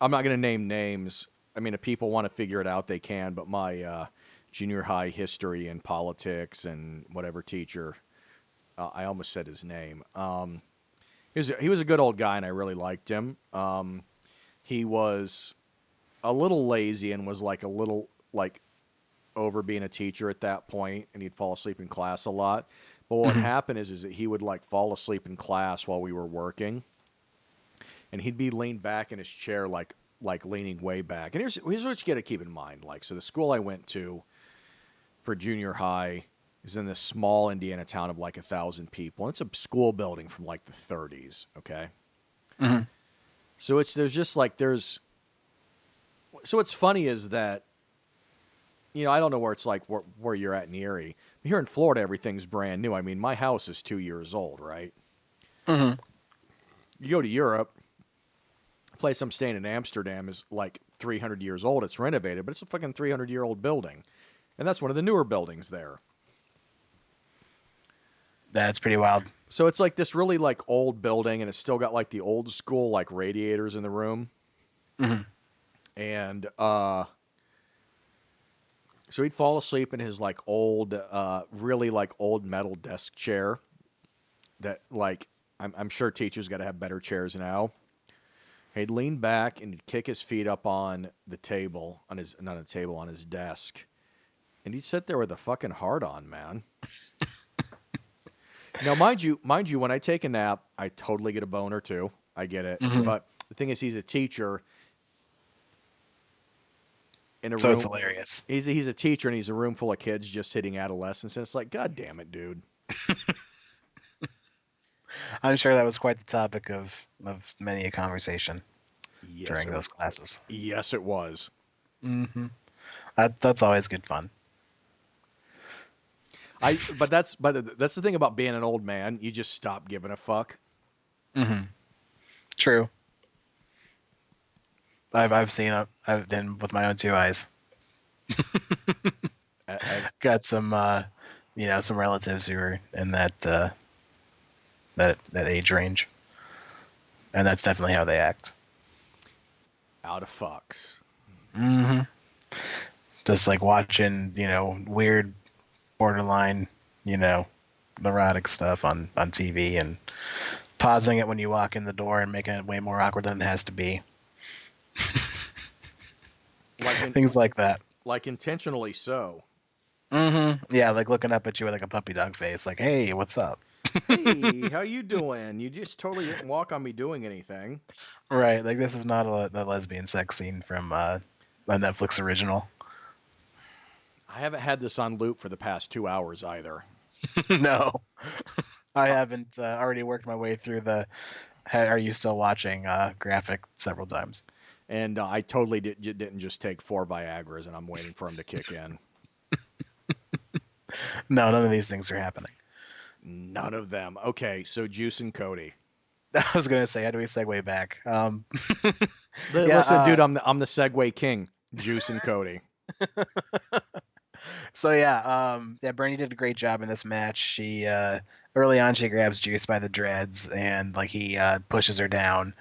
not going to name names. I mean, if people want to figure it out, they can. But my junior high history and politics and whatever teacher, I almost said his name. He was a good old guy, and I really liked him. He was a little lazy and was like a little like over being a teacher at that point, and he'd fall asleep in class a lot. But what happened is that he would like fall asleep in class while we were working, and he'd be leaned back in his chair like leaning way back. And here's what you got to keep in mind. Like, so the school I went to for junior high is in this small Indiana town of like 1,000 people, and it's a school building from like the 30s. Okay, so so what's funny is that, I don't know where it's like where you're at in Erie. But here in Florida, everything's brand new. I mean, my house is 2 years old, right? Mm-hmm. You go to Europe, the place I'm staying in Amsterdam is like 300 years old. It's renovated, but it's a fucking 300-year-old building. And that's one of the newer buildings there. That's pretty wild. So it's like this really like old building, and it's still got like the old school like radiators in the room. Mm-hmm. And so he'd fall asleep in his like old, really like old metal desk chair that like I'm sure teachers got to have better chairs now. He'd lean back and he'd kick his feet up on the table, on his, not on the table, on his desk. And he'd sit there with a fucking heart on, man. Now, mind you, when I take a nap, I totally get a boner too. I get it. Hmm. But the thing is, he's a teacher in a So it's room. hilarious. He's a teacher and he's a room full of kids just hitting adolescents. And it's like, God damn it, dude. I'm sure that was quite the topic of many a conversation Yes, during those classes. yes, it was. Hmm. That's always good fun. But that's the thing about being an old man. You just stop giving a fuck. Hmm. True. I've seen it. I've been with my own two eyes. Got some some relatives who are in that age range, and that's definitely how they act. Out of fucks. Hmm. Just like watching weird, borderline, neurotic stuff on TV and pausing it when you walk in the door and making it way more awkward than it has to be. Things like that. Like intentionally so. Yeah, like looking up at you with like a puppy dog face, like, "Hey, what's up?" Hey, how you doing? You just totally didn't walk on me doing anything. Right, like this is not a lesbian sex scene from a Netflix original. I haven't had this on loop for the past 2 hours either. No, I Uh, haven't already worked my way through the "Are you still watching?" Graphic several times. and I totally didn't just take 4 Viagra's and I'm waiting for them to kick in. No, none of these things are happening. None of them. Okay, so Juice and Cody. I was gonna say, how do we segue back? Yeah. Listen, dude, I'm the Segway king. Juice and Cody. So yeah, Bernie did a great job in this match. She early on she grabs Juice by the dreads and like he pushes her down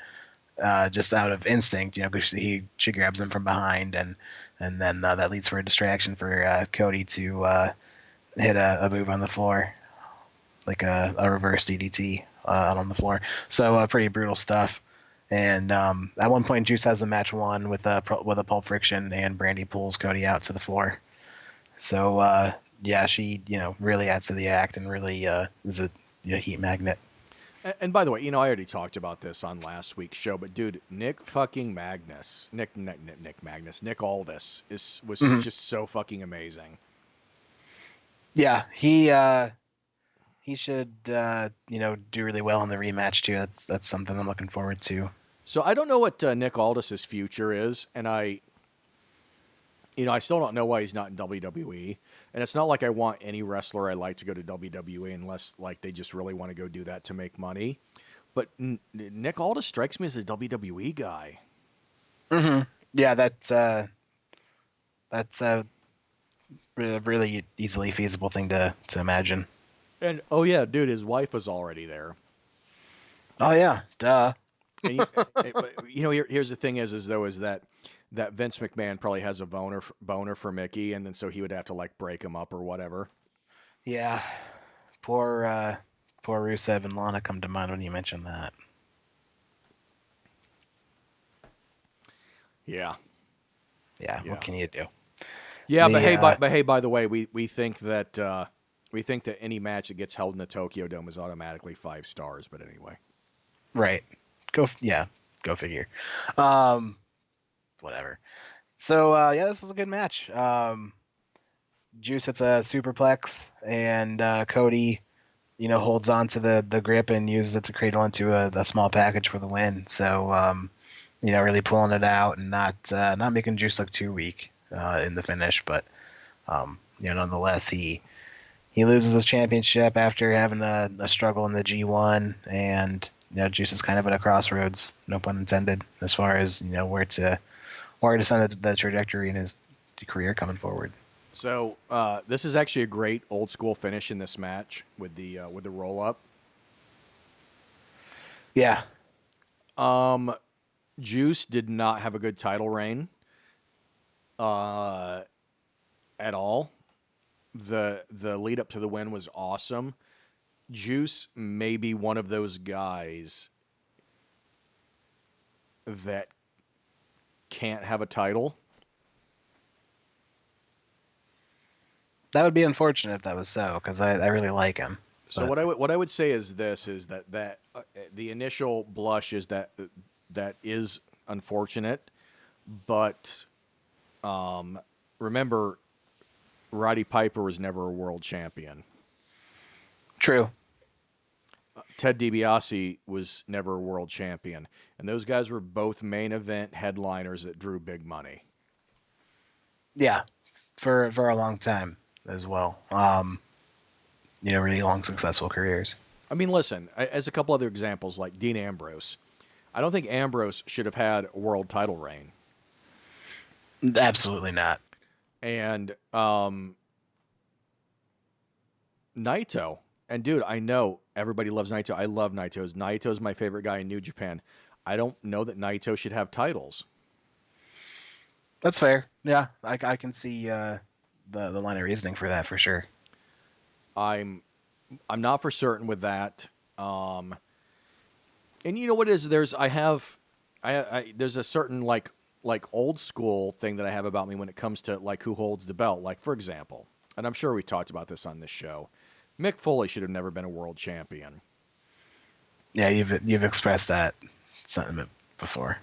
just out of instinct, because she grabs him from behind and then that leads for a distraction for Cody to hit a move on the floor, like a reverse DDT out on the floor. So pretty brutal stuff. And at one point, Juice has the match won with a pulp friction, and Brandy pulls Cody out to the floor. So yeah, she really adds to the act and really is a heat magnet. And by the way, I already talked about this on last week's show, but dude, Nick fucking Magnus, Nick Magnus, Nick Aldis was Mhm. just so fucking amazing. Yeah, he should do really well in the rematch too. That's something I'm looking forward to. So I don't know what Nick Aldis's future is, and I still don't know why he's not in WWE. And it's not like I want any wrestler I like to go to WWE unless like they just really want to go do that to make money. But Nick Aldis strikes me as a WWE guy. Hmm. Yeah, that's a really easily feasible thing to imagine. And oh yeah, dude, his wife was already there. Oh yeah, duh. And here's the thing is that Vince McMahon probably has a boner for Mickey, and then so he would have to like break him up or whatever. Yeah, poor Rusev and Lana come to mind when you mention that. Yeah. Yeah, Yeah. what can you do? Yeah, but The hey, by the way, we think that any match that gets held in the Tokyo Dome is automatically 5 stars. But anyway, right, go figure. Um, Whatever. So yeah, this was a good match. Juice hits a superplex, and Cody, holds on to the grip and uses it to cradle into a small package for the win. So really pulling it out and not making Juice look too weak in the finish, but nonetheless he loses his championship after having a struggle in the G1, and Juice is kind of at a crossroads, no pun intended, as far as where to send the trajectory in his career coming forward. so this is actually a great old school finish in this match with the roll up. Yeah. Juice did not have a good title reign. uh, at all. The lead up to the win was awesome. Juice may be one of those guys that can't have a title. That would be unfortunate if that was so, because I really like him. So But what I would say is this is that the initial blush is that is unfortunate, but remember Roddy Piper was never a world champion. true. Ted DiBiase was never a world champion, and those guys were both main event headliners that drew big money. Yeah, for a long time as well. Really long successful careers. I mean, listen, as a couple other examples, like Dean Ambrose, I don't think Ambrose should have had a world title reign. Absolutely not. And Naito, and dude, I know everybody loves Naito. I love Naito. Naito's my favorite guy in New Japan. I don't know that Naito should have titles. That's fair. Yeah, I can see the line of reasoning for that for sure. I'm not for certain with that. And you know what it is? There's a certain like old school thing that I have about me when it comes to like who holds the belt. Like for example, and I'm sure we talked about this on this show, Mick Foley should have never been a world champion. Yeah, you've expressed that sentiment before.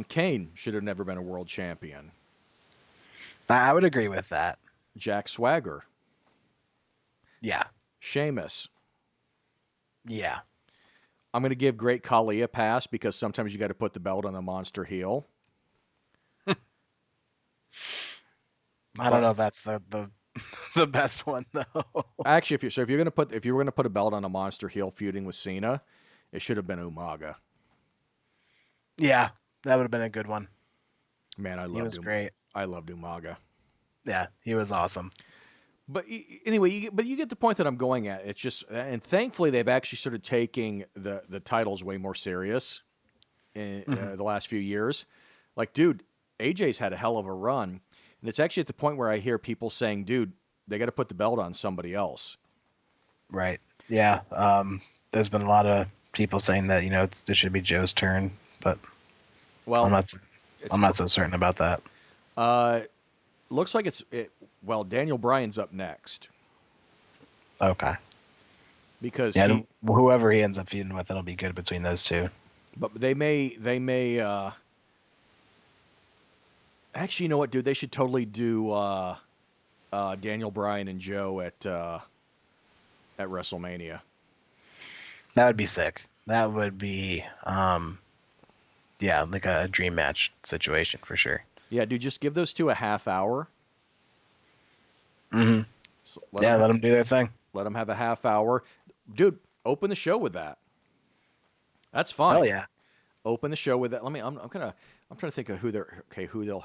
Kane should have never been a world champion. I would agree with that. Jack Swagger, Yeah. Sheamus. Yeah. I'm going to give Great Khali a pass because sometimes you got to put the belt on the monster heel. I don't know if that's the the best one though. Actually, if you're going to put a belt on a monster heel feuding with Cena, it should have been Umaga. Yeah, that would have been a good one. Man, He was great. I loved Umaga. Yeah, he was awesome. But anyway, you get the point that I'm going at. It's just, and thankfully they've actually started taking the titles way more serious in the last few years. Like, dude, AJ's had a hell of a run, and it's actually at the point where I hear people saying, "Dude, they got to put the belt on somebody else." Right. Yeah. There's been a lot of people saying that it should be Joe's turn, but Well, I'm not so certain about that. Looks like well, Daniel Bryan's up next Okay. because Yeah, whoever he ends up feuding with, it'll be good between those two. but they may actually, you know what, dude? They should totally do Daniel Bryan and Joe at WrestleMania. That would be sick. That would be like a dream match situation for sure. Yeah, dude, just give those two a half hour. Mm-hmm. So let them do their thing. Let them have a half hour. Dude, open the show with that. That's fine. Oh yeah. Open the show with that. I'm trying to think of who they'll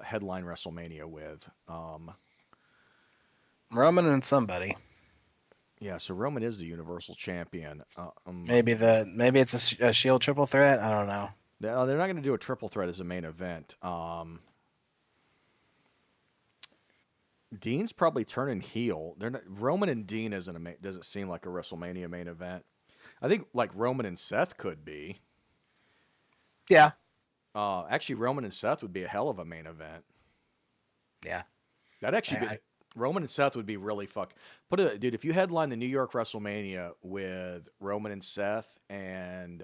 headline WrestleMania with. Roman and somebody. Yeah, so Roman is the Universal Champion. Maybe it's a Shield triple threat. I don't know. They're not going to do a triple threat as a main event. Dean's probably turning heel. Roman and Dean doesn't seem like a WrestleMania main event. I think like Roman and Seth could be. Yeah. Actually, Roman and Seth would be a hell of a main event. Yeah. That'd actually be Roman and Seth would be really dude, if you headline the New York WrestleMania with Roman and Seth and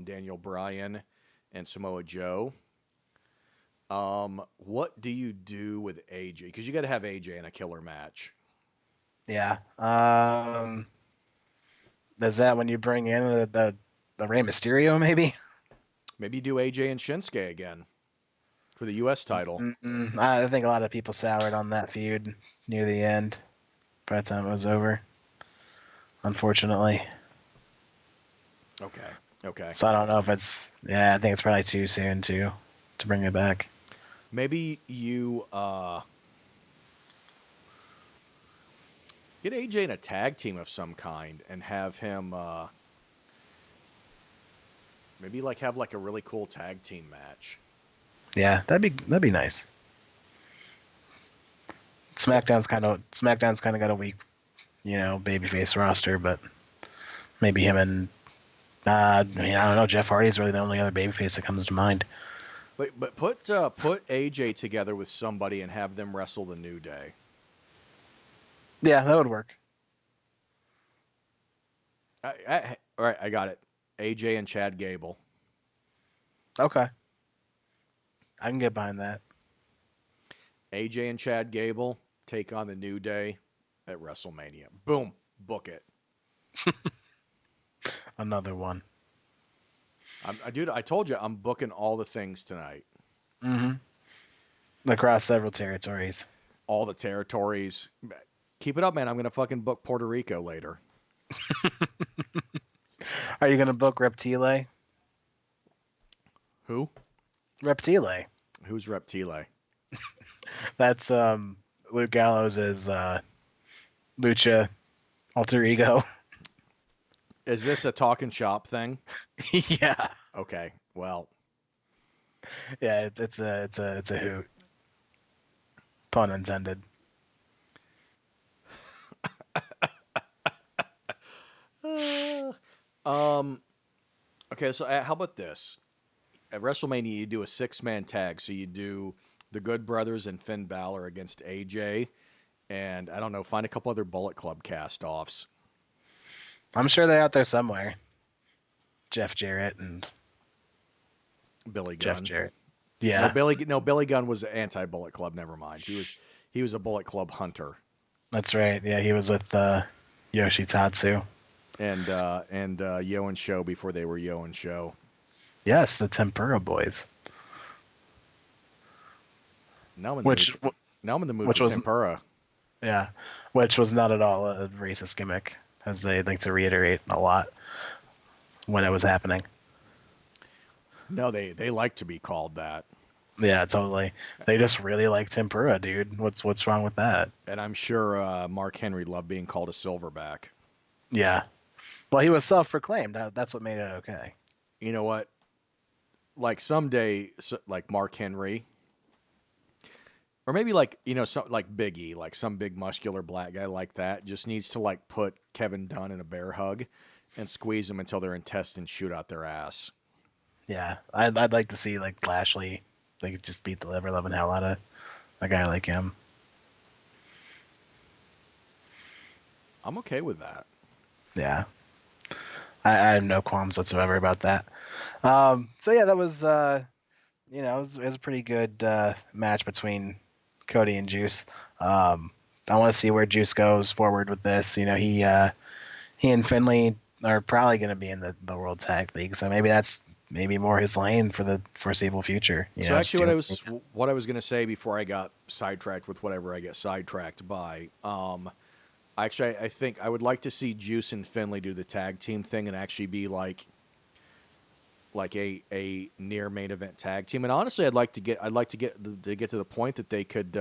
Daniel Bryan and Samoa Joe, what do you do with AJ? Because you got to have AJ in a killer match. Yeah. Is that when you bring in the Rey Mysterio maybe? Maybe do AJ and Shinsuke again for the U.S. title. I think a lot of people soured on that feud near the end by the time it was over, unfortunately. Okay. So I don't know if I think it's probably too soon to bring it back. Maybe you get AJ in a tag team of some kind and have him maybe have a really cool tag team match. Yeah, that'd be nice. SmackDown's kind of got a weak, babyface roster, but maybe him and I don't know. Jeff Hardy's really the only other babyface that comes to mind. But put AJ together with somebody and have them wrestle the New Day. Yeah, that would work. All right, I got it. AJ and Chad Gable. Okay, I can get behind that. AJ and Chad Gable take on the New Day at WrestleMania. Boom, book it. Another one. Dude, I told you I'm booking all the things tonight. Mm-hmm. Across several territories. All the territories. Keep it up, man. I'm gonna fucking book Puerto Rico later. Are you gonna book Reptile? Who? Reptile. Who's Reptile? That's Luke Gallows' lucha alter ego. Is this a talking shop thing? Yeah. Okay. Well. Yeah, it's a hoot. Pun intended. Okay, so how about this? At WrestleMania, you do a 6-man tag. So you do the Good Brothers and Finn Balor against AJ. And I don't know, find a couple other Bullet Club cast-offs. I'm sure they're out there somewhere. Jeff Jarrett and Billy Gunn. Jeff Jarrett. Yeah. Billy Gunn was anti-Bullet Club. Never mind. He was a Bullet Club hunter. That's right. Yeah, he was with Yoshitatsu. And Yo and Show before they were Yo and Show. Yes, the Tempura Boys. Now I'm in the mood for tempura. Yeah, which was not at all a racist gimmick, as they like to reiterate a lot when it was happening. No, they like to be called that. Yeah, totally. They just really like tempura, dude. What's wrong with that? And I'm sure Mark Henry loved being called a silverback. Yeah. Well, he was self-proclaimed. That's what made it okay. You know what? Like someday, like Mark Henry, or maybe like like Biggie, like some big muscular black guy like that, just needs to like put Kevin Dunn in a bear hug and squeeze them until their intestines shoot out their ass. Yeah, I'd like to see like Lashley, like just beat the liver loving hell out of a guy like him. I'm okay with that. Yeah, I have no qualms whatsoever about that. So yeah, that was it was a pretty good match between Cody and Juice. I want to see where Juice goes forward with this. You know, he and Finley are probably going to be in the World Tag League, so maybe that's more his lane for the foreseeable future. So actually, what I was going to say before I got sidetracked with whatever I get sidetracked by. Actually, I think I would like to see Juice and Finley do the tag team thing and actually be like a near main event tag team. And honestly, I'd like to get to the point that they could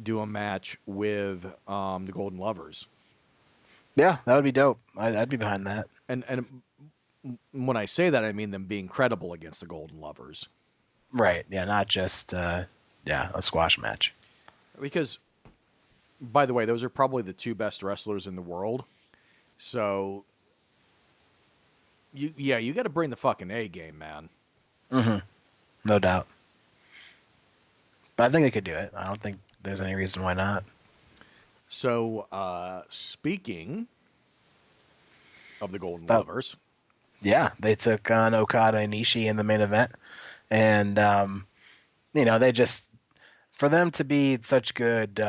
do a match with the Golden Lovers. Yeah, that would be dope. I'd be behind that. And when I say that, I mean them being credible against the Golden Lovers. Right. Yeah, not just a squash match. Because, by the way, those are probably the two best wrestlers in the world. So, you got to bring the fucking A game, man. Mm-hmm. No doubt. But I think they could do it. I don't think there's any reason why not. So, speaking of the Golden Lovers. Yeah, they took on Okada and Ishii in the main event. And, they just, for them to be such good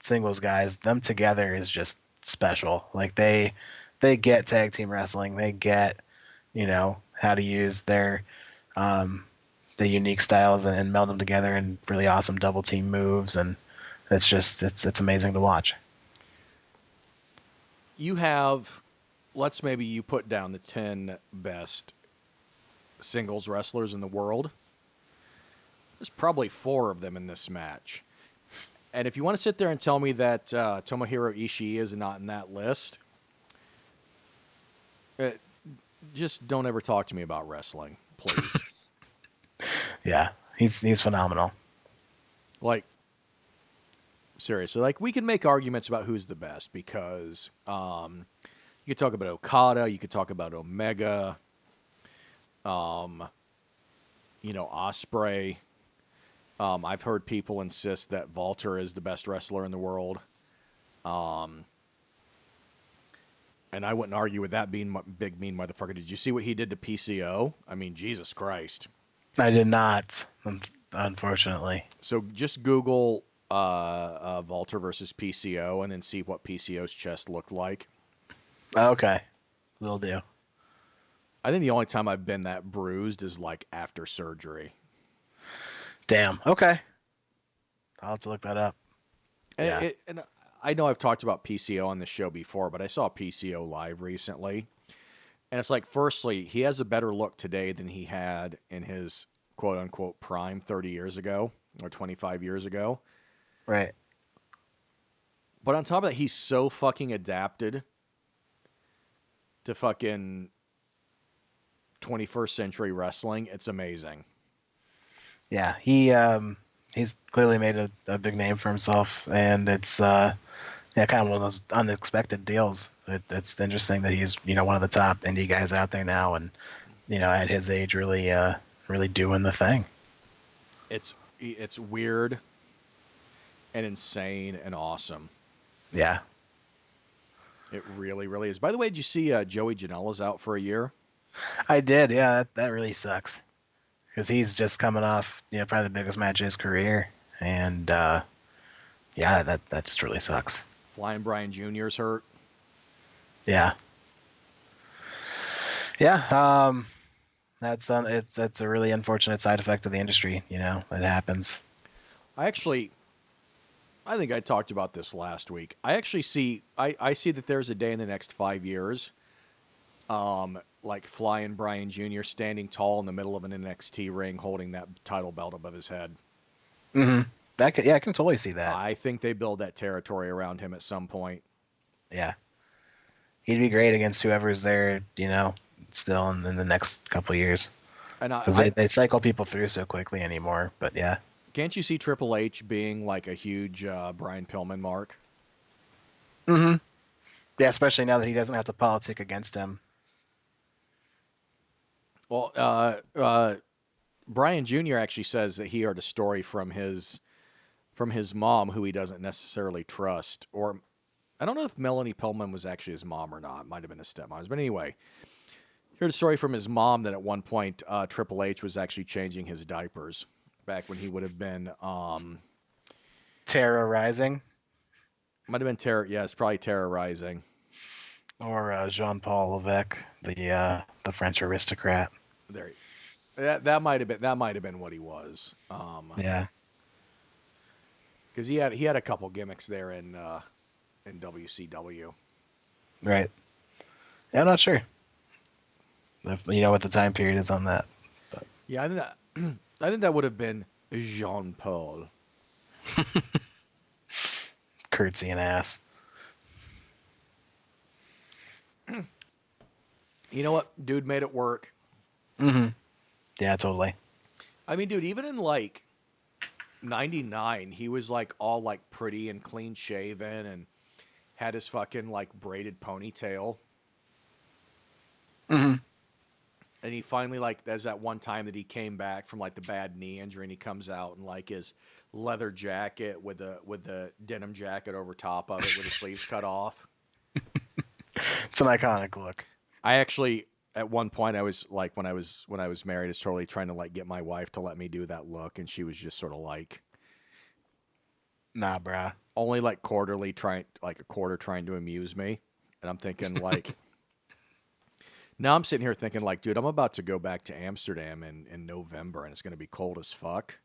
singles guys, them together is just special. Like, they get tag team wrestling. They get, how to use their the unique styles and meld them together in really awesome double team moves. And it's just, it's amazing to watch. You have... maybe you put down the 10 best singles wrestlers in the world. There's probably 4 of them in this match. And if you want to sit there and tell me that Tomohiro Ishii is not in that list, just don't ever talk to me about wrestling, please. Yeah, he's phenomenal. Like, Seriously, like we can make arguments about who's the best because you could talk about Okada, you could talk about Omega, um, Osprey. I've heard people insist that Walter is the best wrestler in the world. Um, and I wouldn't argue with that being big mean motherfucker. Did you see what he did to PCO? I mean, Jesus Christ. I did not, unfortunately. So just Google Walter versus PCO and then see what PCO's chest looked like. Okay, will do. I think the only time I've been that bruised is like after surgery. Damn. Okay. I'll have to look that up. And, and I know I've talked about PCO on the show before, but I saw PCO live recently. And it's like, firstly, he has a better look today than he had in his quote unquote prime 30 years ago or 25 years ago. Right. But on top of that, he's so fucking adapted to fucking 21st century wrestling. It's amazing. Yeah, he's clearly made a big name for himself, and it's kind of one of those unexpected deals. It's interesting that he's one of the top indie guys out there now, and at his age, really doing the thing. It's weird and insane and awesome. Yeah, it really, really is. By the way, did you see Joey Janela's out for a year? I did. Yeah, that really sucks. Because he's just coming off, probably the biggest match of his career, and that just really sucks. Flying Brian Jr.'s hurt. Yeah. That's a really unfortunate side effect of the industry. It happens. I think I talked about this last week. I see that there's a day in the next 5 years, like Flying Brian Jr. standing tall in the middle of an NXT ring holding that title belt above his head. Mm-hmm. I can totally see that. I think they build that territory around him at some point. Yeah. He'd be great against whoever's there, still in the next couple of years. Because they cycle people through so quickly anymore, but yeah. Can't you see Triple H being like a huge Brian Pillman mark? Mm-hmm. Yeah, especially now that he doesn't have to politic against him. Well, Brian Jr. actually says that he heard a story from his mom, who he doesn't necessarily trust. Or I don't know if Melanie Pillman was actually his mom or not. It might have been his stepmom. But anyway, heard a story from his mom that at one point Triple H was actually changing his diapers back when he would have been terrorizing. Might have been terror. Yeah, it's probably terrorizing. Or Jean-Paul Levesque, the French aristocrat. That might have been what he was. Yeah. Because he had a couple gimmicks there in WCW. Right. Yeah, I'm not sure. What the time period is on that. But. Yeah, I think that would have been Jean-Paul. Curtsy and ass. You know what? Dude made it work. Mm-hmm. Yeah, totally. I mean, dude, even in like 99, he was like all like pretty and clean shaven and had his fucking like braided ponytail. Mm-hmm. And he finally like, there's that one time that he came back from like the bad knee injury and he comes out in like his leather jacket with the denim jacket over top of it with the sleeves cut off. It's an iconic look. I actually, at one point, I was like, when I was married, I was totally trying to like get my wife to let me do that look, and she was just sort of like, "Nah, bruh." Only like quarterly trying, like a quarter trying to amuse me, and I'm thinking like, now I'm sitting here thinking like, dude, I'm about to go back to Amsterdam in November, and it's going to be cold as fuck.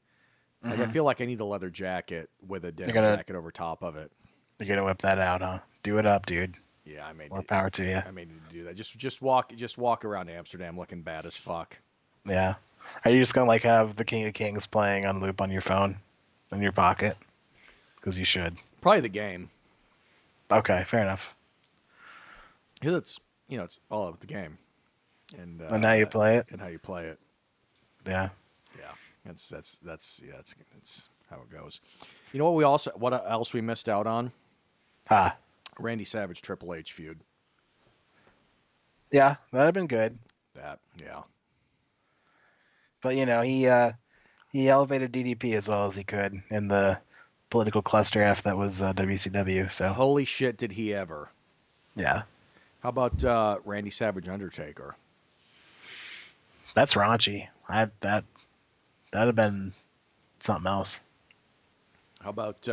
Like, I feel like I need a leather jacket with a denim jacket over top of it. You gotta whip that out, huh? Do it up, dude. Yeah, more power to you. I may need to do that. Just walk around Amsterdam looking bad as fuck. Yeah. Are you just gonna like have the King of Kings playing on loop on your phone, in your pocket? Because you should. Probably the game. Okay, fair enough. Because it's all about the game, and how you play it. And how you play it. Yeah. Yeah. That's how it goes. You know what else we missed out on? Ah, Randy Savage Triple H feud. yeah, that'd have been good. That, yeah. But he elevated DDP as well as he could in the political cluster F that was WCW. So Holy shit, did he ever? yeah, How about Randy Savage Undertaker? that's raunchy. That'd have been something else. How about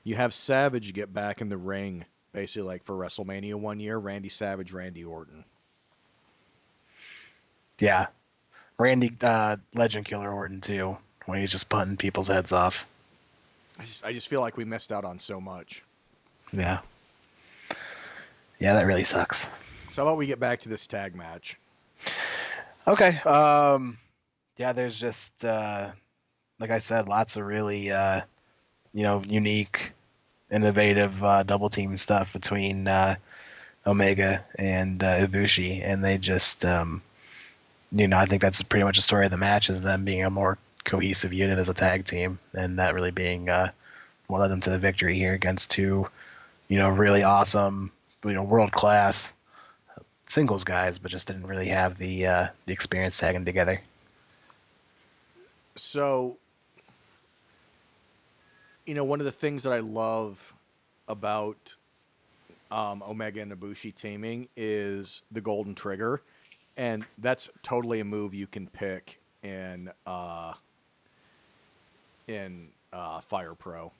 you have Savage get back in the ring, basically like for WrestleMania one year, Randy Savage, Randy Orton. Yeah, Randy Legend Killer Orton too, when he's just punting people's heads off. I just feel like we missed out on so much. Yeah, yeah, that really sucks. So how about we get back to this tag match? Okay. Yeah, there's just like I said, lots of really unique, innovative double team stuff between Omega and Ibushi, and they just I think that's pretty much the story of the match, is them being a more cohesive unit as a tag team, and that really being what led them to the victory here against two really awesome, world class singles guys, but just didn't really have the experience tagging together. So, one of the things that I love about Omega and Ibushi teaming is the Golden Trigger, and that's totally a move you can pick in Fire Pro.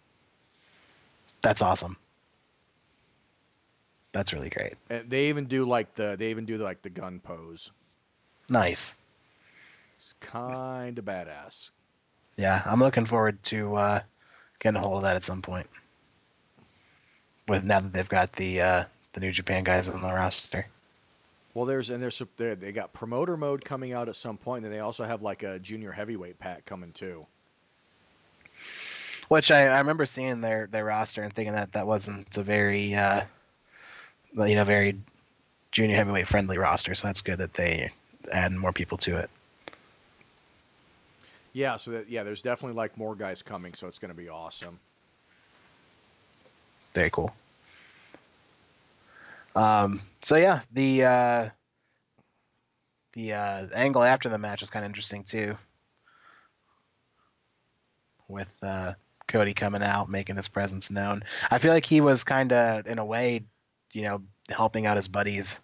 That's awesome. That's really great. And they even do the gun pose. Nice. It's kind of badass. Yeah, I'm looking forward to getting a hold of that at some point. Now that they've got the New Japan guys on the roster. Well, they got promoter mode coming out at some point, and they also have like a junior heavyweight pack coming too. Which I remember seeing their roster and thinking that wasn't a very very junior heavyweight friendly roster. So that's good that they add more people to it. Yeah, there's definitely like more guys coming, so it's going to be awesome. Very cool. So yeah, the angle after the match was kind of interesting too, with Cody coming out, making his presence known. I feel like he was kind of, in a way, helping out his buddies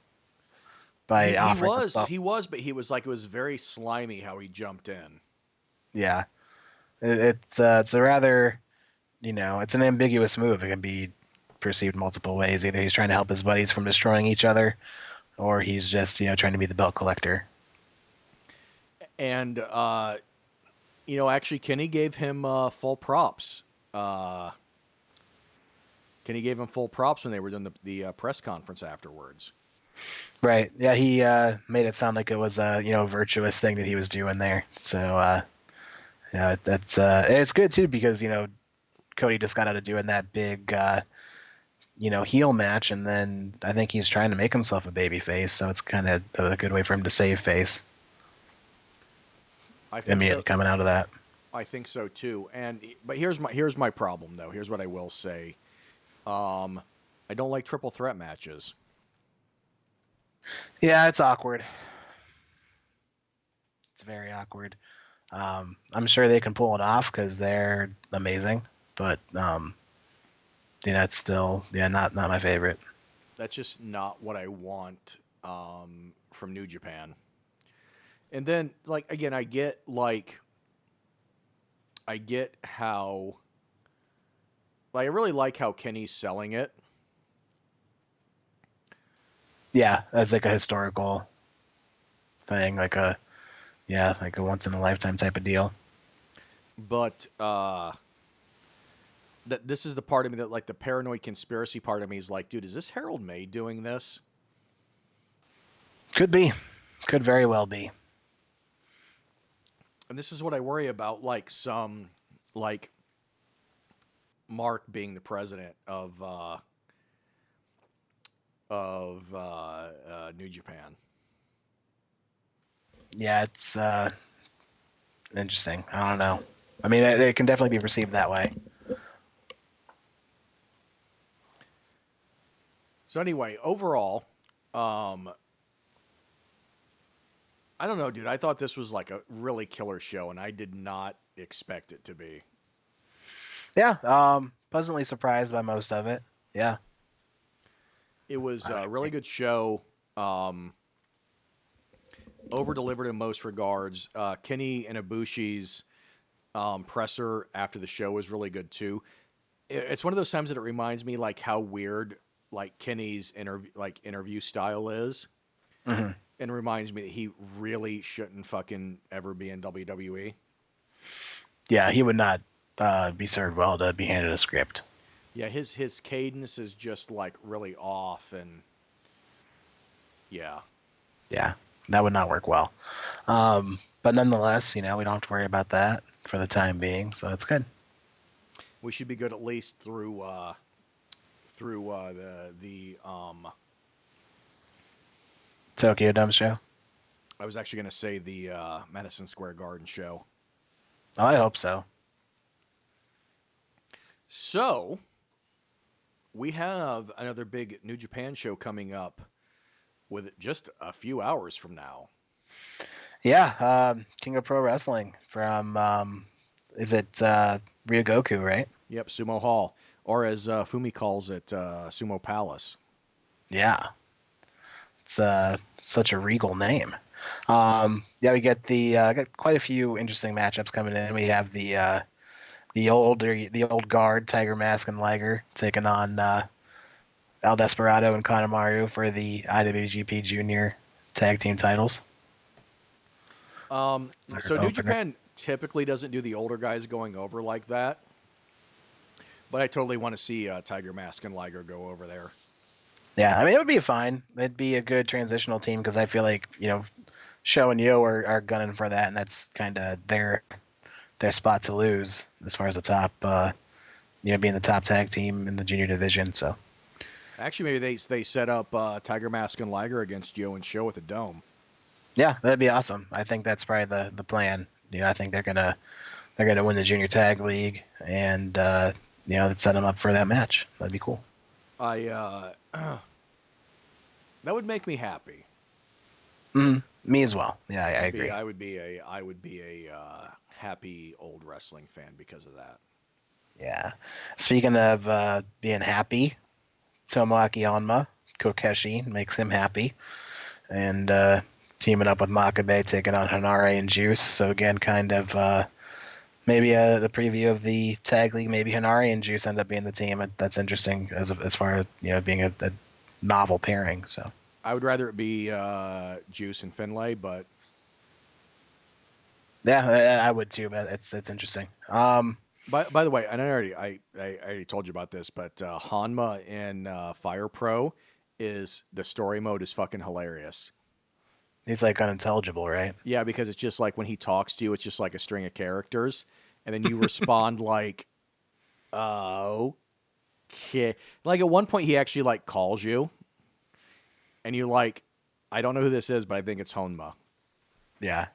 by offering himself. He was, but he was like, it was very slimy how he jumped in. Yeah, it's a rather, it's an ambiguous move. It can be perceived multiple ways. Either he's trying to help his buddies from destroying each other, or he's just trying to be the belt collector. And actually, Kenny gave him full props. Kenny gave him full props when they were doing the press conference afterwards. Right. Yeah, he made it sound like it was a virtuous thing that he was doing there. So that's it's good too, because Cody just got out of doing that big heel match, and then I think he's trying to make himself a baby face, so it's kind of a good way for him to save face. I think immediately coming out of that. I think so too. But here's my problem though. Here's what I will say. I don't like triple threat matches. Yeah, it's awkward. It's very awkward. I'm sure they can pull it off because they're amazing, but it's still not my favorite. That's just not what I want from New Japan. And then, like, again, I get how, like, I really like how Kenny's selling it. Yeah, as like a historical thing, like a once in a lifetime type of deal. But this is the part of me that, like, the paranoid conspiracy part of me is like, dude, is this Harold May doing this? Could be. Could very well be. And this is what I worry about, like Mark being the president of New Japan. Yeah, it's Interesting. I don't know. I mean, it can definitely be perceived that way. So anyway, overall, um, I don't know, dude. I thought this was like a really killer show, and I did not expect it to be. Yeah. Pleasantly surprised by most of it. Yeah. It was I a really agree. good show. Um, Over delivered in most regards. Kenny and Ibushi's presser after the show was really good too. It's one of those times that it reminds me like how weird like Kenny's interview style is, Hmm. and reminds me that he really shouldn't fucking ever be in WWE. Yeah, he would not be served well to be handed a script. Yeah, his cadence is just like really off, and yeah. Yeah, that would not work well. But nonetheless, we don't have to worry about that for the time being, so it's good. We should be good at least through the Tokyo Dome show. I was actually going to say the Madison Square Garden show. Oh, I hope so. So we have another big New Japan show coming up with just a few hours from now. Yeah, King of Pro Wrestling from is it Ryogoku, right? Yep, Sumo Hall, or as Fumi calls it, Sumo Palace. Yeah, it's such a regal name. Yeah, we get got quite a few interesting matchups coming in. We have the old guard, Tiger Mask and Liger, taking on El Desperado and Kanemaru for the IWGP Junior Tag Team titles. It's So our New opener. Japan typically doesn't do the older guys going over like that, but I totally want to see Tiger Mask and Liger go over there. Yeah, I mean it would be fine. It'd be a good transitional team because I feel like Show and Yo are gunning for that, and that's kind of their spot to lose as far as the top, being the top tag team in the junior division. So Actually, maybe they set up Tiger Mask and Liger against Yo and Show at the Dome. yeah, that'd be awesome. I think that's probably the plan. I think they're gonna win the junior tag league, and set them up for that match. That'd be cool. I that would make me happy. Me as well. Yeah, I agree. I would be a happy old wrestling fan because of that. Yeah. Speaking of being happy, Tomoaki Honma, Kokeshi makes him happy, and teaming up with Makabe, taking on Hanare and Juice. So again, kind of maybe a preview of the tag league. Maybe Hanare and Juice end up being the team. That's interesting as far as being a novel pairing. So I would rather it be Juice and Finlay, but yeah, I would too. But it's interesting. by the way, and I already told you about this, but Hanma in Fire Pro is the story mode is fucking hilarious. He's like unintelligible, right? Yeah, because it's just like when he talks to you, it's just like a string of characters, and then you respond like, "Okay." Like at one point, he actually like calls you, and you're like, "I don't know who this is, but I think it's Honma." Yeah,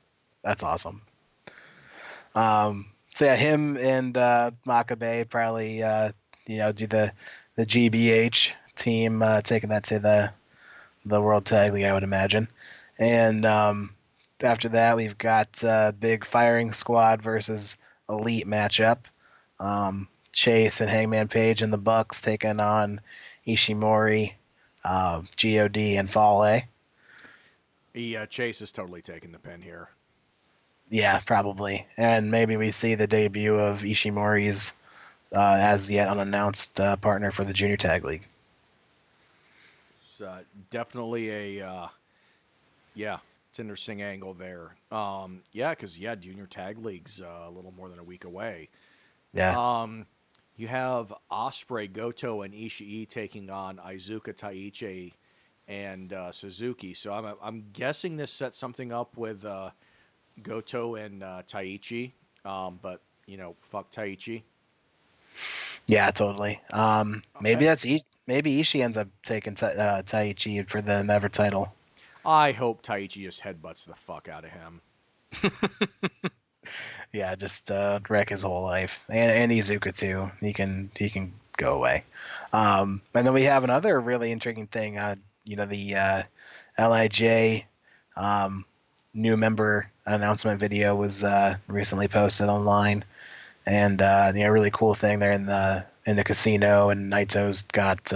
that's awesome. So yeah, him and Makabe probably do the GBH team, taking that to the World Tag League, I would imagine. And after that, we've got big Firing Squad versus Elite matchup. Chase and Hangman Page and the Bucks taking on Ishimori, God, and Fale. Chase is totally taking the pin here. Yeah, probably. And maybe we see the debut of Ishimori's as yet unannounced partner for the Junior Tag League. It's definitely a yeah, it's an interesting angle there. Yeah, because Junior Tag League's a little more than a week away. Yeah. You have Osprey, Goto, and Ishii taking on Iizuka, Taichi, and Suzuki. So I'm guessing this sets something up with Goto and Taichi. But fuck Taichi. Yeah, totally. Maybe maybe Ishii ends up taking Taichi for the Never title. I hope Taichi just headbutts the fuck out of him. Yeah, just wreck his whole life, and Izuka too. He can go away. And then we have another really intriguing thing. The Lij um, new member announcement video was recently posted online, and really cool thing. They're in the casino, and Naito's got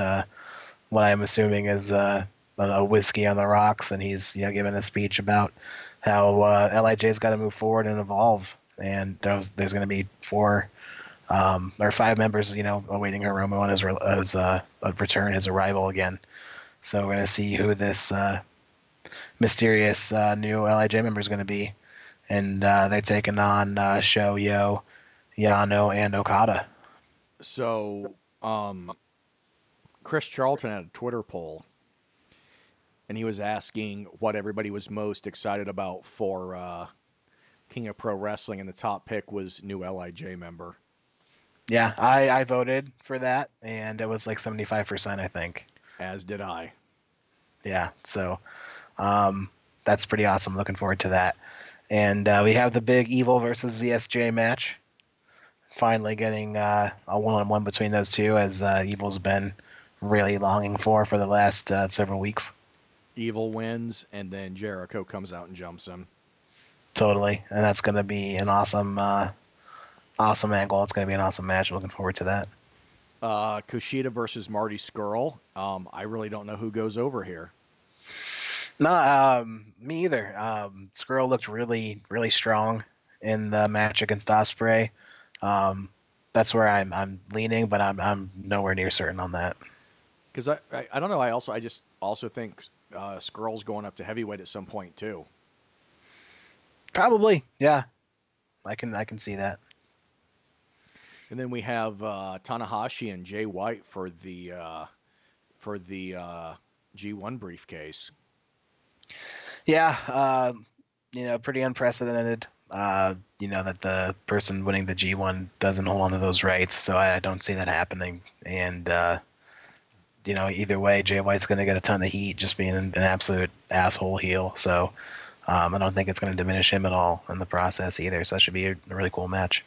what I'm assuming is a whiskey on the rocks, and he's giving a speech about how Lij's got to move forward and evolve, and there's going to be four or five members, awaiting Hiromu on his return, his arrival again. So we're going to see who this mysterious new Lij member is going to be, and they're taking on Shoyo, Yano, and Okada. So, Chris Charlton had a Twitter poll, and he was asking what everybody was most excited about for King of Pro Wrestling, and the top pick was new Lij member. Yeah, I voted for that, and it was like 75%, I think. As did I. Yeah, so that's pretty awesome. Looking forward to that. And we have the big Evil versus ZSJ match. Finally getting a one-on-one between those two, as Evil's been really longing for the last several weeks. Evil wins, and then Jericho comes out and jumps him. Totally, and that's going to be an awesome angle. It's going to be an awesome match. Looking forward to that. Kushida versus Marty Scurll. I really don't know who goes over here. No, me either. Scurll looked really, really strong in the match against Ospreay. That's where I'm leaning, but I'm nowhere near certain on that. Because I don't know. I just also think Scurll's going up to heavyweight at some point too. Probably, yeah. I can see that. And then we have Tanahashi and Jay White for the G1 briefcase. Yeah, pretty unprecedented. That the person winning the G1 doesn't hold on to those rights, so I don't see that happening. And either way, Jay White's going to get a ton of heat just being an absolute asshole heel. So I don't think it's going to diminish him at all in the process either. So that should be a really cool match.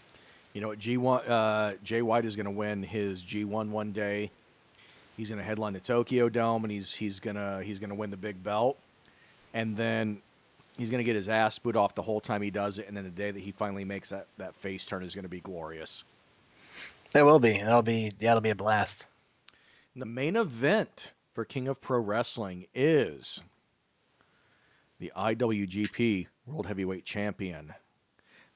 G1, Jay White is going to win his G1 one day. He's going to headline the Tokyo Dome, and he's gonna win the big belt, and then he's going to get his ass booed off the whole time he does it. And then the day that he finally makes that face turn is going to be glorious. It will be. It'll be a blast. And the main event for King of Pro Wrestling is the IWGP World Heavyweight Champion,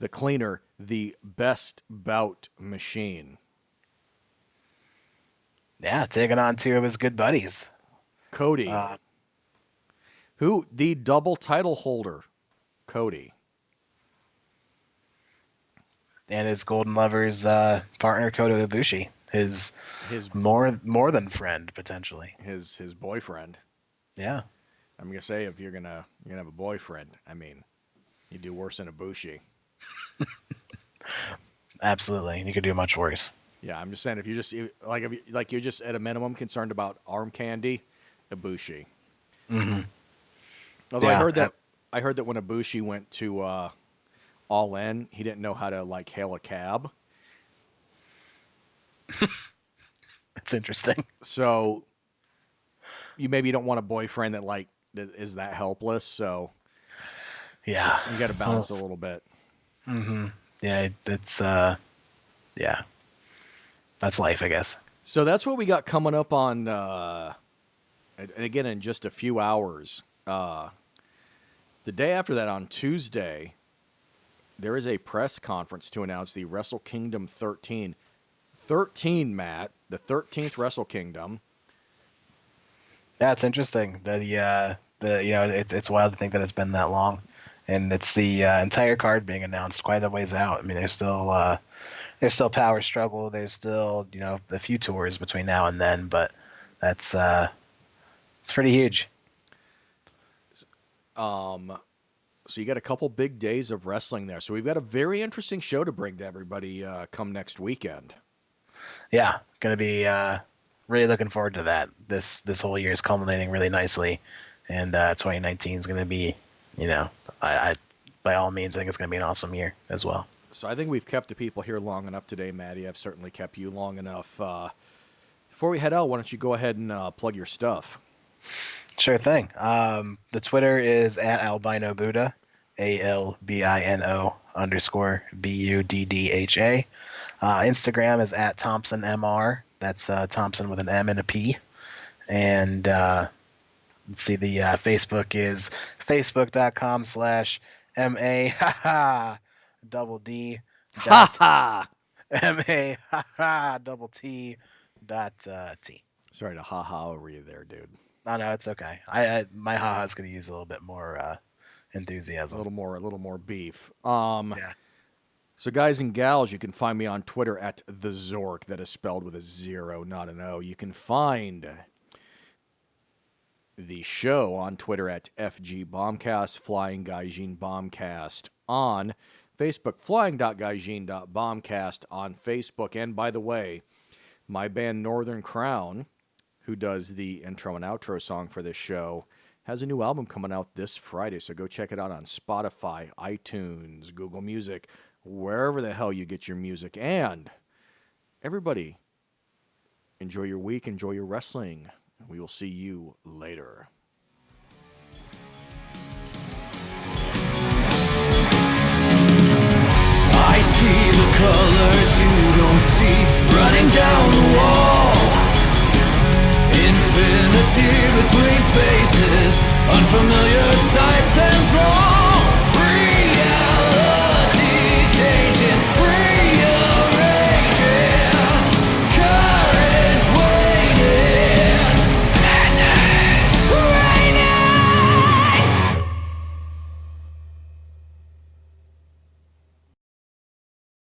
the Cleaner, the Best Bout Machine. Yeah, taking on two of his good buddies. Cody. Who? The double title holder, Cody. And his Golden Lovers partner, Kota Ibushi. His more than friend, potentially. His boyfriend. Yeah. I'm going to say, if you're gonna have a boyfriend, I mean, you do worse than Ibushi. Absolutely, you could do much worse. Yeah, I'm just saying, if you're just at a minimum concerned about arm candy, Ibushi. Mm-hmm. Although yeah, I heard that when Ibushi went to All In, he didn't know how to hail a cab. That's interesting. So you maybe don't want a boyfriend that is that helpless. So yeah, you got to balance a little bit. Mm-hmm. Yeah, it's yeah, that's life, I guess. So that's what we got coming up on, and again, in just a few hours. The day after that, on Tuesday, there is a press conference to announce the Wrestle Kingdom 13. 13, Matt, the 13th Wrestle Kingdom. Yeah, it's interesting. It's wild to think that it's been that long, and it's the entire card being announced quite a ways out. I mean, there's still Power Struggle. There's still a few tours between now and then, but that's it's pretty huge. So you got a couple big days of wrestling there. So we've got a very interesting show to bring to everybody come next weekend. Yeah, gonna be really looking forward to that. This whole year is culminating really nicely, and 2019 is gonna be, I by all means, I think it's going to be an awesome year as well. So I think we've kept the people here long enough today, Maddie. I've certainly kept you long enough. Before we head out, why don't you go ahead and plug your stuff? Sure thing. The Twitter is at albino buddha, ALBINO_BUDDHA. Instagram is at Thompson MR. That's Thompson with an M and a P. And let's see, the Facebook is facebook.com/MA double D Ha MA double T dot T. Sorry to ha over you there, dude. Oh, no, it's okay. My haha is going to use a little bit more enthusiasm. A little more beef. Yeah. So guys and gals, you can find me on Twitter at the Zork. That is spelled with a 0, not an O. You can find the show on Twitter at FG.Bombcast, flying.gaijin.bombcast on Facebook, flying.gaijin.bombcast on Facebook. And by the way, my band Northern Crown, who does the intro and outro song for this show, has a new album coming out this Friday. So go check it out on Spotify, iTunes, Google Music, wherever the hell you get your music. And everybody, enjoy your week, enjoy your wrestling. We will see you later. I see the colors you don't see running down the wall. Infinity between spaces, unfamiliar sights.